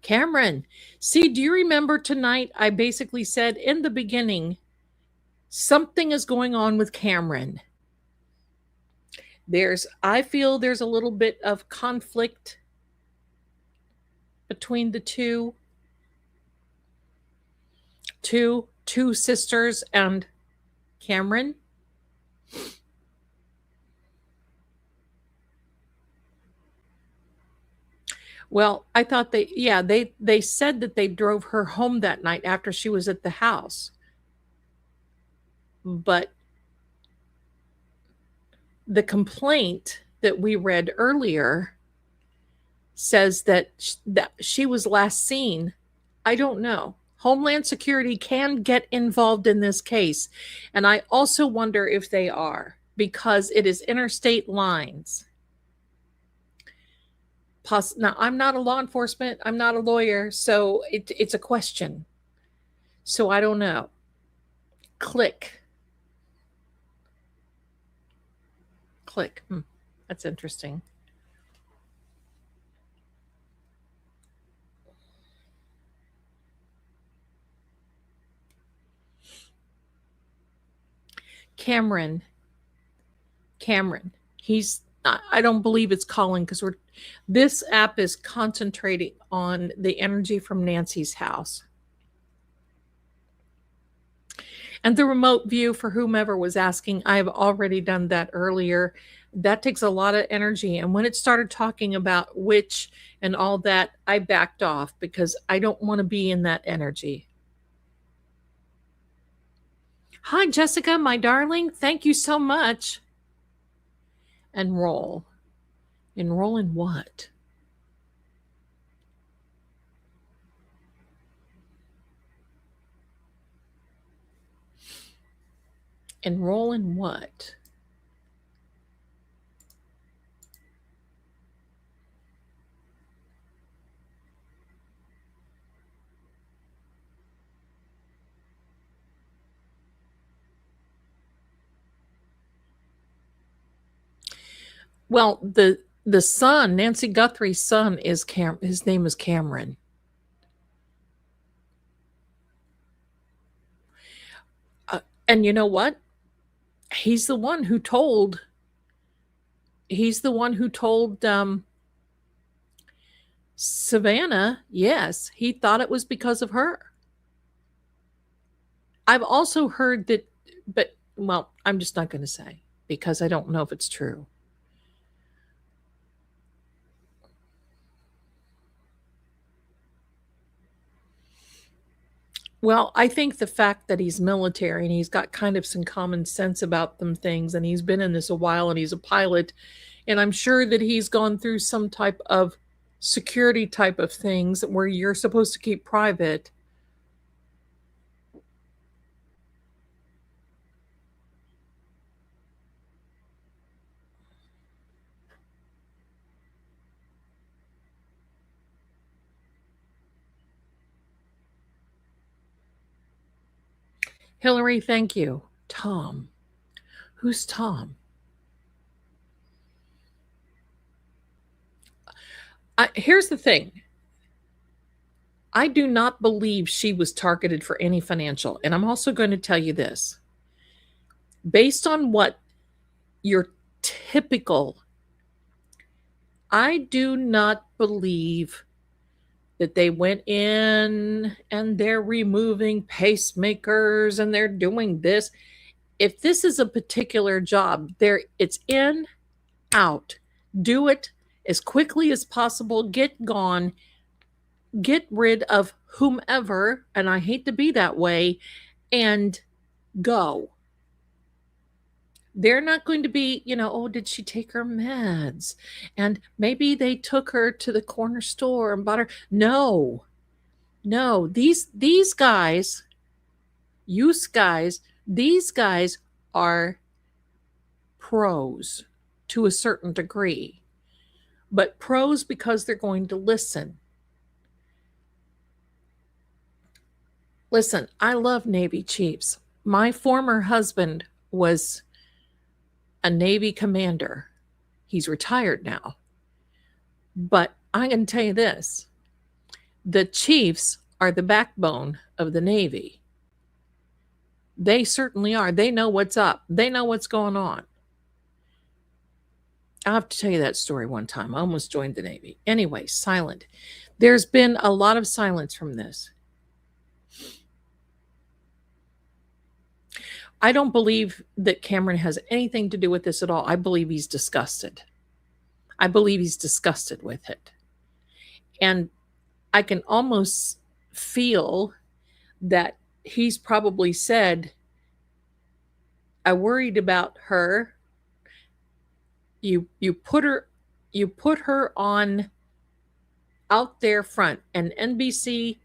Cameron. See, do you remember tonight? I basically said in the beginning, something is going on with Cameron. I feel there's a little bit of conflict between the two sisters and Cameron. Well, I thought they said that they drove her home that night after she was at the house. But the complaint that we read earlier says that she was last seen. I don't know. Homeland Security can get involved in this case. And I also wonder if they are, because it is interstate lines. Now, I'm not a law enforcement, I'm not a lawyer, so it's a question. So I don't know. Click. Click. That's interesting. Cameron. He's I don't believe it's calling because this app is concentrating on the energy from Nancy's house. And the remote view, for whomever was asking, I've already done that earlier. That takes a lot of energy. And when it started talking about witch and all that, I backed off because I don't want to be in that energy. Hi, Jessica, my darling. Thank you so much. Enroll. Enroll in what? Enroll in what? Well, the son, Nancy Guthrie's son, is his name is Cameron. And you know what? He's the one who told Savannah, yes, he thought it was because of her. I've also heard that, but well, I'm just not going to say because I don't know if it's true. Well, I think the fact that he's military and he's got kind of some common sense about them things, and he's been in this a while and he's a pilot, and I'm sure that he's gone through some type of security type of things where you're supposed to keep private. Hillary, thank you. Tom. Who's Tom? Here's the thing. I do not believe she was targeted for any financial. And I'm also going to tell you this. Based on what your typical, I do not believe that they went in and they're removing pacemakers and they're doing this. If this is a particular job, it's in, out. Do it as quickly as possible. Get gone. Get rid of whomever, and I hate to be that way, and go. They're not going to be, oh, did she take her meds? And maybe they took her to the corner store and bought her. No. These guys, these guys are pros to a certain degree, but pros because they're going to listen. Listen, I love Navy chiefs. My former husband was a Navy commander. He's retired now. But I can tell you this. The chiefs are the backbone of the Navy. They certainly are. They know what's up. They know what's going on. I'll have to tell you that story one time. I almost joined the Navy. Anyway, silent. There's been a lot of silence from this. I don't believe that Cameron has anything to do with this at all. I believe he's disgusted. I believe he's disgusted with it. And I can almost feel that he's probably said, I worried about her. You put her on out there front, and NBC,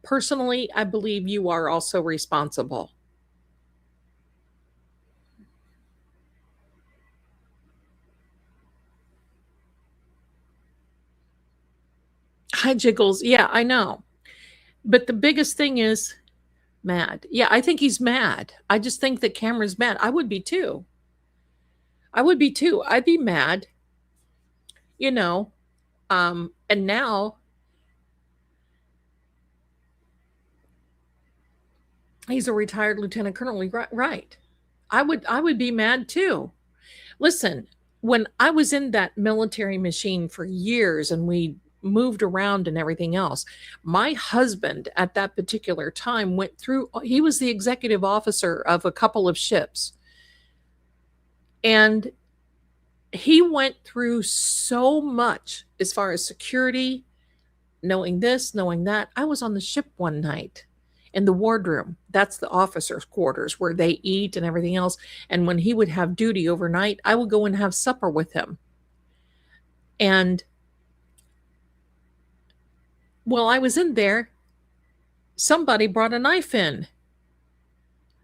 personally, I believe you are also responsible. Hi, Jiggles. Yeah, I know. But the biggest thing is mad. Yeah, I think he's mad. I just think that Cameron's mad. I would be too. I would be too. I'd be mad, you know. And now he's a retired lieutenant colonel. Right. I would be mad too. Listen, when I was in that military machine for years and we moved around and everything else, my husband at that particular time went through, he was the executive officer of a couple of ships. And he went through so much as far as security, knowing this, knowing that. I was on the ship one night in the wardroom. That's the officers' quarters where they eat and everything else. And when he would have duty overnight, I would go and have supper with him. And while I was in there, somebody brought a knife in.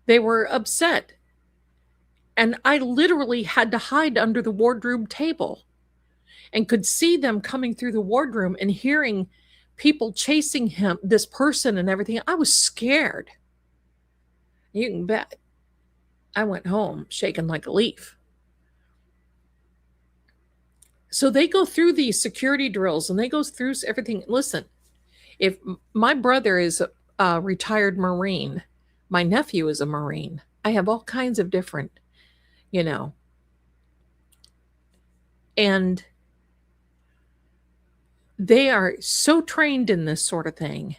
They were upset. And I literally had to hide under the wardrobe table and could see them coming through the wardroom and hearing people chasing him, this person and everything. I was scared. You can bet. I went home shaking like a leaf. So they go through these security drills and they go through everything. Listen, if my brother is a retired Marine, my nephew is a Marine. I have all kinds of different, you know, and they are so trained in this sort of thing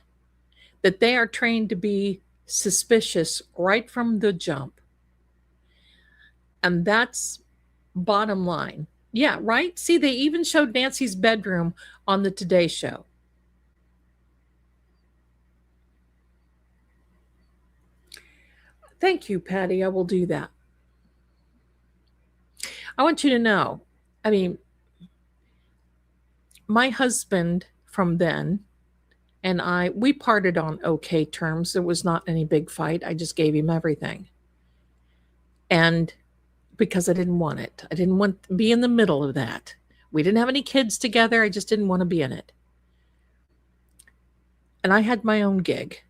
that they are trained to be suspicious right from the jump. And that's bottom line. Yeah, right? See, they even showed Nancy's bedroom on the Today Show. Thank you, Patty. I will do that. I want you to know, I mean, my husband from then and we parted on okay terms. There was not any big fight. I just gave him everything. And because I didn't want it, I didn't want to be in the middle of that. We didn't have any kids together. I just didn't want to be in it. And I had my own gig.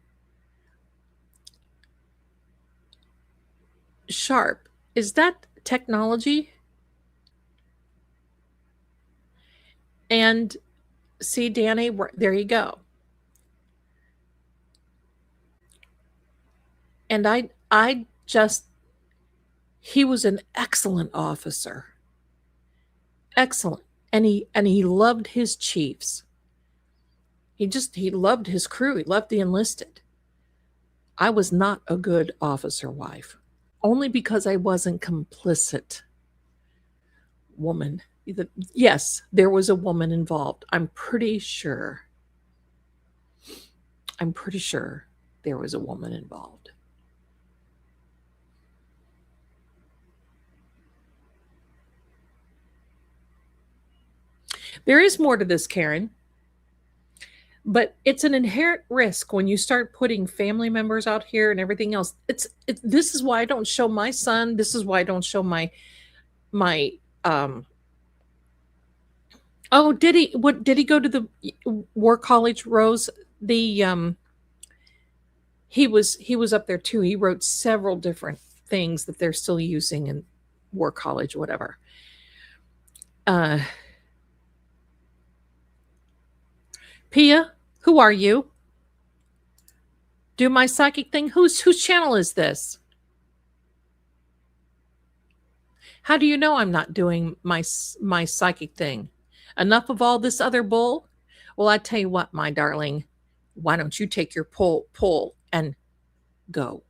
Sharp, is that technology? And see, Danny, there you go. And I just, he was an excellent officer, excellent, and he loved his chiefs. He loved his crew. He loved the enlisted. I was not a good officer wife, only because I wasn't complicit. Woman, yes, there was a woman involved. I'm pretty sure. I'm pretty sure there was a woman involved. There is more to this, Karen, but it's an inherent risk when you start putting family members out here and everything else. This is why I don't show my son. This is why I don't show my oh, did he go to the War College, Rose? The he was up there too. He wrote several different things that they're still using in War College, whatever. Pia, who are you? Do my psychic thing. Whose channel is this? How do you know I'm not doing my psychic thing? Enough of all this other bull? Well, I tell you what, my darling, why don't you take your pull and go?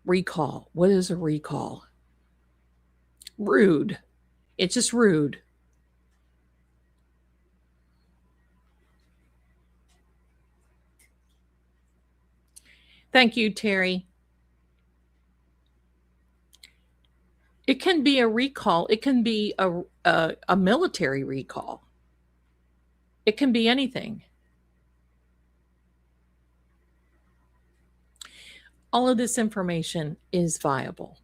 Recall. What is a recall? Rude. It's just rude. Thank you, Terry. It can be a recall. It can be a military recall. It can be anything. All of this information is viable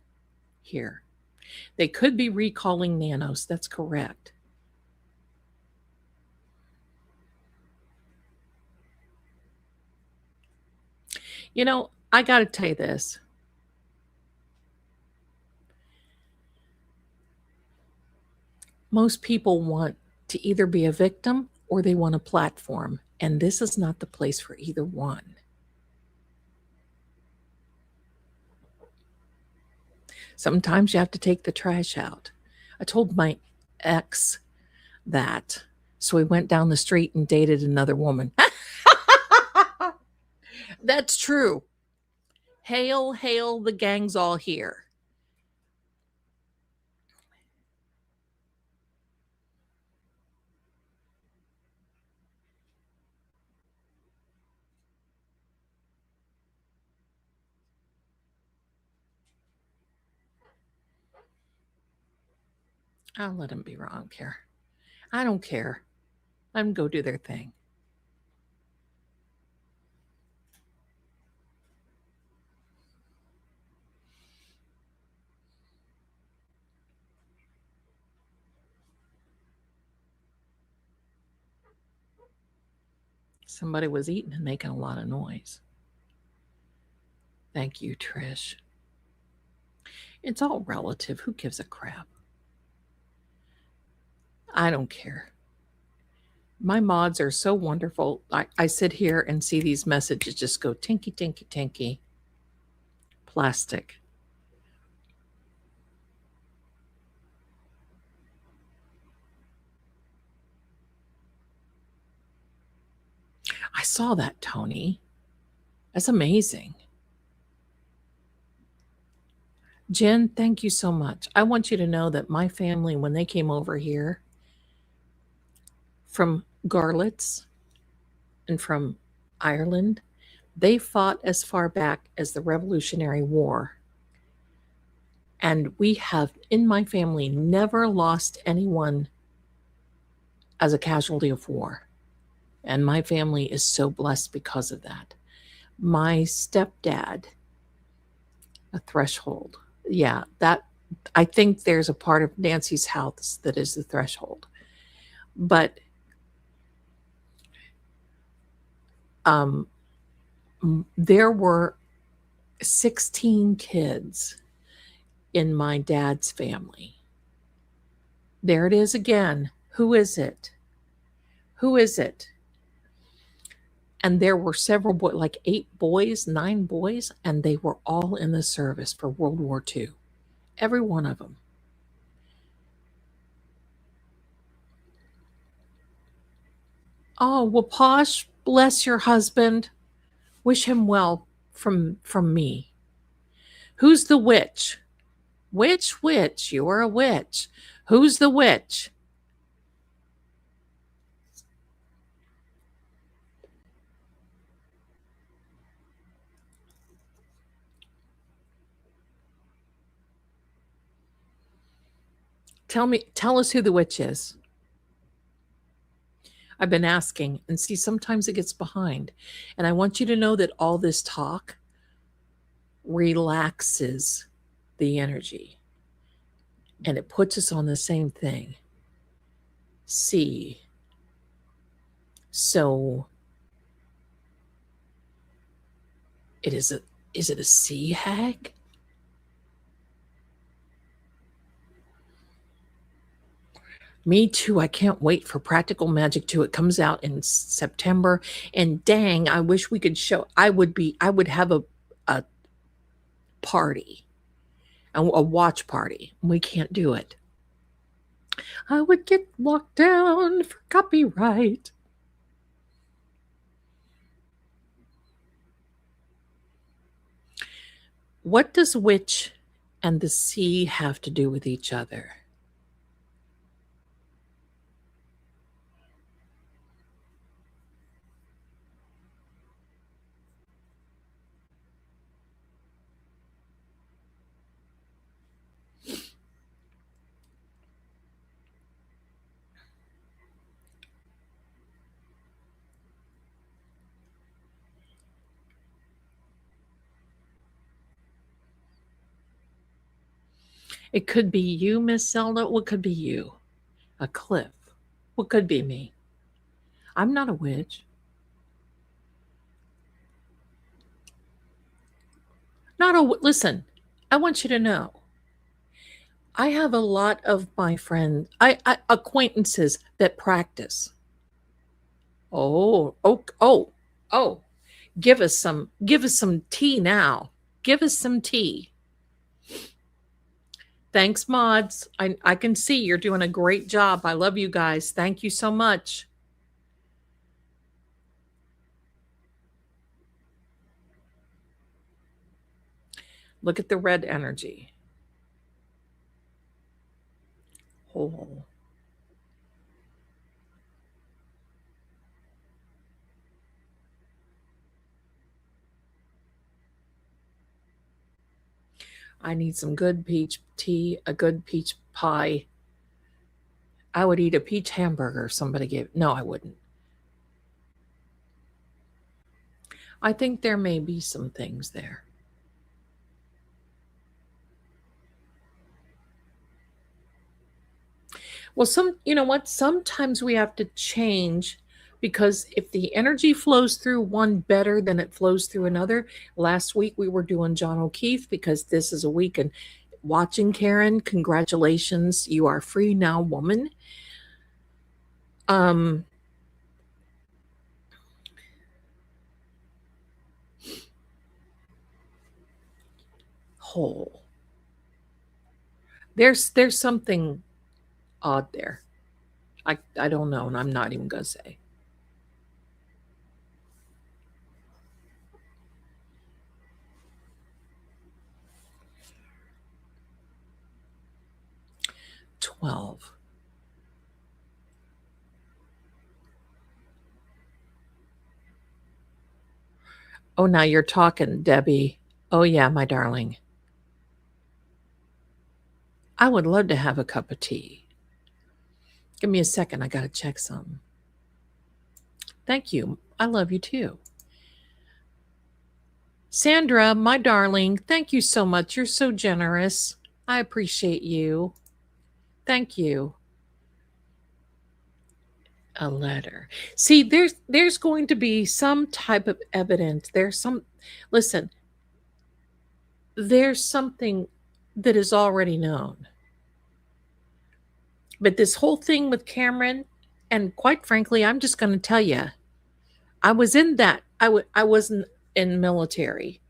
here. They could be recalling nanos. That's correct. You know, I got to tell you this. Most people want to either be a victim or they want a platform, and this is not the place for either one. Sometimes you have to take the trash out. I told my ex that, so we went down the street and dated another woman. That's true. Hail, hail, the gang's all here. I'll let them be wrong. I don't care. I don't care. Let them go do their thing. Somebody was eating and making a lot of noise. Thank you, Trish. It's all relative. Who gives a crap? I don't care. My mods are so wonderful. I sit here and see these messages just go tinky, tinky, tinky. Plastic. I saw that, Tony. That's amazing. Jen, thank you so much. I want you to know that my family, when they came over here from Garlets and from Ireland, they fought as far back as the Revolutionary War. And we have, in my family, never lost anyone as a casualty of war. And my family is so blessed because of that. My stepdad, a threshold. Yeah, that I think there's a part of Nancy's house that is the threshold. But there were 16 kids in my dad's family. There it is again. Who is it? Who is it? And there were several boys, like 8 boys, 9 boys, and they were all in the service for World War II. Every one of them. Oh, well, Posh, bless your husband. Wish him well from me. Who's the witch? Which witch? You're a witch. Who's the witch? Tell us who the witch is. I've been asking, and see, sometimes it gets behind. And I want you to know that all this talk relaxes the energy and it puts us on the same thing. See. So is it a sea hag? Me too. I can't wait for Practical Magic 2. It comes out in September. And dang, I wish we could show. I would have a party, a watch party. We can't do it. I would get locked down for copyright. What does witch and the sea have to do with each other? It could be you, Miss Zelda. What could be you? A cliff. What could be me? I'm not a witch. Not a listen. I want you to know. I have a lot of my friends, I acquaintances that practice. Oh. Give us some tea now. Give us some tea. Thanks, mods. I can see you're doing a great job. I love you guys. Thank you so much. Look at the red energy. Oh. I need some good peach tea, a good peach pie. I would eat a peach hamburger if somebody gave. No, I wouldn't. I think there may be some things there. Well, you know what? Sometimes we have to change because if the energy flows through one better than it flows through another, last week we were doing John O'Keefe because this is a week and watching Karen, congratulations, you are free now, woman. Um whole. There's something odd there. I don't know, and I'm not even gonna say. 12. Oh, now you're talking, Debbie. Oh yeah, my darling. I would love to have a cup of tea. Give me a second. I got to check some. Thank you. I love you too. Sandra, my darling, thank you so much. You're so generous. I appreciate you. Thank you. A letter. See, there's going to be some type of evidence. Listen, there's something that is already known. But this whole thing with Cameron, and quite frankly, I'm just going to tell you, I was in that. I wasn't in military.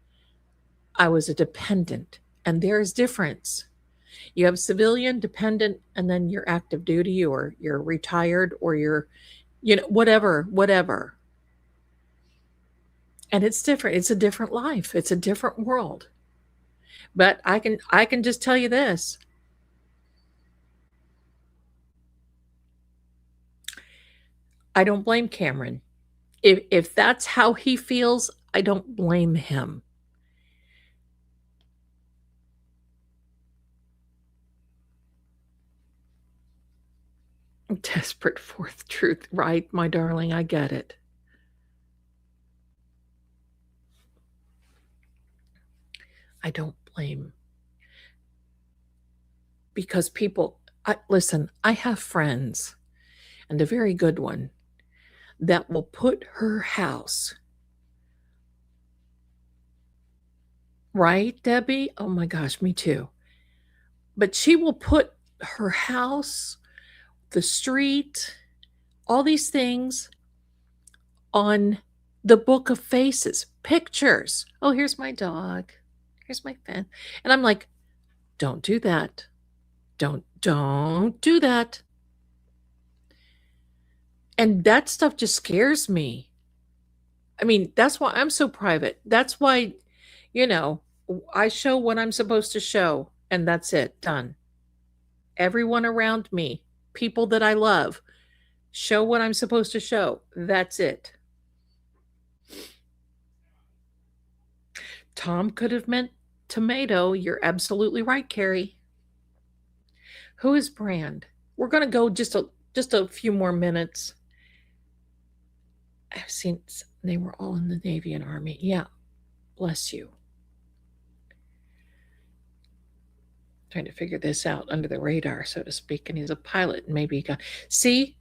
I was a dependent, and there's difference. You have civilian, dependent, and then you're active duty, or you're retired, or you're, whatever. And it's different. It's a different life. It's a different world. But I can just tell you this. I don't blame Cameron. If that's how he feels, I don't blame him. Desperate for the truth, right, my darling? I get it. I don't blame because listen, I have friends, and a very good one that will put her house, right, Debbie? Oh my gosh, me too. But she will put her house, the street, all these things on the book of faces, pictures. Oh, here's my dog. Here's my fan. And I'm like, don't do that. Don't do that. And that stuff just scares me. I mean, that's why I'm so private. That's why, you know, I show what I'm supposed to show, and that's it. Done. Everyone around me, people that I love, show what I'm supposed to show. That's it. Tom could have meant tomato. You're absolutely right, Carrie. Who is Brand? We're going to go just a few more minutes. I've seen they were all in the Navy and Army. Yeah. Bless you. Trying to figure this out under the radar, so to speak. And he's a pilot, and maybe he got. See?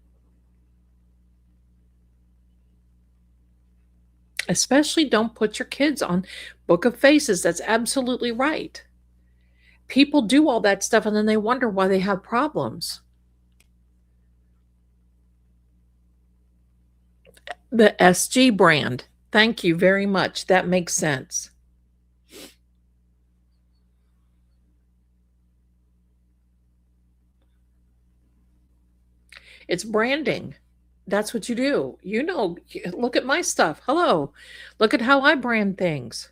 Especially don't put your kids on Book of Faces. That's absolutely right. People do all that stuff and then they wonder why they have problems. The SG brand. Thank you very much. That makes sense. It's branding. That's what you do. You know, look at my stuff. Hello. Look at how I brand things.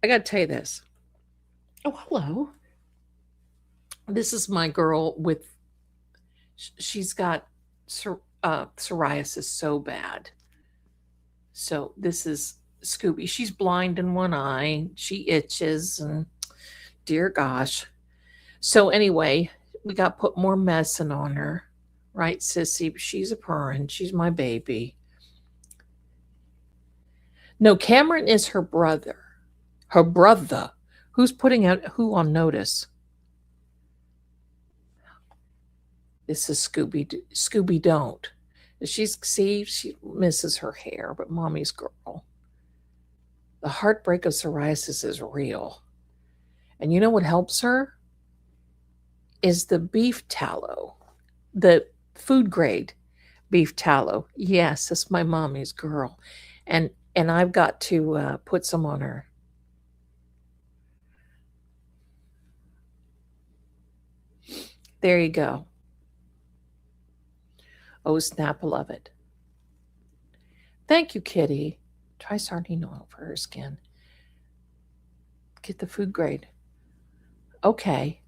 I got to tell you this. Oh, hello. This is my girl with, she's got psoriasis so bad. So this is Scooby. She's blind in one eye. She itches, and dear gosh. So anyway, we got put more medicine on her. Right, sissy? She's a purring. She's my baby. No, Cameron is her brother. Her brother. Who's putting out who on notice? This is Scooby. Scooby don't. She misses her hair, but mommy's girl. The heartbreak of psoriasis is real. And you know what helps her? Is the beef tallow. The food grade beef tallow. Yes, that's my mommy's girl. And I've got to put some on her. There you go. Oh, snap, I love it. Thank you, Kitty. Try sardine oil for her skin. Get the food grade. Okay.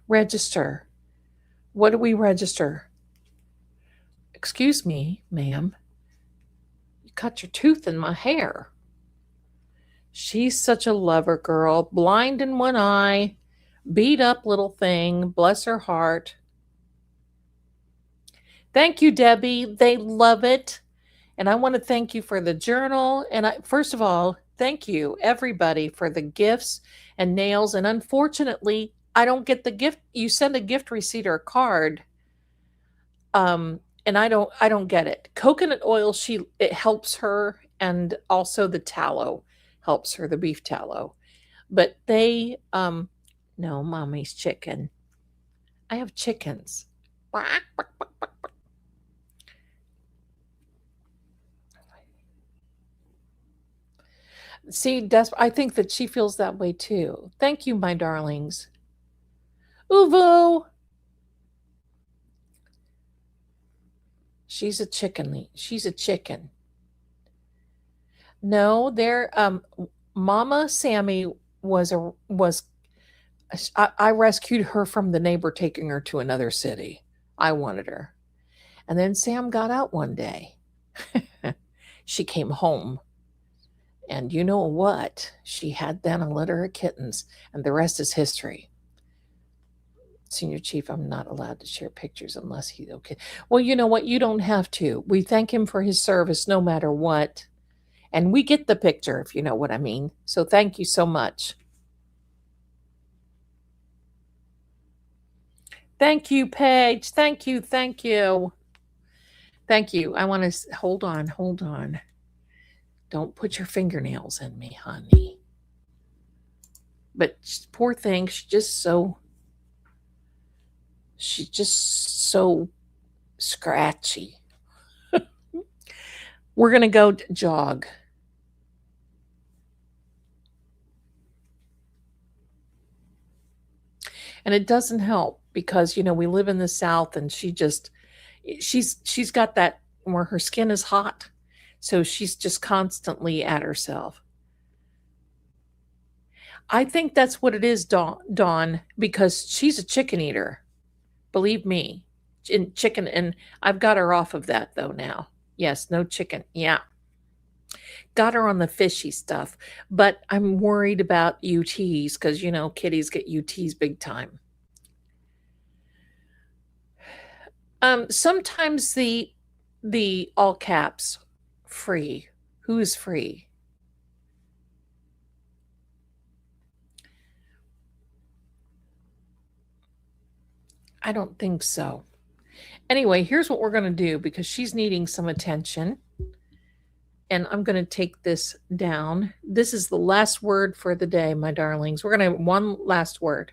Register. What do we register? Excuse me, ma'am. You cut your tooth in my hair. She's such a lover girl, blind in one eye, beat up little thing, bless her heart. Thank you, Debbie. They love it. And I want to thank you for the journal. And first of all, thank you, everybody, for the gifts and nails. And unfortunately, I don't get the gift. You send a gift receipt or a card. And I don't get it. Coconut oil, it helps her, and also the tallow helps her, the beef tallow. But they no, mommy's chicken. I have chickens. See, I think that she feels that way too. Thank you, my darlings. Uvu. She's a chicken. She's a chicken. No, Mama Sammy was I rescued her from the neighbor taking her to another city. I wanted her. And then Sam got out one day. She came home. And you know what? She had then a litter of kittens, and the rest is history. Senior Chief, I'm not allowed to share pictures unless he's okay. Well, you know what? You don't have to. We thank him for his service no matter what. And we get the picture, if you know what I mean. So thank you so much. Thank you, Paige. Thank you. Thank you. Thank you. I want to hold on. Don't put your fingernails in me, honey. But poor thing, she's just so scratchy. We're going to go jog. And it doesn't help because, we live in the South, and she's got that where her skin is hot. So she's just constantly at herself. I think that's what it is, Dawn, because she's a chicken eater. Believe me. Chicken, and I've got her off of that though now. Yes, no chicken. Yeah. Got her on the fishy stuff, but I'm worried about UTs because, kitties get UTs big time. Sometimes the all caps free. Who is free? I don't think so. Anyway, here's what we're going to do because she's needing some attention. And I'm going to take this down. This is the last word for the day, my darlings. We're going to have one last word.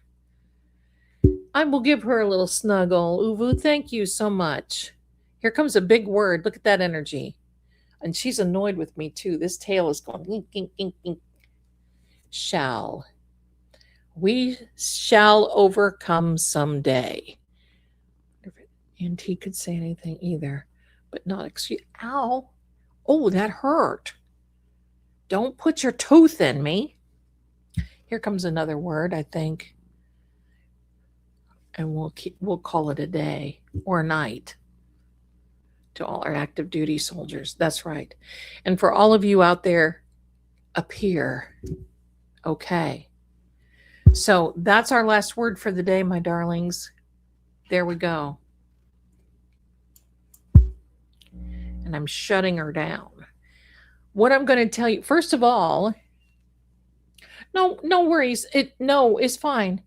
I will give her a little snuggle. Uvu, thank you so much. Here comes a big word. Look at that energy. And she's annoyed with me too. This tail is going ink, ink, ink, ink. Shall. We shall overcome someday. And he could say anything either, but not excuse. Ow. Oh, that hurt. Don't put your tooth in me. Here comes another word, I think. And we'll call it a day or a night to all our active duty soldiers. That's right. And for all of you out there, appear. Okay. So that's our last word for the day, my darlings. There we go. And I'm shutting her down. What I'm going to tell you, first of all, no worries. It's fine.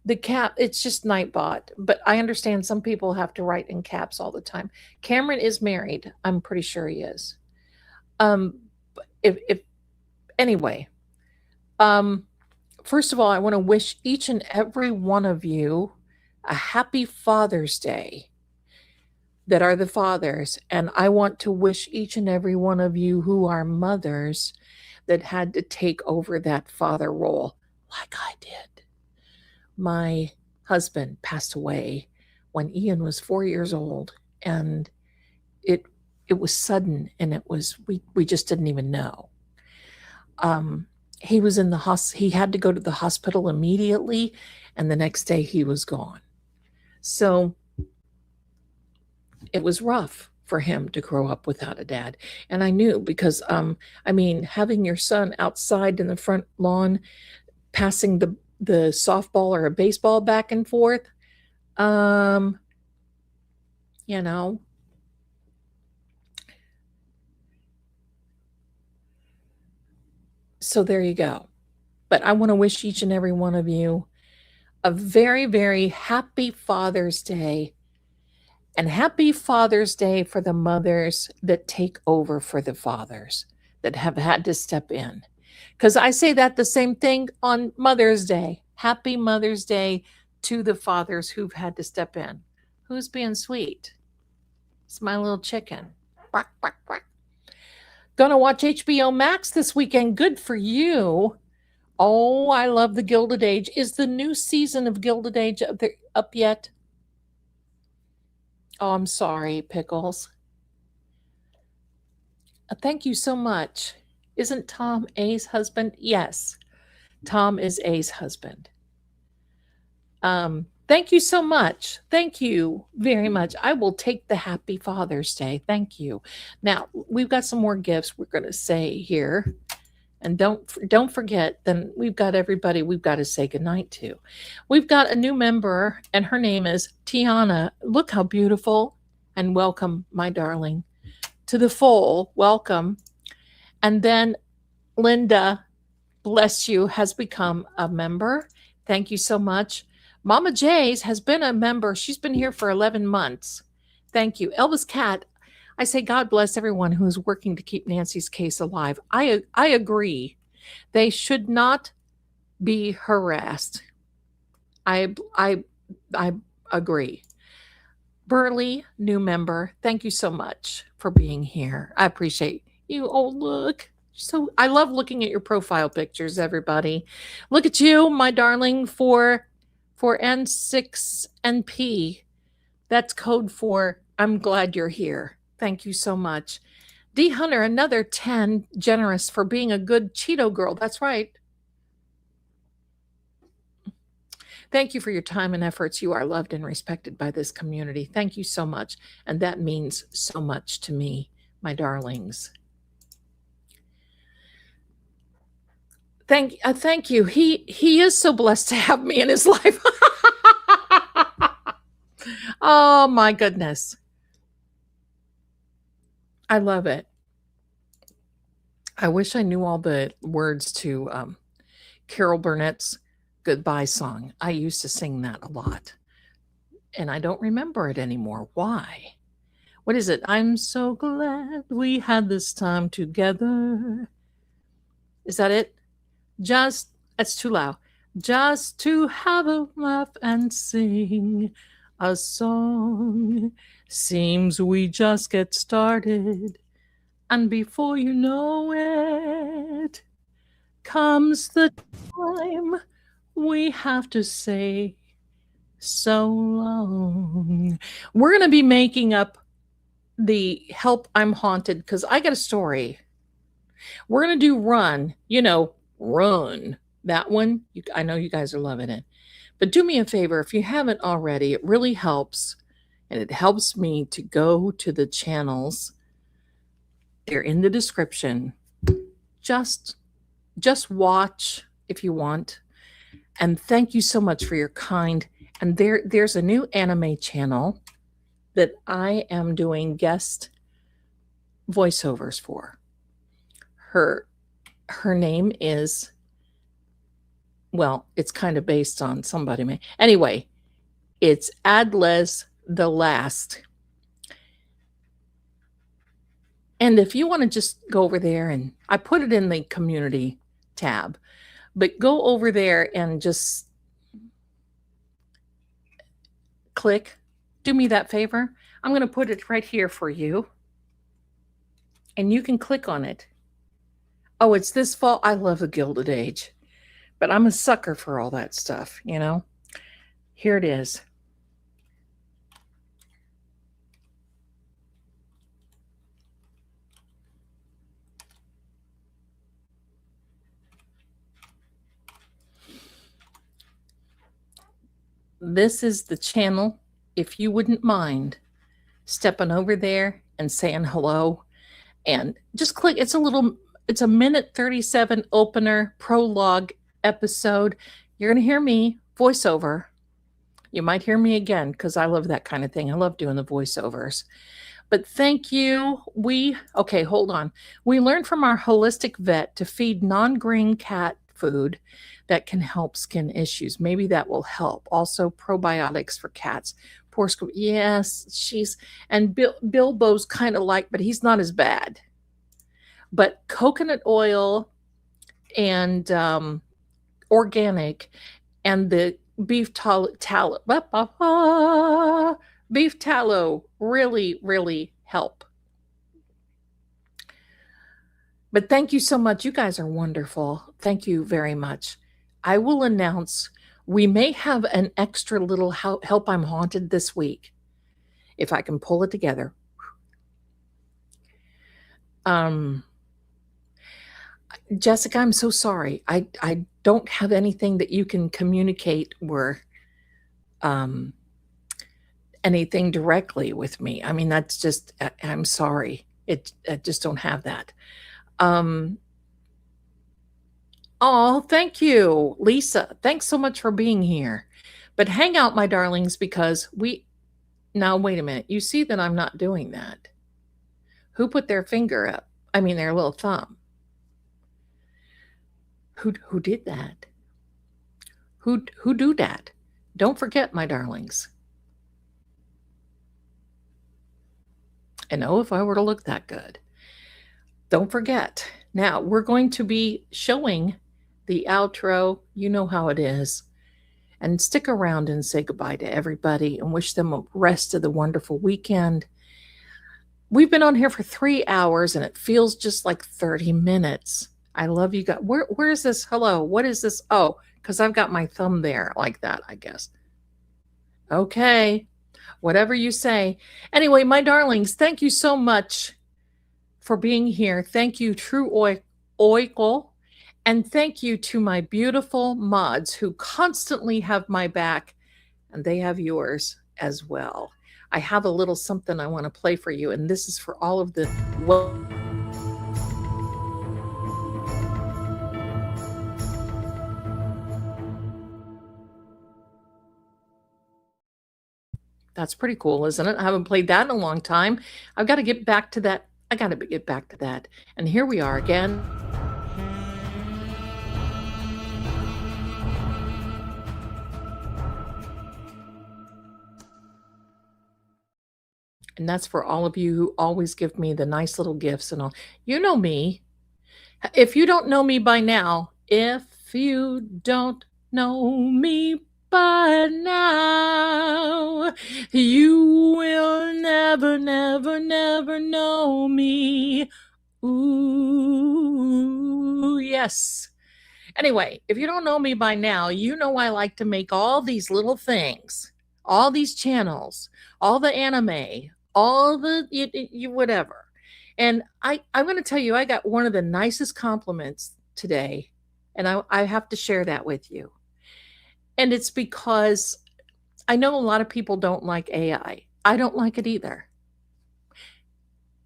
The cap, it's just Nightbot, but I understand some people have to write in caps all the time. Cameron is married. I'm pretty sure he is. If anyway, first of all, I want to wish each and every one of you a happy Father's Day that are the fathers. And I want to wish each and every one of you who are mothers that had to take over that father role like I did. My husband passed away when Ian was 4 years old, and it was sudden, and we just didn't even know. He was in the he had to go to the hospital immediately, and the next day he was gone. So it was rough for him to grow up without a dad. And I knew because, having your son outside in the front lawn, passing the softball or a baseball back and forth, So there you go. But I want to wish each and every one of you a very, very happy Father's Day. And happy Father's Day for the mothers that take over for the fathers that have had to step in. Because I say that the same thing on Mother's Day. Happy Mother's Day to the fathers who've had to step in. Who's being sweet? It's my little chicken. Quack, quack, quack. Gonna watch HBO Max this weekend. Good for you. Oh, I love the Gilded Age. Is the new season of Gilded Age up yet? Oh, I'm sorry, Pickles. Thank you so much. Isn't Tom A's husband? Yes, Tom is A's husband. Thank you so much. Thank you very much. I will take the Happy Father's Day. Thank you. Now, we've got some more gifts we're going to say here. And don't forget, then we've got everybody we've got to say goodnight to. We've got a new member, and her name is Tiana. Look how beautiful. And welcome, my darling, to the full. Welcome. And then Linda, bless you, has become a member. Thank you so much. Mama Jay's has been a member. She's been here for 11 months. Thank you. Elvis Cat, I say God bless everyone who is working to keep Nancy's case alive. I agree. They should not be harassed. I agree. Burley, new member, thank you so much for being here. I appreciate you. Oh, look. So I love looking at your profile pictures, everybody. Look at you, my darling, for N6NP. That's code for I'm glad you're here. Thank you so much. D Hunter, another 10, generous for being a good Cheeto girl. That's right. Thank you for your time and efforts. You are loved and respected by this community. Thank you so much. And that means so much to me, my darlings. thank you. He is so blessed to have me in his life. Oh my goodness. I love it. I wish I knew all the words to Carol Burnett's Goodbye song. I used to sing that a lot, and I don't remember it anymore. Why? What is it? I'm so glad we had this time together. Is that it? Just, that's too loud. Just to have a laugh and sing a song. Seems we just get started, and before you know it, comes the time we have to say so long. We're going to be making up the Help I'm Haunted because I got a story. We're going to do Run, Run. That one, I know you guys are loving it. But do me a favor, if you haven't already, it really helps. And it helps me to go to the channels. They're in the description. Just watch if you want. And thank you so much for your kind. And there's a new anime channel that I am doing guest voiceovers for. Her name is, well, it's kind of based on somebody. Anyway, it's Adlez the Last. And if you want to just go over there, and I put it in the community tab, but go over there and just click. Do me that favor. I'm going to put it right here for you. And you can click on it. Oh, it's this fall. I love the Gilded Age. But I'm a sucker for all that stuff, Here it is. This is the channel. If you wouldn't mind stepping over there and saying hello, and just click. It's a minute 37 opener prologue episode. You're going to hear me voiceover. You might hear me again because I love that kind of thing. I love doing the voiceovers. But thank you. Okay, hold on. We learned from our holistic vet to feed non-green cat food that can help skin issues. Maybe that will help. Also, probiotics for cats. Poor Scoop. Yes, and Bilbo's kind of like, but he's not as bad. But coconut oil and organic, and the beef tallow really, really help. But thank you so much. You guys are wonderful. Thank you very much. I will announce we may have an extra little Help I'm Haunted this week, if I can pull it together. Jessica, I'm so sorry. I don't have anything that you can communicate or anything directly with me. I mean, that's just, I'm sorry. I just don't have that. Oh, thank you, Lisa. Thanks so much for being here. But hang out, my darlings, because now wait a minute. You see that I'm not doing that. Who put their finger up? I mean, their little thumb. Who did that? Who do that? Don't forget, my darlings. And oh, if I were to look that good. Don't forget. Now, we're going to be showing the outro. You know how it is. And stick around and say goodbye to everybody and wish them a rest of the wonderful weekend. We've been on here for 3 hours and it feels just like 30 minutes. I love you guys. Where is this? Hello. What is this? Oh, because I've got my thumb there like that, I guess. Okay. Whatever you say. Anyway, my darlings, thank you so much for being here. Thank you, True Oikle. And thank you to my beautiful mods who constantly have my back, and they have yours as well. I have a little something I want to play for you, and this is for all of the That's pretty cool, isn't it? I haven't played that in a long time. I've got to get back to that. I got to get back to that. And here we are again. And that's for all of you who always give me the nice little gifts and all. You know me. If you don't know me by now, if you don't know me by now, you will never, never, never know me. Ooh, yes. Anyway, if you don't know me by now, you know I like to make all these little things, all these channels, all the anime, all the whatever. And I'm going to tell you, I got one of the nicest compliments today, and I have to share that with you. And it's because I know a lot of people don't like AI. I don't like it either.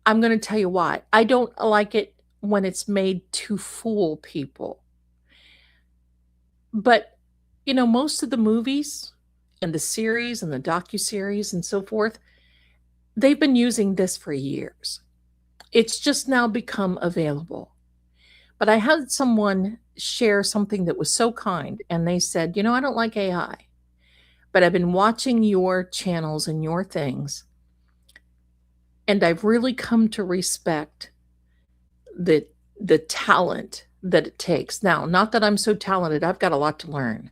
I'm going to tell you why. I don't like it when it's made to fool people. But, most of the movies and the series and the docuseries and so forth, they've been using this for years. It's just now become available. But I had someone share something that was so kind, and they said, I don't like AI, but I've been watching your channels and your things, and I've really come to respect the talent that it takes. Now, not that I'm so talented, I've got a lot to learn.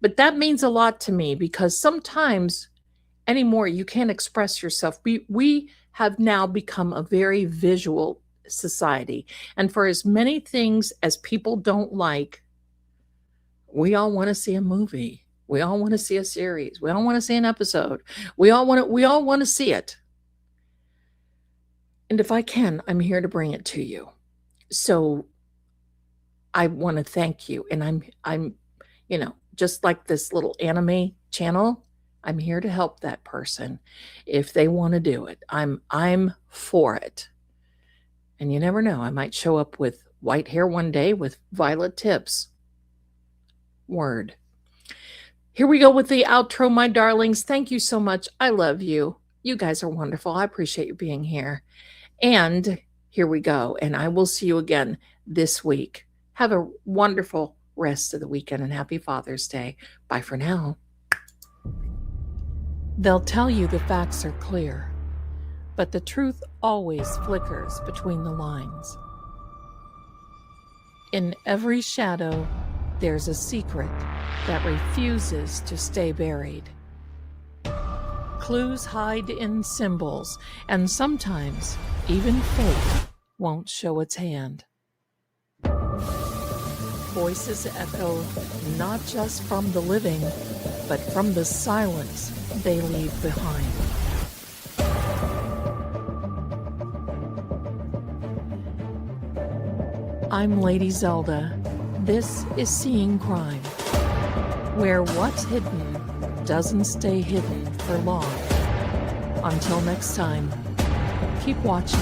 But that means a lot to me because sometimes anymore you can't express yourself. We have now become a very visual society. And for as many things as people don't like, we all want to see a movie. We all want to see a series. We all want to see an episode. We all want to see it. And if I can, I'm here to bring it to you. So I want to thank you. And I'm just like this little anime channel, I'm here to help that person if they want to do it. I'm for it. And you never know, I might show up with white hair one day with violet tips. Word. Here we go with the outro, my darlings. Thank you so much. I love you. You guys are wonderful. I appreciate you being here. And here we go. And I will see you again this week. Have a wonderful rest of the weekend and happy Father's Day. Bye for now. They'll tell you the facts are clear, but the truth always flickers between the lines. In every shadow, there's a secret that refuses to stay buried. Clues hide in symbols, and sometimes even fate won't show its hand. Voices echo not just from the living, but from the silence they leave behind. I'm Lady Zelda. This is Seeing Crime, where what's hidden doesn't stay hidden for long. Until next time, keep watching.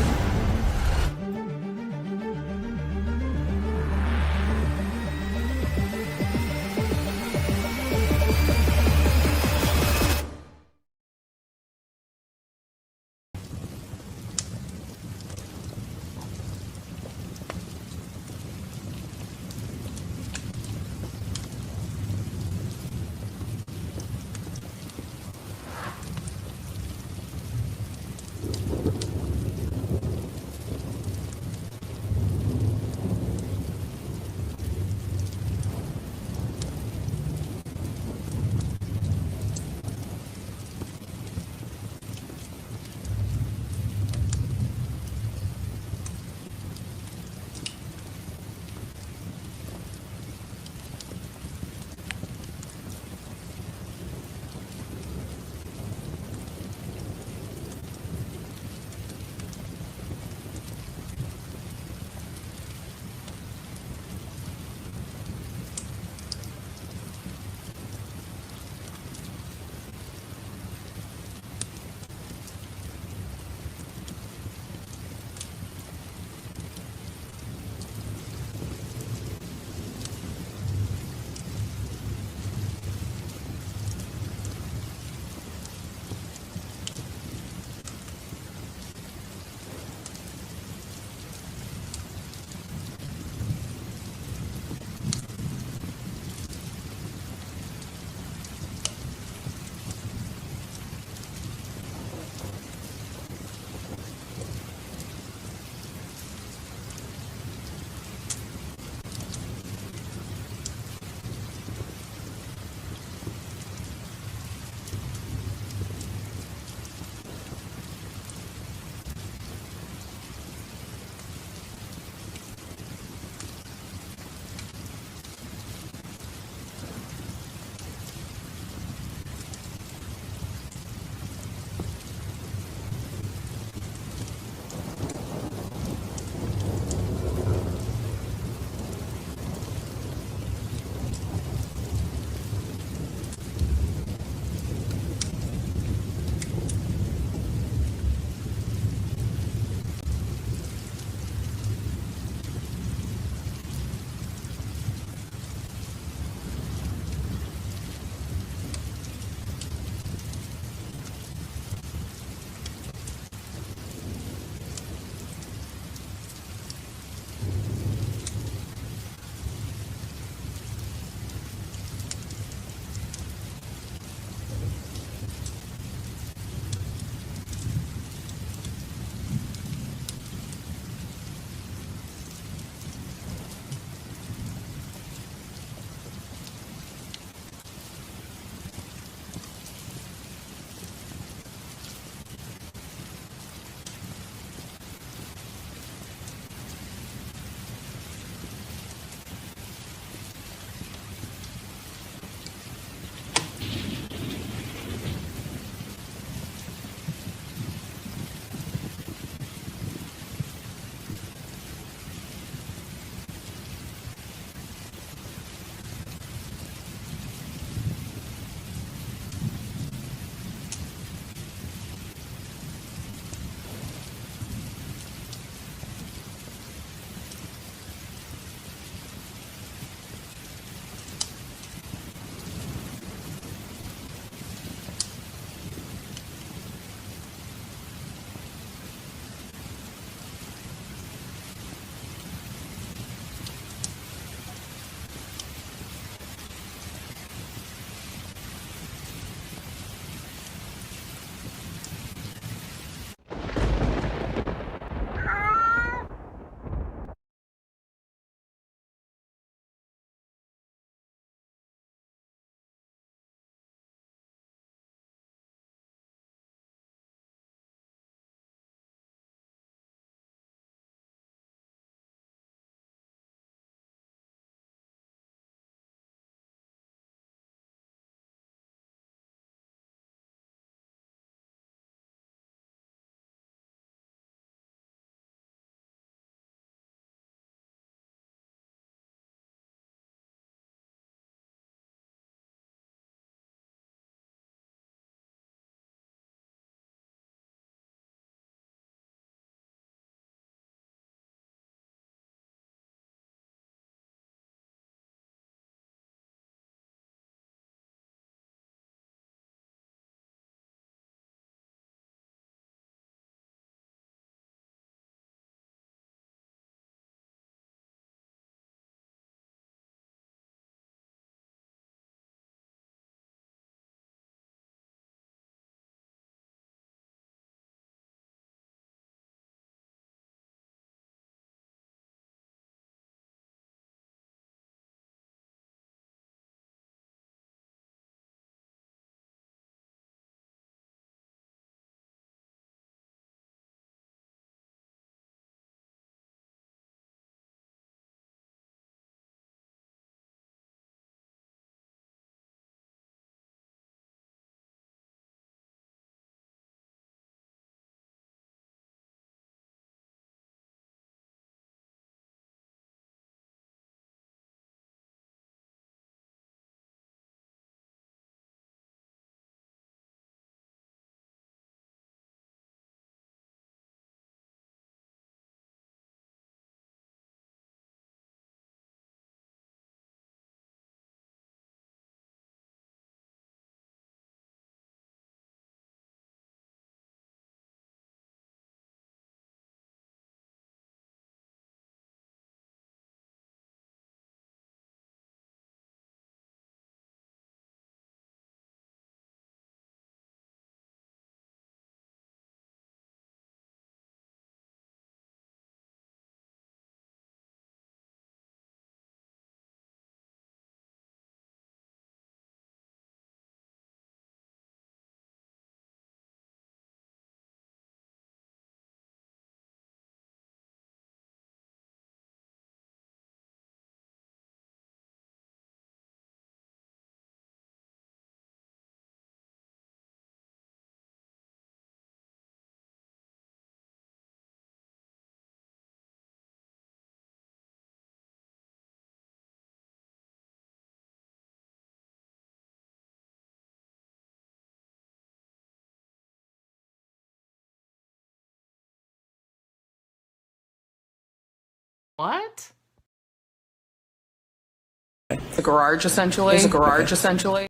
What? The garage, essentially. There's a garage, essentially.